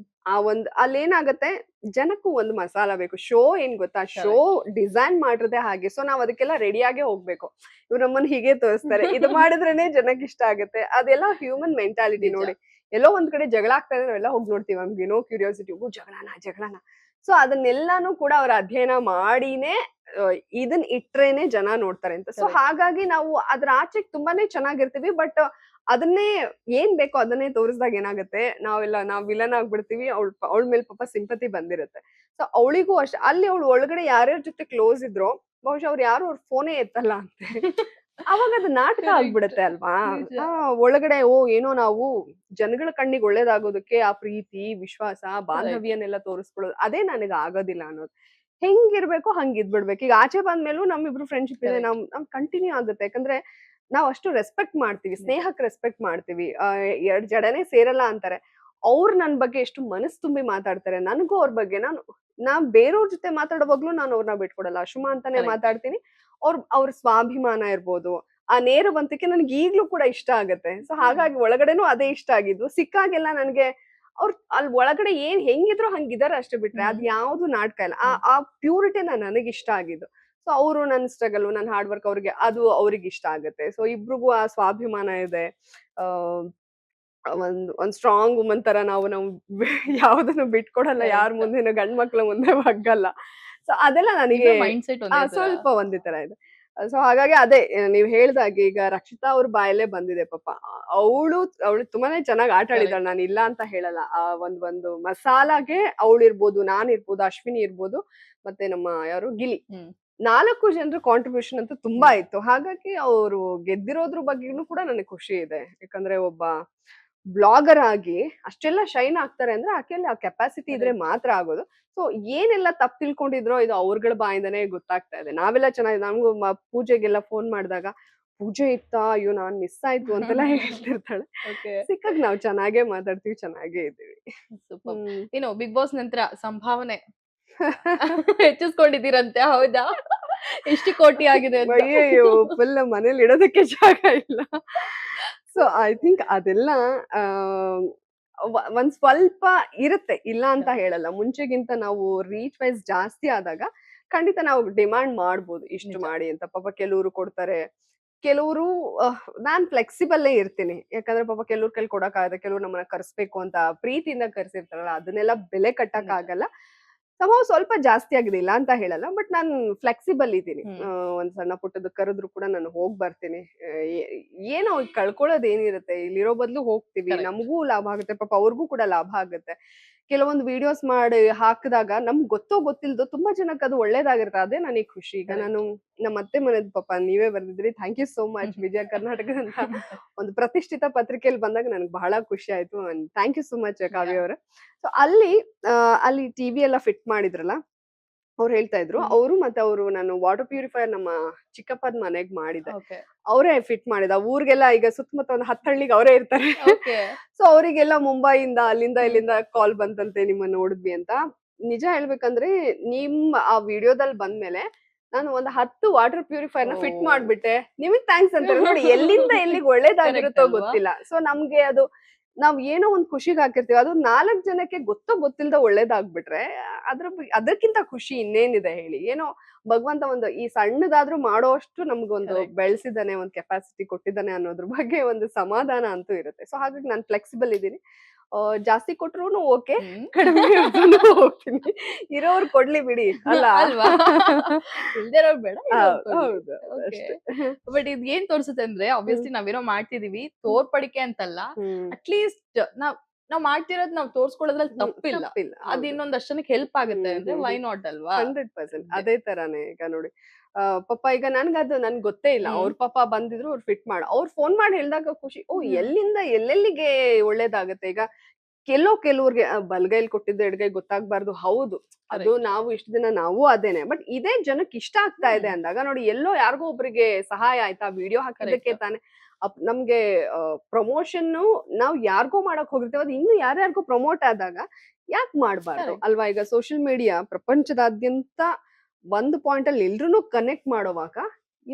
ಆ ಒಂದ್ ಅಲ್ಲೇನಾಗತ್ತೆ, ಜನಕ್ಕೂ ಒಂದು ಮಸಾಲ ಬೇಕು. ಶೋ ಏನ್ ಗೊತ್ತಾ, ಶೋ ಡಿಸೈನ್ ಮಾಡಿರೋದೇ ಹಾಗೆ. ಸೊ ನಾವ್ ಅದಕ್ಕೆಲ್ಲ ರೆಡಿಯಾಗೇ ಹೋಗ್ಬೇಕು. ಇವ್ರು ನಮ್ಮನ್ನ ಹೀಗೆ ತೋರಿಸ್ತಾರೆ, ಇದು ಮಾಡಿದ್ರೇನೆ ಜನಕ್ಕೆ ಇಷ್ಟ ಆಗುತ್ತೆ. ಅದೆಲ್ಲ ಹ್ಯೂಮನ್ ಮೆಂಟಾಲಿಟಿ ನಿಜ. ನೋಡಿ. ಎಲ್ಲೋ ಒಂದ್ ಕಡೆ ಜಗಳ ಆಗ್ತಾ ಇದ್ರೆ ನಾವೆಲ್ಲ ಹೋಗಿ ನೋಡ್ತೀವಿ, ನಮ್ಗೆ ಏನೋ ಕ್ಯೂರಿಯಾಸಿಟಿ, ಜಗಳನ. ಸೊ ಅದನ್ನೆಲ್ಲಾನು ಕೂಡ ಅವ್ರ ಅಧ್ಯಯನ ಮಾಡಿನೇ ಇದನ್ ಇಟ್ರೇನೆ ಜನ ನೋಡ್ತಾರೆ ಅಂತ. So Correct. ಹಾಗಾಗಿ ನಾವು ಅದ್ರ ಆಚೆಗ್ ತುಂಬಾನೇ ಚೆನ್ನಾಗಿರ್ತೀವಿ. ಬಟ್ ಅದನ್ನೇ ಏನ್ ಬೇಕೋ ಅದನ್ನೇ ತೋರಿಸಿದಾಗ ಏನಾಗುತ್ತೆ, ನಾವ್ ವಿಲನ್ ಆಗ್ಬಿಡ್ತೀವಿ. ಅವಳ ಮೇಲೆ ಪಾಪ ಸಿಂಪತಿ ಬಂದಿರುತ್ತೆ. ಸೊ ಅವಳಿಗೂ ಅಷ್ಟೇ, ಅಲ್ಲಿ ಅವಳು ಒಳಗಡೆ ಯಾರ್ಯಾರ ಜೊತೆ ಕ್ಲೋಸ್ ಇದ್ರೋ ಬಹುಶಃ ಅವ್ರು ಯಾರು ಅವ್ರ ಫೋನೇ ಎತ್ತಲ್ಲ ಅಂತೆ. ಅವಾಗ ಅದು ನಾಟಕ Correct. ಆಗ್ಬಿಡುತ್ತೆ ಅಲ್ವಾ. ನಿಜ. ಒಳಗಡೆ ಏನೋ ನಾವು ಜನಗಳ ಕಣ್ಣಿಗೆ ಒಳ್ಳೇದಾಗೋದಕ್ಕೆ ಆ ಪ್ರೀತಿ, ವಿಶ್ವಾಸ, ಬಾಂಧವ್ಯನೆಲ್ಲ ತೋರಿಸ್ಕೊಳ್ಳೋದು, ಅದೇ ನನಗೆ ಆಗೋದಿಲ್ಲ ಅನ್ನೋದು. ಹೆಂಗಿರ್ಬೇಕು ಹಂಗಿದ್ಬಿಡ್ಬೇಕು. ಈಗ ಆಚೆ ಬಂದ್ಮೇಲೂ ನಮ್ಮಿಬ್ರು ಫ್ರೆಂಡ್ಶಿಪ್ ಇದೆ, Correct. ನಮ್ ಕಂಟಿನ್ಯೂ ಆಗುತ್ತೆ. ಯಾಕಂದ್ರೆ ನಾವ್ ಅಷ್ಟು ರೆಸ್ಪೆಕ್ಟ್ ಮಾಡ್ತೀವಿ, ಸ್ನೇಹಕ್ಕೆ ರೆಸ್ಪೆಕ್ಟ್ ಮಾಡ್ತೀವಿ. ಎರಡ್ ಜಡನೆ ಸೇರಲ್ಲ ಅಂತಾರೆ. ಅವ್ರು ನನ್ ಬಗ್ಗೆ ಎಷ್ಟು ಮನಸ್ ತುಂಬಿ ಮಾತಾಡ್ತಾರೆ, ನನಗೂ ಅವ್ರ ಬಗ್ಗೆ ನಾನ್ ಬೇರೆಯವ್ರ ಜೊತೆ ಮಾತಾಡುವಾಗ್ಲೂ ನಾನು ಅವ್ರನ್ನ ಬಿಟ್ಕೊಡಲ್ಲ. ಅಶುಮಾ ಅಂತಾನೆ Correct. ಮಾತಾಡ್ತೀನಿ. ಅವ್ರ ಸ್ವಾಭಿಮಾನ ಇರ್ಬೋದು, ಆ ನೇರವಂತಿಕೆ ನನ್ಗೆ ಈಗ್ಲೂ ಕೂಡ ಇಷ್ಟ ಆಗತ್ತೆ. ಸೊ ಹಾಗಾಗಿ ಒಳಗಡೆನೂ ಅದೇ ಇಷ್ಟ ಆಗಿದ್ವು. ಸಿಕ್ಕಾಗೆಲ್ಲ ನನ್ಗೆ ಅವ್ರು ಅಲ್ಲಿ ಒಳಗಡೆ ಹೆಂಗಿದ್ರು ಹಂಗಿದಾರೆ ಅಷ್ಟೇ, ಬಿಟ್ರೆ ಅದ್ ಯಾವ್ದು ನಾಟಕ ಇಲ್ಲ. ಆ ಪ್ಯೂರಿಟಿನ ನನಗೆ ಇಷ್ಟ ಆಗಿದ್ದು. ಸೊ ಅವರು ನನ್ನ ಸ್ಟ್ರಗಲ್, ನನ್ನ ಹಾರ್ಡ್ ವರ್ಕ್ ಅವ್ರಿಗೆ ಇಷ್ಟ ಆಗುತ್ತೆ. ಸೊ ಇಬ್ರಿಗೂ ಆ ಸ್ವಾಭಿಮಾನ ಇದೆ. ಆ ಒಂದ್ ಸ್ಟ್ರಾಂಗ್ ವುಮನ್ ತರ ನಾವು ಯಾವ್ದನ್ನು ಬಿಟ್ಕೊಡಲ್ಲ, ಯಾರ ಮುಂದೆನೂ, ಗಂಡ್ ಮಕ್ಳ ಮುಂದೆ ಬಗ್ಗಲ್ಲ. ಸೊ ಅದೆಲ್ಲ ನನಗೆ ಮೈಂಡ್ ಸೆಟ್ ಸ್ವಲ್ಪ ಒಂದೇ ತರ ಇದೆ. ಸೊ ಹಾಗಾಗಿ ಅದೇ ನೀವ್ ಹೇಳ್ದಾಗೆ ಈಗ ರಕ್ಷಿತಾ ಅವ್ರ ಬಾಯಲ್ಲೇ ಬಂದಿದೆ ಪಾಪ. ಅವಳು ತುಂಬಾನೇ ಚೆನ್ನಾಗಿ ಆಟ ಆಡಿದಾಳೆ, ನಾನು ಇಲ್ಲ ಅಂತ ಹೇಳಲ್ಲ. ಆ ಒಂದು ಮಸಾಲಾಗೆ ಅವಳಿರ್ಬೋದು, ನಾನಿರ್ಬೋದು, ಅಶ್ವಿನಿ ಇರ್ಬೋದು, ಮತ್ತೆ ನಮ್ಮ ಯಾರು ಗಿಲಿ, 4 ಜನರ ಕಾಂಟ್ರಿಬ್ಯೂಷನ್ ಅಂತೂ ತುಂಬಾ ಇತ್ತು. ಹಾಗಾಗಿ ಅವರು ಗೆದ್ದಿರೋದ್ರ ಬಗ್ಗೆನೂ ಕೂಡ ನನಗೆ ಖುಷಿ ಇದೆ. ಯಾಕಂದ್ರೆ ಒಬ್ಬ ಬ್ಲಾಗರ್ ಆಗಿ ಅಷ್ಟೆಲ್ಲ ಶೈನ್ ಆಗ್ತಾರೆ ಅಂದ್ರೆ ಆಕೆಯಲ್ಲಿ ಆ ಕೆಪಾಸಿಟಿ ಇದ್ರೆ ಮಾತ್ರ ಆಗೋದು. ಸೊ ಏನೆಲ್ಲ ತಪ್ಪು ತಿಳ್ಕೊಂಡಿದ್ರೋ ಇದು ಅವ್ರಗಳ ಬಾಯಿಂದಾನೇ ಗೊತ್ತಾಗ್ತಾ ಇದೆ. ನಾವೆಲ್ಲ ಚೆನ್ನಾಗಿದೆ. ನಮಗೂ ಪೂಜೆಗೆಲ್ಲ ಫೋನ್ ಮಾಡಿದಾಗ, ಪೂಜೆ ಇತ್ತಾ, ಅಯ್ಯೋ ನಾನ್ ಮಿಸ್ ಆಯ್ತು ಅಂತೆಲ್ಲ ಹೇಳ್ತಿರ್ತಾಳೆ. ಸಿಕ್ಕಾಗ ನಾವ್ ಚೆನ್ನಾಗೇ ಮಾತಾಡ್ತೀವಿ, ಚೆನ್ನಾಗೇ ಇದ್ದೀವಿ. ಸೂಪರ್. ಏನು ಬಿಗ್ ಬಾಸ್ ನಂತರ ಸಂಭಾವನೆ ಹೆಚ್ಚಿಸ್ಕೊಂಡಿದ್ದೀರಂತೆ, ಹೌದಾ? ಎಷ್ಟು ಕೋಟಿ ಆಗಿದೆ ಅಂತ? ಅಯ್ಯಯ್ಯೋ, ಫುಲ್ ಮನೇಲಿ ಇಡೋದಕ್ಕೆ ಜಾಗ ಇಲ್ಲ. ಸೊ ಐ ಥಿಂಕ್ ಅದೆಲ್ಲ ಒಂದ್ ಸ್ವಲ್ಪ ಇರುತ್ತೆ, ಇಲ್ಲ ಅಂತ ಹೇಳಲ್ಲ. ಮುಂಚೆಗಿಂತ ನಾವು ರೀಚ್ ವೈಸ್ ಜಾಸ್ತಿ ಆದಾಗ ಖಂಡಿತ ನಾವು ಡಿಮಾಂಡ್ ಮಾಡ್ಬೋದು, ಇಷ್ಟು ನಿಜ. ಮಾಡಿ ಅಂತ. ಪಾಪ ಕೆಲವರು ಕೊಡ್ತಾರೆ, ಕೆಲವರು ನಾನ್ ಫ್ಲೆಕ್ಸಿಬಲ್ಲೇ ಇರ್ತೀನಿ. ಯಾಕಂದ್ರೆ ಪಾಪ ಕೆಲವ್ರ ಕೈಲಿ ಕೊಡಕ್ಕಾಗತ್ತೆ, ಕೆಲವ್ರು ನಮ್ಮನ್ನ ಕರ್ಸ್ಬೇಕು ಅಂತ ಪ್ರೀತಿಯಿಂದ ಕರ್ಸಿರ್ತಾರಲ್ಲ, ಅದನ್ನೆಲ್ಲ ಬೆಲೆ ಕಟ್ಟಕ್ ಆಗಲ್ಲ. ಸ್ವಲ್ಪ ಜಾಸ್ತಿ ಆಗಿದೆ, ಇಲ್ಲ ಅಂತ ಹೇಳಲ್ಲ. ಬಟ್ ನಾನು ಫ್ಲೆಕ್ಸಿಬಲ್ ಇದ್ದೀನಿ. ಒಂದ್ ಸಣ್ಣ ಪುಟ್ಟದ ಕರೆದ್ರು ಕೂಡ ನಾನು ಹೋಗ್ ಬರ್ತೀನಿ. ಏನೋ ಕಳ್ಕೊಳ್ಳೋದ್ ಏನಿರುತ್ತೆ, ಇಲ್ಲಿರೋ ಬದ್ಲು ಹೋಗ್ತೀವಿ, Correct. ನಮಗೂ ಲಾಭ ಆಗುತ್ತೆ, ಪಾಪ ಅವ್ರಿಗೂ ಕೂಡ ಲಾಭ ಆಗುತ್ತೆ. ಕೆಲವೊಂದು ವಿಡಿಯೋಸ್ ಮಾಡಿ ಹಾಕಿದಾಗ ನಮ್ಗೆ ಗೊತ್ತಿಲ್ದೋ ತುಂಬಾ ಜನಕ್ಕೆ ಅದು ಒಳ್ಳೇದಾಗಿರುತ್ತೆ. ಅದೇ ನನಗೆ ಖುಷಿ. ಈಗ Correct. ನಾನು ನಮ್ಮ ಅತ್ತೆ ಮನೆದ್ ಪಾಪ ನೀವೇ ಬರ್ದಿದ್ರಿ, ಥ್ಯಾಂಕ್ ಯು ಸೋ ಮಚ್. ವಿಜಯ ಕರ್ನಾಟಕದಂತ ಒಂದು ಪ್ರತಿಷ್ಠಿತ ಪತ್ರಿಕೆಯಲ್ಲಿ ಬಂದಾಗ ನನಗೆ ಬಹಳ ಖುಷಿ ಆಯ್ತು. Thank you so much Kavya ಅವರೇ. ಸೊ ಅಲ್ಲಿ ಟಿವಿ ಎಲ್ಲ ಫಿಟ್ ಮಾಡಿದ್ರಲ್ಲ, ಅವ್ರು ಹೇಳ್ತಾ ಇದ್ರು, ಅವರು ಮತ್ತೆ ನಾನು ವಾಟರ್ ಪ್ಯೂರಿಫೈಯರ್ ನಮ್ಮ ಚಿಕ್ಕಪ್ಪನ ಮನೆಗ್ ಮಾಡಿದೆ. ಅವರೇ ಫಿಟ್ ಮಾಡಿದ. ಊರಿಗೆಲ್ಲ ಈಗ ಸುತ್ತಮುತ್ತ ಒಂದು 10 ಹಳ್ಳಿಗೆ ಅವರೇ ಇರ್ತಾರೆ. ಸೊ ಅವರಿಗೆಲ್ಲ ಮುಂಬೈಯಿಂದ ಅಲ್ಲಿಂದ ಇಲ್ಲಿಂದ ಕಾಲ್ ಬಂತಂತೆ, ನಿಮ್ಮನ್ನ ನೋಡಿದ್ವಿ ಅಂತ. ನಿಜ ಹೇಳ್ಬೇಕಂದ್ರೆ ನಿಮ್ಮ ಆ ವಿಡಿಯೋದಲ್ಲಿ ಬಂದ್ಮೇಲೆ ನಾನು ಒಂದು 10 ವಾಟರ್ ಪ್ಯೂರಿಫೈಯರ್ ನ ಫಿಟ್ ಮಾಡ್ಬಿಟ್ಟೆ. ನಿಮಗ್ ಥ್ಯಾಂಕ್ಸ್ ಅಂತಾರೆ ನೋಡಿ. ಎಲ್ಲಿಂದ ಎಲ್ಲಿಗೆ ಒಳ್ಳೇದಾಗಿರುತ್ತೋ ಗೊತ್ತಿಲ್ಲ. ಸೊ ನಮ್ಗೆ ಅದು ನಾವ್ ಏನೋ ಒಂದ್ ಖುಷಿಗೆ ಹಾಕಿರ್ತೀವಿ, ಅದು 4 ಜನಕ್ಕೆ ಗೊತ್ತಿಲ್ದ ಒಳ್ಳೇದಾಗ್ಬಿಟ್ರೆ ಅದಕ್ಕಿಂತ ಖುಷಿ ಇನ್ನೇನಿದೆ ಹೇಳಿ. ಏನೋ ಭಗವಂತ ಒಂದು ಈ ಸಣ್ಣದಾದ್ರೂ ಮಾಡೋಷ್ಟು ನಮ್ಗೊಂದು ಬೆಳೆಸಿದಾನೆ, ಒಂದ್ ಕೆಪಾಸಿಟಿ ಕೊಟ್ಟಿದ್ದಾನೆ ಅನ್ನೋದ್ರ ಬಗ್ಗೆ ಒಂದು ಸಮಾಧಾನ ಅಂತೂ ಇರುತ್ತೆ. ಸೊ ಹಾಗಾಗಿ ನಾನು ಫ್ಲೆಕ್ಸಿಬಲ್ ಇದ್ದೀನಿ. ಜಾಸ್ತಿ ಕೊಟ್ರು ಓಕೆ, ಕಡಿಮೆ ಹೋಗ್ತೀನಿ. ಇರೋರು ಕೊಡ್ಲಿ ಬಿಡಿ, ಅಲ್ಲ ಅಲ್ವಾ? ಇಲ್ದಿರೋರು ಬೇಡ. ಹೌದು. ಬಟ್ ಇದ್ ಏನ್ ತೋರ್ಸುತ್ತೆ ಅಂದ್ರೆ, ಆಬ್ವಿಯಸ್ಲಿ ನಾವೇನೋ ಮಾಡ್ತಿದೀವಿ, ತೋರ್ಪಡಿಕೆ ಅಂತಲ್ಲ. ಅಟ್ಲೀಸ್ಟ್ ನಾವ್ ಮಾಡ್ತಿರೋದ್ ನಾವ್ ತೋರ್ಸ್ಕೊಳ್ಳೋದ್ರಲ್ಲಿ ತಪ್ಪಿಲ್ಲ. ಅದ್ ಇನ್ನೊಂದಷ್ಟು ಜನಕ್ಕೆ ಹೆಲ್ಪ್ ಆಗುತ್ತೆ ಅಂದ್ರೆ ವೈ ನಾಟ್ ಅಲ್ವಾ? 100% ಅದೇ ತರಾನೇ. ಈಗ ನೋಡಿ, ಪಾಪ ಈಗ ನನ್ಗೆ ಗೊತ್ತೇ ಇಲ್ಲ. ಅವ್ರ ಪಾಪ ಬಂದಿದ್ರು, ಅವ್ರು ಫಿಟ್ ಅವ್ರು ಫೋನ್ ಮಾಡಿ ಹೇಳ್ದಾಗ ಖುಷಿ. ಎಲ್ಲಿಂದ ಎಲ್ಲೆಲ್ಲಿಗೆ ಒಳ್ಳೇದಾಗತ್ತೆ. ಈಗ ಕೆಲವ್ರಿಗೆ ಬಲ್ಗೈಲಿ ಕೊಟ್ಟಿದ್ದು ಎಡಗೈ ಗೊತ್ತಾಗ್ಬಾರ್ದು. ಹೌದು, ಅದು ನಾವು ಇಷ್ಟು ದಿನ ನಾವು ಅದೇನೆ. ಬಟ್ ಇದೇ ಜನಕ್ಕೆ ಇಷ್ಟ ಆಗ್ತಾ ಇದೆ ಅಂದಾಗ ನೋಡಿ, ಎಲ್ಲೋ ಯಾರಿಗೋ ಒಬ್ರಿಗೆ ಸಹಾಯ ಆಯ್ತಾ, ವಿಡಿಯೋ ಹಾಕಿದ್ದಕ್ಕೆ ತಾನೆ. ನಮ್ಗೆ ಪ್ರಮೋಷನ್ ನಾವ್ ಯಾರಿಗೋ ಮಾಡಕ್ ಹೋಗಿರ್ತೇವೆ, ಅದು ಇನ್ನು ಯಾರ್ಯಾರಿಗೂ ಪ್ರಮೋಟ್ ಆದಾಗ ಯಾಕೆ ಮಾಡ್ಬಾರ್ದು ಅಲ್ವಾ? ಈಗ ಸೋಷಿಯಲ್ ಮೀಡಿಯಾ ಪ್ರಪಂಚದಾದ್ಯಂತ ಒಂದು ಪಾಯಿಂಟ್ ಅಲ್ಲಿ ಎಲ್ರು ಕನೆಕ್ಟ್ ಮಾಡೋವಾಗ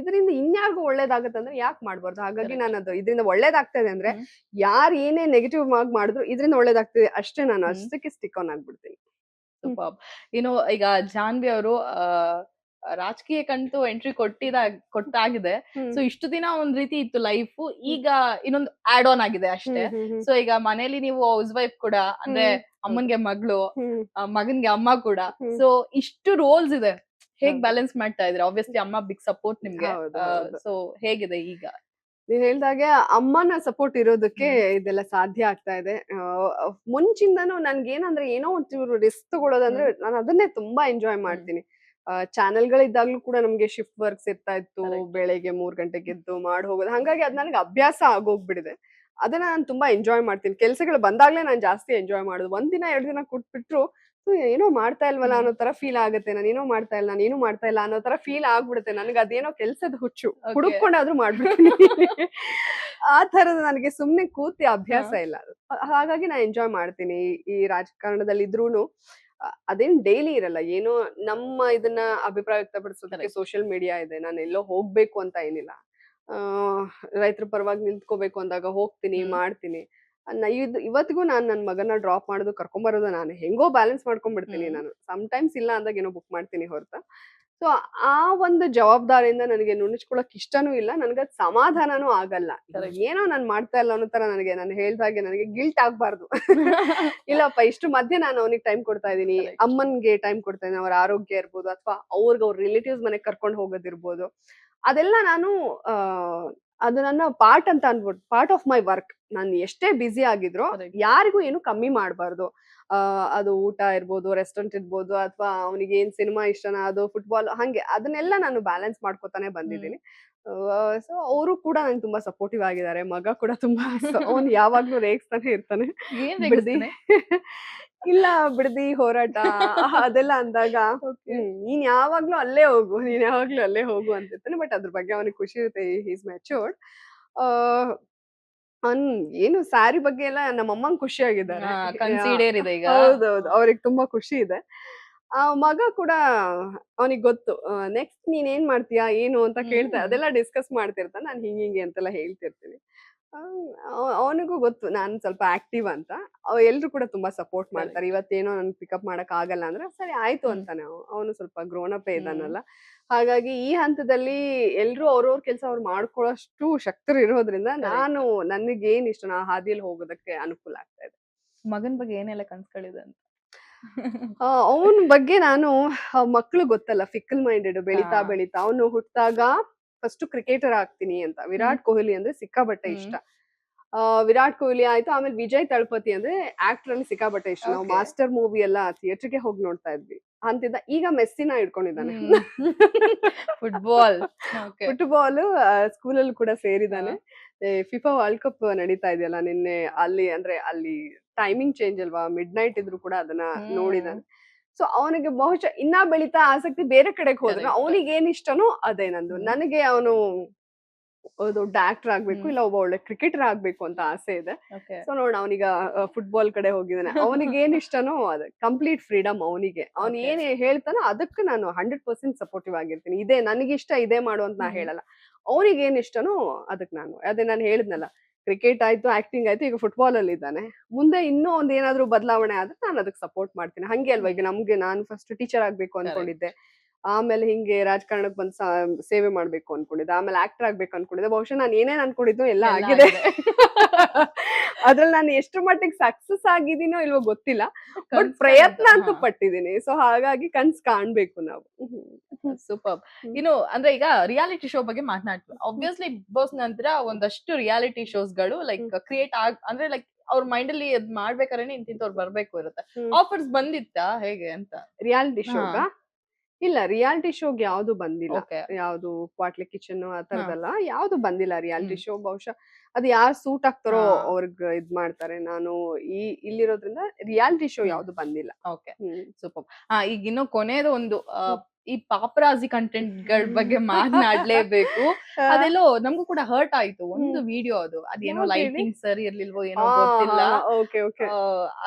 ಇದರಿಂದ ಇನ್ಯಾರಿಗೂ ಒಳ್ಳೇದಾಗತ್ತೆ ಅಂದ್ರೆ ಯಾಕೆ ಮಾಡ್ಬಾರ್ದು? ಹಾಗಾಗಿ Correct. ನಾನು ಅದು ಇದರಿಂದ ಒಳ್ಳೇದಾಗ್ತಾ ಇದೆ ಅಂದ್ರೆ ಹ್ಮ್. ಯಾರು ಏನೇ ನೆಗೆಟಿವ್ ಆಗಿ ಮಾಡಿದ್ರು ಇದರಿಂದ ಒಳ್ಳೇದಾಗ್ತಿದೆ ಅಷ್ಟೇ, ನಾನು ಹ್ಮ್. ಅಷ್ಟಕ್ಕೆ ಸ್ಟಿಕ್ ಆನ್ ಆಗ್ಬಿಡ್ತೀನಿ. ಸೂಪರ್. ಈಗ ಜಾನ್ವಿ ಅವರು ರಾಜಕೀಯಕ್ಕಂತೂ ಎಂಟ್ರಿ ಕೊಟ್ಟಾಗಿದೆ. ಹ್ಮ್ ಸೊ ಇಷ್ಟು ದಿನ ಒಂದ್ ರೀತಿ ಇತ್ತು ಲೈಫ್. ಈಗ ಇನ್ನೊಂದು ಆಡ್ ಆನ್ ಆಗಿದೆ ಅಷ್ಟೇ. ಹ್ಮ್ ಹ್ಮ್ ಹ್ಮ್ ಸೊ ಈಗ ಮನೇಲಿ ನೀವು ಹೌಸ್ ವೈಫ್ ಕೂಡ, ಅಂದ್ರೆ ಅಮ್ಮನ್ಗೆ ಮಗಳು, ಹ್ಮ್ ಮಗನ್ಗೆ ಅಮ್ಮ ಕೂಡ. ಹ್ಮ್. ಸೊ ಇಷ್ಟು ರೋಲ್ಸ್ ಇದೆ. ಹೇಗ್ ಹೌದು. ಬ್ಯಾಲೆನ್ಸ್ ಮಾಡ್ತಾ ಇದ್ರೆ? ಆಬ್ವಿಯಸ್ಲಿ ಅಮ್ಮ ಬಿಗ್ ಸಪೋರ್ಟ್ ನಿಮ್ಗೆ. ಹೌದು ಹೌದು. ಸೊ ಹೇಗಿದೆ ಈಗ? ನೀವ್ ಹೇಳ್ದಾಗೆ ಅಮ್ಮನ ಸಪೋರ್ಟ್ ಇರೋದಕ್ಕೆ ಇದೆಲ್ಲ ಸಾಧ್ಯ ಆಗ್ತಾ ಇದೆ. ಮುಂಚಿಂದನೂ ನನ್ಗೇನಂದ್ರೆ ಏನೋ ಒಂಚೂರು ರಿಸ್ಕ್ ತಗೊಳ್ಳೋದಂದ್ರೆ ನಾನು ಅದನ್ನೇ ತುಂಬಾ ಎಂಜಾಯ್ ಮಾಡ್ತೀನಿ. ಚಾನೆಲ್ಗಳಿದ್ದಾಗ್ಲೂ ಕೂಡ ನಮ್ಗೆ ಶಿಫ್ಟ್ ವರ್ಕ್ಸ್ ಇರ್ತಾ ಇತ್ತು. Correct. ಬೆಳಗ್ಗೆ 3 ಗಂಟೆಗೆ ಎದ್ದು ಮಾಡಿ ಹೋಗೋದು. ಹಾಗಾಗಿ ಅದ್ ನನಗೆ ಅಭ್ಯಾಸ ಆಗೋಗ್ಬಿಡಿದೆ. ಅದನ್ನ ನಾನು ತುಂಬಾ ಎಂಜಾಯ್ ಮಾಡ್ತೀನಿ. ಕೆಲ್ಸಗಳು ಬಂದಾಗ್ಲೇ ನಾನು ಜಾಸ್ತಿ ಎಂಜಾಯ್ ಮಾಡೋದು. 1 ದಿನ 2 ದಿನ ಕೂತ್ಬಿಟ್ರು ಏನೋ ಮಾಡ್ತಾ ಇಲ್ವಲ್ಲ ಅನ್ನೋ ತರ ಫೀಲ್ ಆಗುತ್ತೆ. ನಾನೇನೋ ಮಾಡ್ತಾ ಇಲ್ಲ, ನಾನೇನು ಮಾಡ್ತಾ ಇಲ್ಲ ಅನ್ನೋ ತರ ಫೀಲ್ ಆಗ್ಬಿಡುತ್ತೆ. ನನಗೆ ಅದೇನೋ ಕೆಲ್ಸದ ಹುಚ್ಚು. Okay. ಹುಡುಕೊಂಡಾದ್ರೂ ಮಾಡ್ಬಿಡ್ತೀನಿ. ಆ ತರದ ನನಗೆ ಸುಮ್ನೆ ಕೂತಿ ಅಭ್ಯಾಸ ಇಲ್ಲ. ಹಾಗಾಗಿ ನಾನು ಎಂಜಾಯ್ ಮಾಡ್ತೀನಿ. ಈ ರಾಜಕಾರಣದಲ್ಲಿ ಇದ್ರೂನು ಅದೇನ್ ಡೈಲಿ ಇರಲ್ಲ. ಏನೋ ನಮ್ಮ ಇದನ್ನ ಅಭಿಪ್ರಾಯ ವ್ಯಕ್ತಪಡಿಸೋದಕ್ಕೆ Correct. ಸೋಷಿಯಲ್ ಮೀಡಿಯಾ ಇದೆ. ನಾನು ಎಲ್ಲೋ ಹೋಗ್ಬೇಕು ಅಂತ ಏನಿಲ್ಲ. ಆ ರೈತರ ಪರವಾಗಿ ನಿಂತ್ಕೋಬೇಕು ಅಂದಾಗ ಹೋಗ್ತೀನಿ, ಮಾಡ್ತೀನಿ. ಇವತ್ತಿಗೂ ನಾನ್ ನನ್ ಮಗನ್ನ ಡ್ರಾಪ್ ಮಾಡೋದು, ಕರ್ಕೊಂಬರೋದು ನಾನೇ. ಹೆಂಗೋ ಬ್ಯಾಲೆನ್ಸ್ ಮಾಡ್ಕೊಂಡ್ಬಿಡ್ತೀನಿ ನಾನು. ಸಮ್‌ಟೈಮ್ಸ್ ಇಲ್ಲ ಅಂದಾಗ ಏನೋ ಬುಕ್ ಮಾಡ್ತೀನಿ ಹೊರತ. ಸೊ ಆ ಒಂದು ಜವಾಬ್ದಾರಿಯಿಂದ ನನಗೆ ನುಣುಚ್ಕೊಳಕ್ ಇಷ್ಟನೂ ಇಲ್ಲ. ನನ್ಗದ್ ಸಮಾಧಾನನೂ ಆಗಲ್ಲ. Correct. ಏನೋ ನಾನ್ ಮಾಡ್ತಾ ಇಲ್ಲ ಅನ್ನೋ ತರ ನಾನು ಹೇಳ್ದಾಗೆ ನನಗೆ ಗಿಲ್ಟ್ ಆಗ್ಬಾರ್ದು. ಇಲ್ಲಪ್ಪ ಇಷ್ಟು ಮಧ್ಯೆ ನಾನು ಅವನಿಗೆ ಟೈಮ್ ಕೊಡ್ತಾ ಇದೀನಿ. Correct. ಅಮ್ಮನ್ಗೆ ಟೈಮ್ ಕೊಡ್ತಾ ಇದೀನಿ. ಅವ್ರ ಆರೋಗ್ಯ ಇರ್ಬೋದು ಅಥವಾ ಅವ್ರ ರಿಲೇಟಿವ್ಸ್ ಮನೆಗ್ ಕರ್ಕೊಂಡ್ ಹೋಗೋದಿರ್ಬೋದು. ಅದೆಲ್ಲ ನಾನು ಅದು ನನ್ನ ಪಾರ್ಟ್ ಅಂತ ಅನ್ಬಿಟ್ಟು ಪಾರ್ಟ್ ಆಫ್ ಮೈ ವರ್ಕ್. ನಾನು ಎಷ್ಟೇ ಬ್ಯುಸಿ ಆಗಿದ್ರು Correct. ಯಾರಿಗೂ ಏನು ಕಮ್ಮಿ ಮಾಡ್ಬಾರ್ದು. ಅದು ಊಟ ಇರ್ಬೋದು, ರೆಸ್ಟೋರೆಂಟ್ ಇರ್ಬೋದು, ಅಥವಾ ಅವನಿಗೆ ಏನ್ ಸಿನಿಮಾ ಇಷ್ಟನಾ, ಅದು ಫುಟ್ಬಾಲ್, ಹಂಗೆ ಅದನ್ನೆಲ್ಲ ನಾನು ಬ್ಯಾಲೆನ್ಸ್ ಮಾಡ್ಕೊತಾನೆ ಬಂದಿದ್ದೀನಿ. ಸೊ ಅವರು ಕೂಡ ನಂಗೆ ತುಂಬಾ ಸಪೋರ್ಟಿವ್ ಆಗಿದ್ದಾರೆ. ಮಗ ಕೂಡ ತುಂಬಾ ಅವ್ನು ಯಾವಾಗ್ಲೂ ರೇಗಿಸ್ತಾನೆ ಇರ್ತಾನೆ. ಏನ್ ಬಿಡ್ದಿ ರೇಗಿಸ್ತಾನೆ? ಇಲ್ಲ ಬಿಡ್ದಿ ಹೋರಾಟ ಅದೆಲ್ಲ ಅಂದಾಗ Okay. ನೀನ್ ಯಾವಾಗ್ಲೂ ಅಲ್ಲೇ ಹೋಗು, ನೀನ್ ಯಾವಾಗ್ಲೂ ಅಲ್ಲೇ ಹೋಗು ಅಂತಿರ್ತಾನೆ. ಬಟ್ ಅದ್ರ ಬಗ್ಗೆ ಅವನಿಗೆ ಖುಷಿ ಇರುತ್ತೆ. Is matured. ಅವ್ನ್ ಏನು ಸ್ಯಾರಿ ಬಗ್ಗೆ ಎಲ್ಲ ನಮ್ಮಮ್ಮಂಗ್ ಖುಷಿಯಾಗಿದ್ದಾರೆ. ಕನ್ಸಿಡರ್ ಇದೆ ಈಗ. ಹೌದೌದು. ಅವ್ರಿಗೆ ತುಂಬಾ ಖುಷಿ ಇದೆ. ಮಗ ಕೂಡ ಅವನಿಗೆ ಗೊತ್ತು. ನೆಕ್ಸ್ಟ್ ನೀನ್ ಏನ್ ಮಾಡ್ತೀಯಾ ಏನು ಅಂತ ಕೇಳ್ತಾ ಅದೆಲ್ಲ ಡಿಸ್ಕಸ್ ಮಾಡ್ತಿರ್ತಾನೆ. ನಾನ್ ಹಿಂಗೆ ಅಂತೆಲ್ಲ ಹೇಳ್ತಿರ್ತೀನಿ. ಅವನಿಗೂ ಗೊತ್ತು ನಾನ್ ಸ್ವಲ್ಪ ಆಕ್ಟಿವ್ ಅಂತ. ಎಲ್ರು ಕೂಡ ತುಂಬಾ ಸಪೋರ್ಟ್ ಮಾಡ್ತಾರೆ. ಇವತ್ತೇನೋ ನನ್ ಪಿಕಪ್ ಮಾಡಕ್ ಆಗಲ್ಲ ಅಂದ್ರೆ ಸರಿ ಆಯ್ತು ಅಂತಾನೆ. ಅವನು ಸ್ವಲ್ಪ ಗ್ರೋನ್ ಅಪ್ ಇದಾನಲ್ಲ. ಹಾಗಾಗಿ ಈ ಹಂತದಲ್ಲಿ ಎಲ್ರು ಅವ್ರವ್ರ ಕೆಲ್ಸ ಅವ್ರು ಮಾಡ್ಕೊಳ್ಳೋಷ್ಟು ಶಕ್ತರು ಇರೋದ್ರಿಂದ ನಾನು ನನಗೆ ಏನ್ ಇಷ್ಟ ಆ ಹಾದಿಯಲ್ಲಿ ಹೋಗೋದಕ್ಕೆ ಅನುಕೂಲ ಆಗ್ತಾ ಇದೆ. ಮಗನ್ ಬಗ್ಗೆ ಏನೆಲ್ಲ ಕನ್ಸ್ಗಳಿದೆ ಅಂತ? ಅವನ ಬಗ್ಗೆ ನಾನು ಮಕ್ಳು ಗೊತ್ತಲ್ಲ, ಫಿಕಲ್ ಮೈಂಡೆಡ್. ಬೆಳಿತಾ ಬೆಳಿತಾ ಅವನು ಹುಟ್ಟಾಗ ಫಸ್ಟ್ ಕ್ರಿಕೆಟರ್ ಆಗ್ತೀನಿ ಅಂತ. ವಿರಾಟ್ ಕೊಹ್ಲಿ ಅಂದ್ರೆ ಸಿಕ್ಕಾಬಟ್ಟೆ ಇಷ್ಟ. ವಿರಾಟ್ ಕೊಹ್ಲಿ ಆಯ್ತು. ಆಮೇಲೆ ವಿಜಯ್ ತಳಪತಿ ಅಂದ್ರೆ ಆಕ್ಟರ್ ಅಲ್ಲಿ ಸಿಕ್ಕಾಬಟ್ಟೆ ಇಷ್ಟ. ನಾವು ಮಾಸ್ಟರ್ ಮೂವಿ ಎಲ್ಲ ಥಿಯೇಟರ್ಗೆ ಹೋಗಿ ನೋಡ್ತಾ ಇದ್ವಿ ಅಂತಿದ್ದ. ಈಗ ಮೆಸ್ಸಿನ ಇಟ್ಕೊಂಡಿದ್ದಾನೆ. ಫುಟ್ಬಾಲ್ ಸ್ಕೂಲಲ್ಲಿ ಕೂಡ ಸೇರಿದಾನೆ. ಫಿಫಾ ವರ್ಲ್ಡ್ ಕಪ್ ನಡೀತಾ ಇದೆಯಲ್ಲ ನಿನ್ನೆ, ಅಲ್ಲಿ ಟೈಮಿಂಗ್ ಚೇಂಜ್ ಅಲ್ವಾ, ಮಿಡ್ ನೈಟ್ ಇದ್ರು ಕೂಡ ಅದನ್ನ ನೋಡಿದಾನೆ. ಸೊ ಅವನಿಗೆ ಬಹುಶಃ ಇನ್ನ ಬೆಳಿತಾ ಆಸಕ್ತಿ ಬೇರೆ ಕಡೆಗೆ ಹೋದ್ರೆ ಅವನಿಗೆ ಏನ್ ಇಷ್ಟನೋ ಅದೇ ನಂದು. ನನಗೆ ಅವನು ದೊಡ್ಡ ಆಕ್ಟರ್ ಆಗ್ಬೇಕು, ಇಲ್ಲ ಒಬ್ಬ ಒಳ್ಳೆ ಕ್ರಿಕೆಟರ್ ಆಗ್ಬೇಕು ಅಂತ ಆಸೆ ಇದೆ. ಸೊ ನೋಡ ಅವನೀಗ ಫುಟ್ಬಾಲ್ ಕಡೆ ಹೋಗಿದ್ದಾನೆ. ಅವನಿಗೆ ಏನ್ ಇಷ್ಟನೋ ಅದು ಕಂಪ್ಲೀಟ್ ಫ್ರೀಡಮ್ ಅವನಿಗೆ. ಅವ್ನು ಏನ್ ಹೇಳ್ತಾನೋ ಅದಕ್ಕೆ ನಾನು 100% ಸಪೋರ್ಟಿವ್ ಆಗಿರ್ತೀನಿ. ಇದೇ ನನಗಿಷ್ಟ, ಇದೇ ಮಾಡು ಅಂತ ನಾ ಹೇಳಲ್ಲ. ಅವನಿಗೆ ಏನ್ ಇಷ್ಟನೋ ಅದಕ್ಕೆ ಅದೇ ನಾನು ಹೇಳಿದ್ನಲ್ಲ, ಕ್ರಿಕೆಟ್ ಆಯ್ತು, ಆಕ್ಟಿಂಗ್ ಆಯ್ತು, ಈಗ ಫುಟ್ಬಾಲ್ ಅಲ್ಲಿ ಇದ್ದಾನೆ. ಮುಂದೆ ಇನ್ನೂ ಒಂದ್ ಏನಾದ್ರು ಬದಲಾವಣೆ ಆದ್ರೆ ನಾನು ಅದಕ್ಕೆ ಸಪೋರ್ಟ್ ಮಾಡ್ತೀನಿ. ಹಂಗೆ ಅಲ್ವಾ, ಈಗ ನಾನು ಫಸ್ಟ್ ಟೀಚರ್ ಆಗ್ಬೇಕು ಅನ್ಕೊಂಡಿದ್ದೆ. ಆಮೇಲೆ ಹಿಂಗೆ ರಾಜಕಾರಣಕ್ಕೆ ಬಂದ್ ಸೇವೆ ಮಾಡ್ಬೇಕು ಅನ್ಕೊಂಡಿದ್ದೆ. ಆಮೇಲೆ ಆಕ್ಟರ್ ಆಗ್ಬೇಕು ಅನ್ಕೊಂಡಿದ್ದೆ. ಬಹುಶಃ ನಾನು ಏನೇನ್ ಅನ್ಕೊಂಡಿದ್ದು ಎಲ್ಲ ಆಗಿದೆ. ಅದ್ರಲ್ಲಿ ನಾನು ಎಷ್ಟು ಮಟ್ಟಿಗೆ ಸಕ್ಸಸ್ ಆಗಿದ್ದೀನೋ ಇಲ್ವೋ ಗೊತ್ತಿಲ್ಲ, ಬಟ್ ಪ್ರಯತ್ನ ಅಂತೂ ಪಟ್ಟಿದ್ದೀನಿ. ಸೊ ಹಾಗಾಗಿ ಕನ್ಸ್ ಕಾಣ್ಬೇಕು ನಾವು. ಸೂಪರ್. ಅಂದ್ರೆ ಈಗ ರಿಯಾಲಿಟಿ ಶೋ ಬಗ್ಗೆ ಮಾತನಾಡ್ತೀವಿ. ಆಬ್ವಿಯಸ್ಲಿ ಬಿಗ್ ಬಾಸ್ ನಂತರ ಒಂದಷ್ಟು ರಿಯಾಲಿಟಿ ಶೋಸ್ ಗಳು ಕ್ರಿಯೇಟ್ ಅಂದ್ರೆ ಅವ್ರ ಮೈಂಡ್ ಅಲ್ಲಿ ಅದ್ ಮಾಡ್ಬೇಕಾದ್ರೆ ಇಂತಿಂತವ್ರು ಬರ್ಬೇಕು ಇರುತ್ತೆ. ಆಫರ್ಸ್ ಬಂದಿತ್ತಾ ಹೇಗೆ ಅಂತ? ರಿಯಾಲಿಟಿ ಶೋಗ ಇಲ್ಲ, ರಿಯಾಲಿಟಿ ಶೋಗೆ ಯಾವ್ದು ಬಂದಿಲ್ಲ. ಯಾವ್ದು ಕ್ವಾಟ್ಲೆ ಕಿಚನ್ ಆ ತರದಲ್ಲ ಯಾವ್ದು ಬಂದಿಲ್ಲ ರಿಯಾಲಿಟಿ ಶೋ. ಬಹುಶಃ ಅದು ಯಾರು ಸೂಟ್ ಆಗ್ತಾರೋ ಅವ್ರಿಗೆ ಇದ್ ಮಾಡ್ತಾರೆ. ನಾನು ಇಲ್ಲಿರೋದ್ರಿಂದ ರಿಯಾಲಿಟಿ ಶೋ ಯಾವ್ದು ಬಂದಿಲ್ಲ. Okay, super. ಈಗ ಇನ್ನು ಕೊನೆಯದು ಒಂದು ಈ ಪಾಪರಾಜಿ ಕಂಟೆಂಟ್ ಗಳ ಬಗ್ಗೆ ಮಾತನಾಡ್ಲೇಬೇಕು. ಅದೆಲ್ಲೋ ನಮಗೂ ಕೂಡ ಹರ್ಟ್ ಆಯ್ತು. ಒಂದು ವಿಡಿಯೋ ಅದು. ಅದೇನೋ ಯಾವ್ದ್ ಹೇಳಿ? ಲೈಟಿಂಗ್ ಸರಿ ಇರ್ಲಿಲ್ವೋ ಏನೋ ಗೊತ್ತಿಲ್ಲ. Okay okay.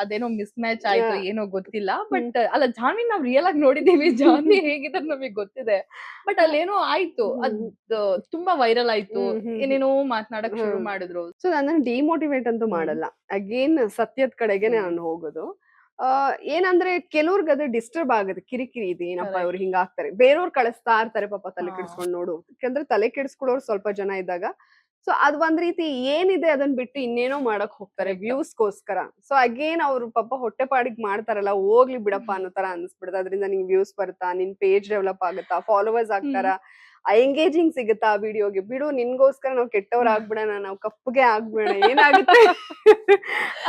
ಅದೇನೋ ಮಿಸ್ ಮ್ಯಾಚ್ ಆಯ್ತು ಏನೋ ಗೊತ್ತಿಲ್ಲ. ಬಟ್ ಅಲ್ಲ ಜಾನ್ವಿ ನಾವ್ ರಿಯಲ್ ಆಗಿ ನೋಡಿದೀವಿ. ಜಾನ್ವಿ ಹೇಗಿದ್ದಾರೆ ನಮಗೆ ಗೊತ್ತಿದೆ. ಬಟ್ ಅಲ್ಲೇನೋ ಆಯ್ತು. ಅದ್ ತುಂಬಾ ವೈರಲ್ ಆಯ್ತು. ಏನೇನೋ ಮಾತನಾಡಕ್ ಶುರು ಮಾಡಿದ್ರು. ಸೊ ನನ್ನನ್ನು ಡಿಮೋಟಿವೇಟ್ ಅಂತೂ ಮಾಡಲ್ಲ. ಅಗೇನ್ ಸತ್ಯದ ಕಡೆಗೆ ನಾನು ಹೋಗೋದು. ಏನಂದ್ರೆ ಕೆಲವ್ರಿಗೆ ಅದು ಡಿಸ್ಟರ್ಬ್ ಆಗುತ್ತೆ, ಕಿರಿಕಿರಿ ಇದೆ ಏನಪ್ಪ Correct. ಇವ್ರು ಹಿಂಗಾಗ್ತಾರೆ, ಬೇರೆಯವ್ರು ಕಳಿಸ್ತಾ ಇರ್ತಾರೆ ಪಾಪ ತಲೆ ಕೆಡಿಸ್ಕೊಂಡು ನೋಡು. ಯಾಕಂದ್ರೆ ತಲೆ ಕೆಡಿಸ್ಕೊಳ್ಳೋರು ಸ್ವಲ್ಪ ಜನ ಇದ್ದಾಗ ಸೊ ಅದ್ ಒಂದ್ ರೀತಿ ಏನಿದೆ ಅದನ್ನ ಬಿಟ್ಟು ಇನ್ನೇನೋ ಮಾಡಕ್ ಹೋಗ್ತಾರೆ Correct. ವ್ಯೂಸ್ಗೋಸ್ಕರ. ಸೊ ಅಗೇನ್ ಅವ್ರು ಪಾಪ ಹೊಟ್ಟೆ ಪಾಡಿಗೆ ಮಾಡ್ತಾರಲ್ಲ, ಹೋಗ್ಲಿ ಬಿಡಪ್ಪ ಅನ್ನೋ ತರ ಅನ್ಸ್ಬಿಡುತ್ತೆ. ಅದರಿಂದ ನಿಂಗ್ ವ್ಯೂಸ್ ಬರುತ್ತಾ, ನಿನ್ ಪೇಜ್ ಡೆವಲಪ್ ಆಗುತ್ತಾ, ಫಾಲೋವರ್ಸ್ ಆಗ್ತಾರ, ಎಂಗೇಜಿಂಗ್ ಸಿಗುತ್ತಾ ಆ ವಿಡಿಯೋಗೆ, ಬಿಡು ನಿನ್ಗೋಸ್ಕರ ನಾವು ಕೆಟ್ಟವ್ರ ಆಗ್ಬಿಡೋಣ, ನಾವು ಕಪ್ಪಗೆ ಆಗ್ಬಿಡೋಣ, ಏನಾಗುತ್ತೆ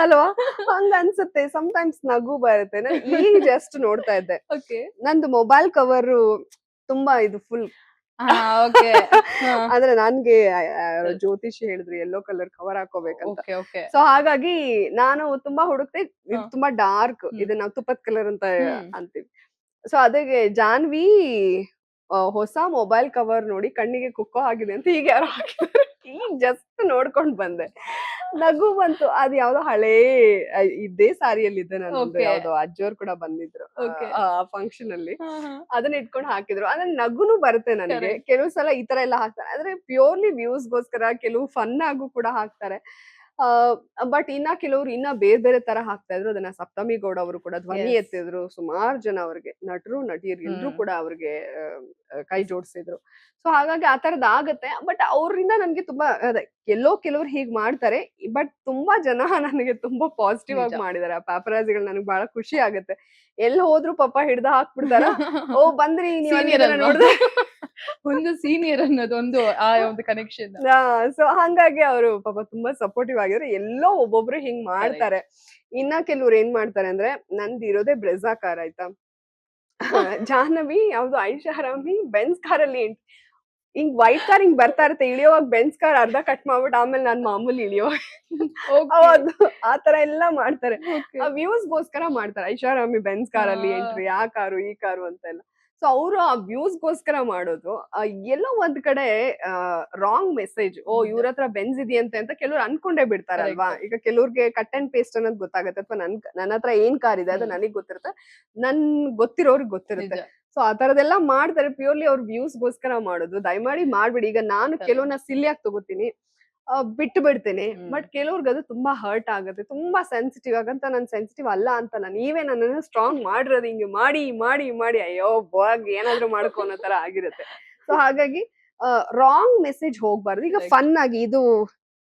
ಅಲ್ವಾ? ಹಂಗ ಅನ್ಸುತ್ತೆ. ಸಮಟೈಮ್ಸ್ ನಗು ಬರುತ್ತೆ. ನಾನು ಈಗ ಜಸ್ಟ್ ನೋಡ್ತಾ ಇದ್ದೆ, ಓಕೆ. ನಂದು ಮೊಬೈಲ್ ಕವರ್ ತುಂಬಾ ಇದು ಫುಲ್ ಓಕೆ. ಆದ್ರೆ ನನ್ಗೆ ಜ್ಯೋತಿಷಿ ಹೇಳಿದ್ರು ಯೆಲ್ಲೋ ಕಲರ್ ಕವರ್ ಹಾಕೋಬೇಕಂತ. Okay okay. ಸೊ ಹಾಗಾಗಿ ನಾನು ತುಂಬಾ ಹುಡುಕ್ತೆ, ಇದು ತುಂಬಾ ಡಾರ್ಕ್, ಇದನ್ನ ನಾವು ತುಪ್ಪದ ಕಲರ್ ಅಂತ ಅಂತೀವಿ. ಸೊ ಅದಕ್ಕೆ ಜಾನ್ವಿ ಹೊಸ ಮೊಬೈಲ್ ಕವರ್ ನೋಡಿ ಕಣ್ಣಿಗೆ ಕುಕ್ಕೋ ಆಗಿದೆ ಅಂತ ಈಗ ಯಾರೋ ಹಾಕಿದ್ರು. ಈಗ ಜಸ್ಟ್ ನೋಡ್ಕೊಂಡ್ ಬಂದೆ, ನಗು ಬಂತು. ಅದ್ ಯಾವ್ದೋ ಹಳೇ ಇದೇ ಸಾರಿಯಲ್ಲಿ ಇದ್ದೆ ನಾನು, Okay. ಯಾವ್ದೋ ಅಜ್ಜೋರ್ ಕೂಡ ಬಂದಿದ್ರು Okay. ಆ ಫಂಕ್ಷನ್ ಅಲ್ಲಿ, ಅದನ್ನ ಇಟ್ಕೊಂಡು ಹಾಕಿದ್ರು. ಅಂದ್ರೆ ನಗುನು ಬರುತ್ತೆ ನನಗೆ. Correct. ಕೆಲವು ಸಲ ಈ ತರ ಎಲ್ಲ ಹಾಕ್ತಾರೆ, ಆದ್ರೆ ಪ್ಯೂರ್ಲಿ ವ್ಯೂಸ್ಗೋಸ್ಕರ, ಕೆಲವು ಫನ್ ಆಗು ಕೂಡ ಹಾಕ್ತಾರೆ. ಬಟ್ ಇನ್ನ ಕೆಲವ್ರು ಇನ್ನ ಬೇರೆ ಬೇರೆ ತರ ಹಾಕ್ತಾ ಇದ್ರು. ಅದನ್ನ ಸಪ್ತಮಿ ಗೌಡ ಅವರು ಕೂಡ ಧ್ವನಿ Yes. ಎತ್ತಿದ್ರು. ಸುಮಾರು ಜನ ಅವ್ರಿಗೆ, ನಟರು ನಟಿಯರು ಎಲ್ರು ಕೂಡ ಅವ್ರಿಗೆ ಕೈ ಜೋಡಿಸಿದ್ರು. ಸೊ ಹಾಗಾಗಿ ಆ ತರದ್ ಆಗತ್ತೆ. ಬಟ್ ಅವ್ರಿಂದ ನನ್ಗೆ ತುಂಬಾ ಅದೇ ಎಲ್ಲೋ ಕೆಲವ್ರು ಹೀಗ್ ಮಾಡ್ತಾರೆ. ಬಟ್ ತುಂಬಾ ಜನ ನನಗೆ ತುಂಬಾ ಪಾಸಿಟಿವ್ ಆಗಿ ನಿಜ. ಮಾಡಿದಾರೆ. ಆ ಪಾಪರಾಜಿಗಳು ನನಗೆ ಬಹಳ ಖುಷಿ ಆಗುತ್ತೆ. ಎಲ್ಲಿ ಹೋದ್ರು ಪಾಪ ಹಿಡ್ದ ಹಾಕ್ಬಿಡ್ತಾರ. ಓ ಬಂದ್ರಿ ನೀವ್ Senior ಅಲ್ಲಿದ್ದೀರಾ ಅಲ್ವಾ? ನೋಡ್ದೆ. ಒಂದು ಸೀನಿಯರ್ ಅನ್ನೋದು ಒಂದು ಆ ಒಂದು ಕನೆಕ್ಷನ್. ಸೊ ಹಂಗಾಗಿ ಅವರು ಪಾಪ ತುಂಬಾ ಸಪೋರ್ಟಿವ್ ಆಗಿದ್ರೆ. ಎಲ್ಲೋ ಒಬ್ಬೊಬ್ರು ಹಿಂಗ್ ಮಾಡ್ತಾರೆ. ಇನ್ನ ಕೆಲವ್ರು ಏನ್ ಮಾಡ್ತಾರೆ ಅಂದ್ರೆ, ನಂದ್ ಇರೋದೇ ಬ್ರೆಜಾ ಕಾರ್ ಆಯ್ತಾ, ಜಾಹ್ನವಿ ಯಾವ್ದು ಐಷಾರಾಮಿ ಬೆನ್ಸ್ ಕಾರಲ್ಲಿ ಹಿಂಗ್ ವೈಟ್ ಕಾರ್ ಹಿಂಗ್ ಬರ್ತಾ ಇರುತ್ತೆ, ಇಳಿಯೋವಾಗ ಬೆನ್ಸ್ ಕಾರ್ ಅರ್ಧ ಕಟ್ ಮಾಡ್ಬಿಟ್ಟು ಆಮೇಲೆ ನಾನ್ ಮಾಮೂಲಿ ಇಳಿಯೋವಾಗ ಅದು ಆ ತರ ಎಲ್ಲಾ ಮಾಡ್ತಾರೆ. ಆ ವ್ಯೂಸ್ಗೋಸ್ಕರ ಮಾಡ್ತಾರೆ. ಐಷಾರಾಮಿ ಬೆನ್ಸ್ ಕಾರಲ್ಲಿ ಎಂಟ್ರಿ, ಆ ಕಾರು ಈ ಕಾರು ಅಂತೆಲ್ಲ. ಸೊ ಅವರು ಆ ವ್ಯೂಸ್ಗೋಸ್ಕರ ಮಾಡೋದು. ಎಲ್ಲೋ ಒಂದ್ ಕಡೆ ರಾಂಗ್ ಮೆಸೇಜ್. ಓ ಇವ್ರ ಹತ್ರ ಬೆನ್ಸ್ ಇದೆಯಂತೆ ಅಂತ ಕೆಲವ್ರು ಅನ್ಕೊಂಡೇ ಬಿಡ್ತಾರಲ್ವಾ. ಈಗ ಕೆಲವ್ರಿಗೆ ಕಟ್ ಅಂಡ್ ಪೇಸ್ಟ್ ಅನ್ನೋದು ಗೊತ್ತಾಗತ್ತೆ, ಅಥವಾ ನನ್ನ ಹತ್ರ ಏನ್ ಕಾರ್ ಇದೆ ಅದು ನನಗ್ ಗೊತ್ತಿರುತ್ತೆ, ನನ್ ಗೊತ್ತಿರೋರ್ಗ್ ಗೊತ್ತಿರುತ್ತೆ. ಸೊ ಆ ತರದೆಲ್ಲ ಮಾಡ್ತಾರೆ, ಪ್ಯೂರ್ಲಿ ಅವ್ರ ವ್ಯೂಸ್ಗೋಸ್ಕರ ಮಾಡೋದು. ದಯಮಾಡಿ ಮಾಡ್ಬಿಡಿ. ಈಗ ನಾನು ಕೆಲವನ್ನ ಸಿಲ್ಲಿಯಾಗಿ ತಗೋತೀನಿ, ಬಿಟ್ಟು ಬಿಡ್ತೀನಿ. ಬಟ್ ಕೆಲವ್ರಿಗೆ ಅದು ತುಂಬಾ ಹರ್ಟ್ ಆಗುತ್ತೆ, ತುಂಬಾ ಸೆನ್ಸಿಟಿವ್ ಆಗಂತ. ನಾನ್ ಸೆನ್ಸಿಟಿವ್ ಅಲ್ಲ ಅಂತಲ್ಲ, ನೀವೇ ನನ್ನನ್ನು ಸ್ಟ್ರಾಂಗ್ ಮಾಡಿರೋದು. ಹಿಂಗೆ ಮಾಡಿ ಮಾಡಿ ಮಾಡಿ ಅಯ್ಯೋ ಬಾಗ್ ಏನಾದ್ರು ಮಾಡ್ಕೊ ಅನ್ನೋ ತರ ಆಗಿರುತ್ತೆ. ಸೊ ಹಾಗಾಗಿ ರಾಂಗ್ ಮೆಸೇಜ್ ಹೋಗ್ಬಾರ್ದು. ಈಗ ಫನ್ ಆಗಿ ಇದು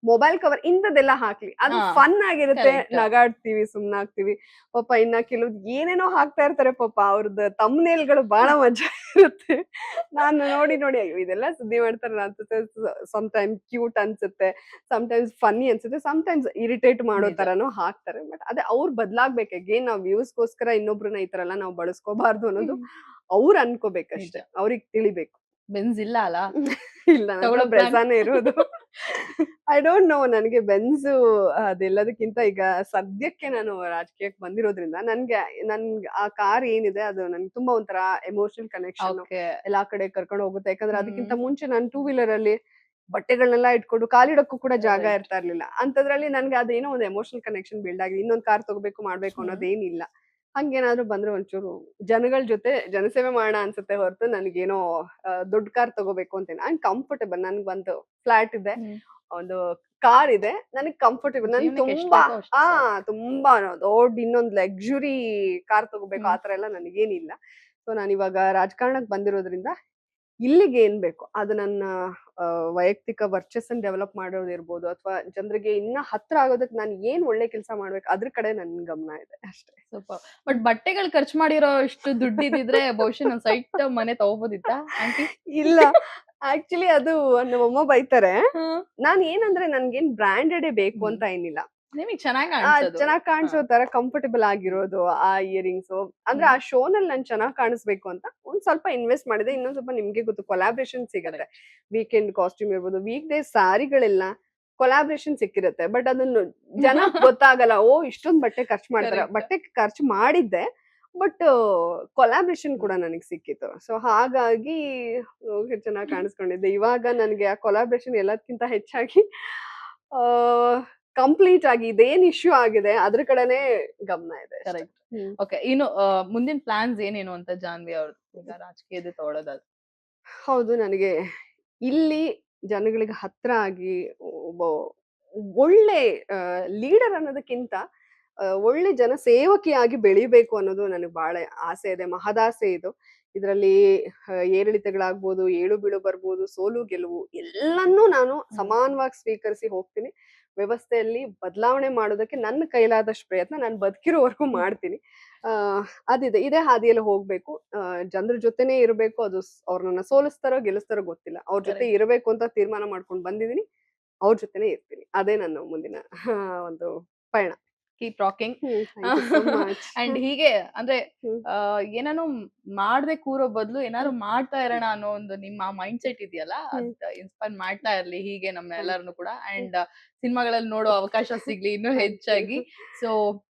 ಮೊಬೈಲ್ ಕವರ್ ಇಂಥದ್ದೆಲ್ಲ ಹಾಕ್ಲಿ, ಅದು ಫನ್ ಆಗಿರುತ್ತೆ, ನಗಾಡ್ತೀವಿ, ಸುಮ್ನಾಗ್ತೀವಿ. ಪಾಪ ಇನ್ನ ಕೆಲವ್ ಏನೇನೋ ಹಾಕ್ತಾ ಇರ್ತಾರೆ ಪಾಪ, ಅವ್ರದ್ದು ತಮ್ನೇಲ್ಗಳು ಬಹಳ ಮಜಾ ಇರುತ್ತೆ. ನಾನು ನೋಡಿ ನೋಡಿ ಅಯ್ಯೋ ಇದೆಲ್ಲ ಸುದ್ದಿ ಮಾಡ್ತಾರಲ್ಲ ಅನ್ಸುತ್ತೆ. ಸಮ್ಟೈಮ್ಸ್ ಕ್ಯೂಟ್ ಅನ್ಸುತ್ತೆ, ಸಮ್ಟೈಮ್ಸ್ ಫನ್ನಿ ಅನ್ಸುತ್ತೆ, ಸಮ್ಟೈಮ್ಸ್ ಇರಿಟೇಟ್ ಮಾಡೋ ತರನು ಹಾಕ್ತಾರೆ. ಬಟ್ ಅದೇ ಅವ್ರು ಬದ್ಲಾಗ್ಬೇಕು. ಅಗೇನ್ ನಾವ್ ವ್ಯೂಸ್ಗೋಸ್ಕರ ಇನ್ನೊಬ್ರನ್ನ ಈ ತರ ಎಲ್ಲ ನಾವು ಬಳಸ್ಕೋಬಾರ್ದು ಅನ್ನೋದು ಅವ್ರು ಅನ್ಕೋಬೇಕಷ್ಟೇ, ಅವ್ರಿಗೆ ತಿಳಿಬೇಕು. ಬೆನ್ಸ್ ಇಲ್ಲ ಅಲ್ಲ? ಇಲ್ಲ, ಬ್ರೆಜಾನೇ ಇರೋದು. ಐ ಡೋಂಟ್ ನೋ, ನನಗೆ ಬೆನ್ಸು ಅದೆಲ್ಲದಕ್ಕಿಂತ ಈಗ ಸದ್ಯಕ್ಕೆ ನಾನು ರಾಜಕೀಯಕ್ಕೆ ಬಂದಿರೋದ್ರಿಂದ ನನ್ಗೆ ಆ ಕಾರ್ ಏನಿದೆ ಅದು ನನ್ಗೆ ತುಂಬಾ ಒಂಥರ ಎಮೋಷನಲ್ ಕನೆಕ್ಷನ್. ಎಲ್ಲಾ ಕಡೆ ಕರ್ಕೊಂಡು ಹೋಗುತ್ತೆ. ಯಾಕಂದ್ರೆ ಅದಕ್ಕಿಂತ ಮುಂಚೆ ನಾನು 2 ವೀಲರ್ ಅಲ್ಲಿ ಬಟ್ಟೆಗಳನ್ನೆಲ್ಲ ಇಟ್ಕೊಂಡು ಕಾಲಿಡಕ್ಕೂ ಕೂಡ ಜಾಗ ಇರ್ತಾ ಇರ್ಲಿಲ್ಲ. ಅಂತದ್ರಲ್ಲಿ ನನ್ಗೆ ಅದೇನೋ ಒಂದು ಎಮೋಷನಲ್ ಕನೆಕ್ಷನ್ ಬಿಲ್ಡ್ ಆಗಿದೆ. ಇನ್ನೊಂದ್ ಕಾರ್ ತಗೋಬೇಕು ಮಾಡ್ಬೇಕು ಅನ್ನೋದೇನಿಲ್ಲ. ಹಂಗೇನಾದ್ರು ಬಂದ್ರೆ ಒಂಚೂರು ಜನಗಳ ಜೊತೆ ಜನಸೇವೆ ಮಾಡೋಣ ಅನ್ಸುತ್ತೆ ಹೊರತು ನನಗೇನೋ ದೊಡ್ಡ ಕಾರ್ ತಗೋಬೇಕು ಅಂತ. ನಾನ್ ಕಂಫರ್ಟೇಬಲ್, ನನ್ಗೆ ಒಂದು ಫ್ಲಾಟ್ ಇದೆ, ಒಂದು ಕಾರ್ ಇದೆ, ನನಗ್ ಕಂಫರ್ಟೇಬಲ್. ನನ್ ತುಂಬಾ ತುಂಬಾ ದೊಡ್ಡ ಇನ್ನೊಂದ್ ಲಕ್ಸುರಿ ಕಾರ್ ತಗೋಬೇಕು ಆತರ ಎಲ್ಲ ನನಗೇನಿಲ್ಲ. ಸೊ ನಾನು ಇವಾಗ ರಾಜಕಾರಣಕ್ಕೆ ಬಂದಿರೋದ್ರಿಂದ ಇಲ್ಲಿಗೆ ಏನ್ ಬೇಕು ಅದು ನನ್ನ ವೈಯಕ್ತಿಕ ವರ್ಚಸ್ಸನ್ನ ಡೆವಲಪ್ ಮಾಡೋದಿರ್ಬೋದು, ಅಥವಾ ಜನರಿಗೆ ಇನ್ನ ಹತ್ರ ಆಗೋದಕ್ಕೆ ನಾನು ಏನ್ ಒಳ್ಳೆ ಕೆಲಸ ಮಾಡ್ಬೇಕು ಅದ್ರ ಕಡೆ ನನ್ ಗಮನ ಇದೆ ಅಷ್ಟೇ. ಸೂಪರ್. ಬಟ್ ಬಟ್ಟೆಗಳು ಖರ್ಚು ಮಾಡಿರೋ ಇಷ್ಟು ದುಡ್ಡು ಇದ್ದಿದ್ರೆ ಬಹುಶಃ ನಾನ್ ಸೈಟ್ ಮನೆ ತಗೋಬೋದಿತ್ತ ಆಂಟಿ? ಇಲ್ಲ, ಆಕ್ಚುಲಿ ಅದು ನಮ್ಮಮ್ಮ ಬೈತಾರೆ. ನಾನ್ ಏನಂದ್ರೆ ನನ್ಗೇನ್ ಬ್ರಾಂಡೆಡ್ ಬೇಕು ಅಂತ ಏನಿಲ್ಲ, ನಿಮಗೆ ಚೆನ್ನಾಗಿ ಕಾಣಿಸೋ ತರ ಕಂಫರ್ಟೇಬಲ್ ಆಗಿರೋದು. ಆ ಇಯರಿಂಗ್ಸ್ ಅಂದ್ರೆ ಆ ಶೋ ನಲ್ಲಿ ನಾನು ಚೆನ್ನಾಗಿ ಕಾಣಿಸ್ಬೇಕು ಅಂತ ಒಂದ್ ಸ್ವಲ್ಪ ಇನ್ವೆಸ್ಟ್ ಮಾಡಿದೆ. ಇನ್ನೊಂದ್ ಸ್ವಲ್ಪ ನಿಮ್ಗೆ ಗೊತ್ತು ಕೊಲಾಬ್ರೇಷನ್ ಸಿಗತ್ತೆ. ವೀಕೆಂಡ್ ಕಾಸ್ಟ್ಯೂಮ್ ಇರ್ಬೋದು, ವೀಕ್ ಡೇ ಸಾರಿಗಳೆಲ್ಲ ಕೊಲಾಬ್ರೇಷನ್ ಸಿಕ್ಕಿರುತ್ತೆ. ಬಟ್ ಅದನ್ನು ಜನ ಗೊತ್ತಾಗಲ್ಲ. ಓ ಇಷ್ಟೊಂದ್ ಬಟ್ಟೆ ಖರ್ಚು ಮಾಡ್ತಾರೆ. ಬಟ್ಟೆ ಖರ್ಚು ಮಾಡಿದ್ದೆ, ಬಟ್ ಕೊಲಾಬ್ರೇಷನ್ ಕೂಡ ನನಗೆ ಸಿಕ್ಕಿತ್ತು. ಸೊ ಹಾಗಾಗಿ ಚೆನ್ನಾಗಿ ಕಾಣಿಸ್ಕೊಂಡಿದ್ದೆ. ಇವಾಗ ನನಗೆ ಆ ಕೊಲಾಬ್ರೇಷನ್ ಎಲ್ಲದಕ್ಕಿಂತ ಹೆಚ್ಚಾಗಿ ಕಂಪ್ಲೀಟ್ ಆಗಿ ಇದೇನ್ ಇಶ್ಯೂ ಆಗಿದೆ ಅದ್ರ ಕಡೆನೇ ಗಮನ ಇದೆ ಅಷ್ಟೇ. ಕರೆಕ್ಟ್. ಓಕೆ. ಇನ್ನು ಮುಂದಿನ ಪ್ಲಾನ್ಸ್ ಏನೇನು ಅಂತ ಜಾನ್ವಿ ಅವ್ರದ್ದು ಈಗ ರಾಜಕೀಯದ ತಗೊಳ್ಳೋದಾದ್ರೆ? ಹೌದು, ನನಗೆ ಇಲ್ಲಿ ಜನಗಳಿಗೆ ಹತ್ರ ಆಗಿ ಒಬ್ಬ ಒಳ್ಳೆ ಲೀಡರ್ ಅನ್ನೋದಕ್ಕಿಂತ ಒಳ್ಳೆ ಜನ ಸೇವಕಿಯಾಗಿ ಬೆಳಿಬೇಕು ಅನ್ನೋದು ನನಗೆ ಬಹಳ ಆಸೆ ಇದೆ, ಮಹದಾಸೆ ಇದು. ಇದರಲ್ಲಿ ಏರಿಳಿತಗಳಾಗ್ಬೋದು, ಏಳು ಬೀಳು ಬರ್ಬೋದು, ಸೋಲು ಗೆಲುವು ಎಲ್ಲನ್ನೂ ನಾನು ಸಮಾನವಾಗಿ ಸ್ವೀಕರಿಸಿ ಹೋಗ್ತೀನಿ. ವ್ಯವಸ್ಥೆಯಲ್ಲಿ ಬದಲಾವಣೆ ಮಾಡೋದಕ್ಕೆ ನನ್ನ ಕೈಲಾದಷ್ಟು ಪ್ರಯತ್ನ ನಾನು ಬದುಕಿರೋವರೆಗೂ ಮಾಡ್ತೀನಿ. ಅದಿದೆ, ಇದೇ ಹಾದಿಯಲ್ಲಿ ಹೋಗ್ಬೇಕು. ಜನರ ಜೊತೆನೇ ಇರಬೇಕು. ಅದು ಅವ್ರನ್ನ ಸೋಲಿಸ್ತಾರೋ ಗೆಲ್ಲಿಸ್ತಾರೋ ಗೊತ್ತಿಲ್ಲ. ಅವ್ರ ಜೊತೆ Correct. ಇರಬೇಕು ಅಂತ ತೀರ್ಮಾನ ಮಾಡ್ಕೊಂಡು ಬಂದಿದ್ದೀನಿ. ಅವ್ರ ಜೊತೆನೇ ಇರ್ತೀನಿ. ಅದೇ ನನ್ನ ಮುಂದಿನ ಒಂದು ಪಯಣ. Keep rocking. Thank you so much. And ಹೀಗೆ ಅಂದ್ರೆ ಹ್ಮ್. ಏನಾನು ಮಾಡದೆ ಕೂರೋ ಬದಲು ಏನಾದ್ರು ಮಾಡ್ತಾ ಇರೋಣ ಅನ್ನೋ ಒಂದು ನಿಮ್ಮ ಮೈಂಡ್ ಸೆಟ್ ಇದೆಯಲ್ಲ, ಅದ್ ಇನ್ಸ್ಪೈರ್ ಮಾಡ್ತಾ ಇರ್ಲಿ ಹೀಗೆ ನಮ್ಮೆಲ್ಲರನ್ನು ಕೂಡ. ಅಂಡ್ ಸಿನಿಮಾಗಳಲ್ಲಿ ನೋಡೋ ಅವಕಾಶ ಸಿಗ್ಲಿ ಇನ್ನೂ ಹೆಚ್ಚಾಗಿ. So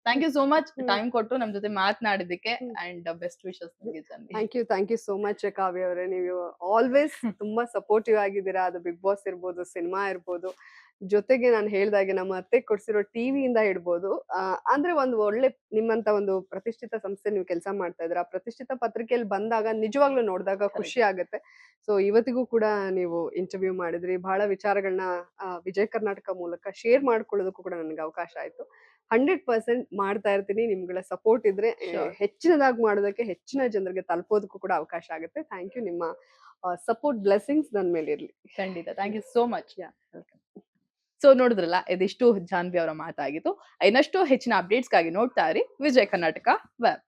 thank you so much time ಕೊಟ್ಟು ನಮ್ ಜೊತೆ ಮಾತನಾಡಿದ್ದಕ್ಕೆ. ಅಂಡ್ ಬೆಸ್ಟ್ ವಿಶಸ್ ನಿಮಗೆ Janhvi. Thank you so much Kavya ಅವರೇ. ನೀವು ಆಲ್ವೇಸ್ ತುಂಬಾ ಸಪೋರ್ಟಿವ್ ಆಗಿದ್ದೀರಾ. ಅದು ಬಿಗ್ ಬಾಸ್ ಇರ್ಬೋದು, ಸಿನಿಮಾ ಇರ್ಬೋದು, ಜೊತೆಗೆ ನಾನು ಹೇಳ್ದಾಗೆ ನಮ್ಮ ಅತ್ತೆ ಕೊಡ್ಸಿರೋ ಟಿವಿಯಿಂದ ಇಡ್ಬೋದು. ಅಂದ್ರೆ ಒಂದು ಒಳ್ಳೆ ನಿಮ್ಮಂತ ಒಂದು ಪ್ರತಿಷ್ಠಿತ ಸಂಸ್ಥೆ ನೀವು ಕೆಲಸ ಮಾಡ್ತಾ ಇದ್ದೀರಾ. ಆ ಪ್ರತಿಷ್ಠಿತ ಪತ್ರಿಕೆಯಲ್ಲಿ ಬಂದಾಗ ನಿಜವಾಗ್ಲೂ ನೋಡಿದಾಗ ಖುಷಿ ಆಗುತ್ತೆ. ಸೊ ಇವತ್ತಿಗೂ ಕೂಡ ನೀವು ಇಂಟರ್ವ್ಯೂ ಮಾಡಿದ್ರಿ. ಬಹಳ ವಿಚಾರಗಳನ್ನ ವಿಜಯ ಕರ್ನಾಟಕ ಮೂಲಕ ಶೇರ್ ಮಾಡ್ಕೊಳ್ಳೋದಕ್ಕೂ ಕೂಡ ನನಗೆ ಅವಕಾಶ ಆಯ್ತು. 100% ಮಾಡ್ತಾ ಇರ್ತೀನಿ. ನಿಮ್ಗಳ ಸಪೋರ್ಟ್ ಇದ್ರೆ ಹೆಚ್ಚಿನದಾಗಿ ಮಾಡೋದಕ್ಕೆ, ಹೆಚ್ಚಿನ ಜನರಿಗೆ ತಲುಪೋದಕ್ಕೂ ಕೂಡ ಅವಕಾಶ ಆಗುತ್ತೆ. Thank you. ನಿಮ್ಮ ಸಪೋರ್ಟ್ ಬ್ಲೆಸ್ಸಿಂಗ್ಸ್ ನನ್ನ ಮೇಲೆ ಇರ್ಲಿ. ಖಂಡಿತ. Thank you so much. So ನೋಡಿದ್ರಲ್ಲ, ಇದಿಷ್ಟು ಜಾನ್ವಿ ಅವರ ಮಾತಾಗಿತ್ತು. ಇನ್ನಷ್ಟು ಹೆಚ್ಚಿನ ಅಪ್ಡೇಟ್ಸ್ಗಾಗಿ ನೋಡ್ತಾ ಇರಿ ವಿಜಯ ಕರ್ನಾಟಕ ವೆಬ್.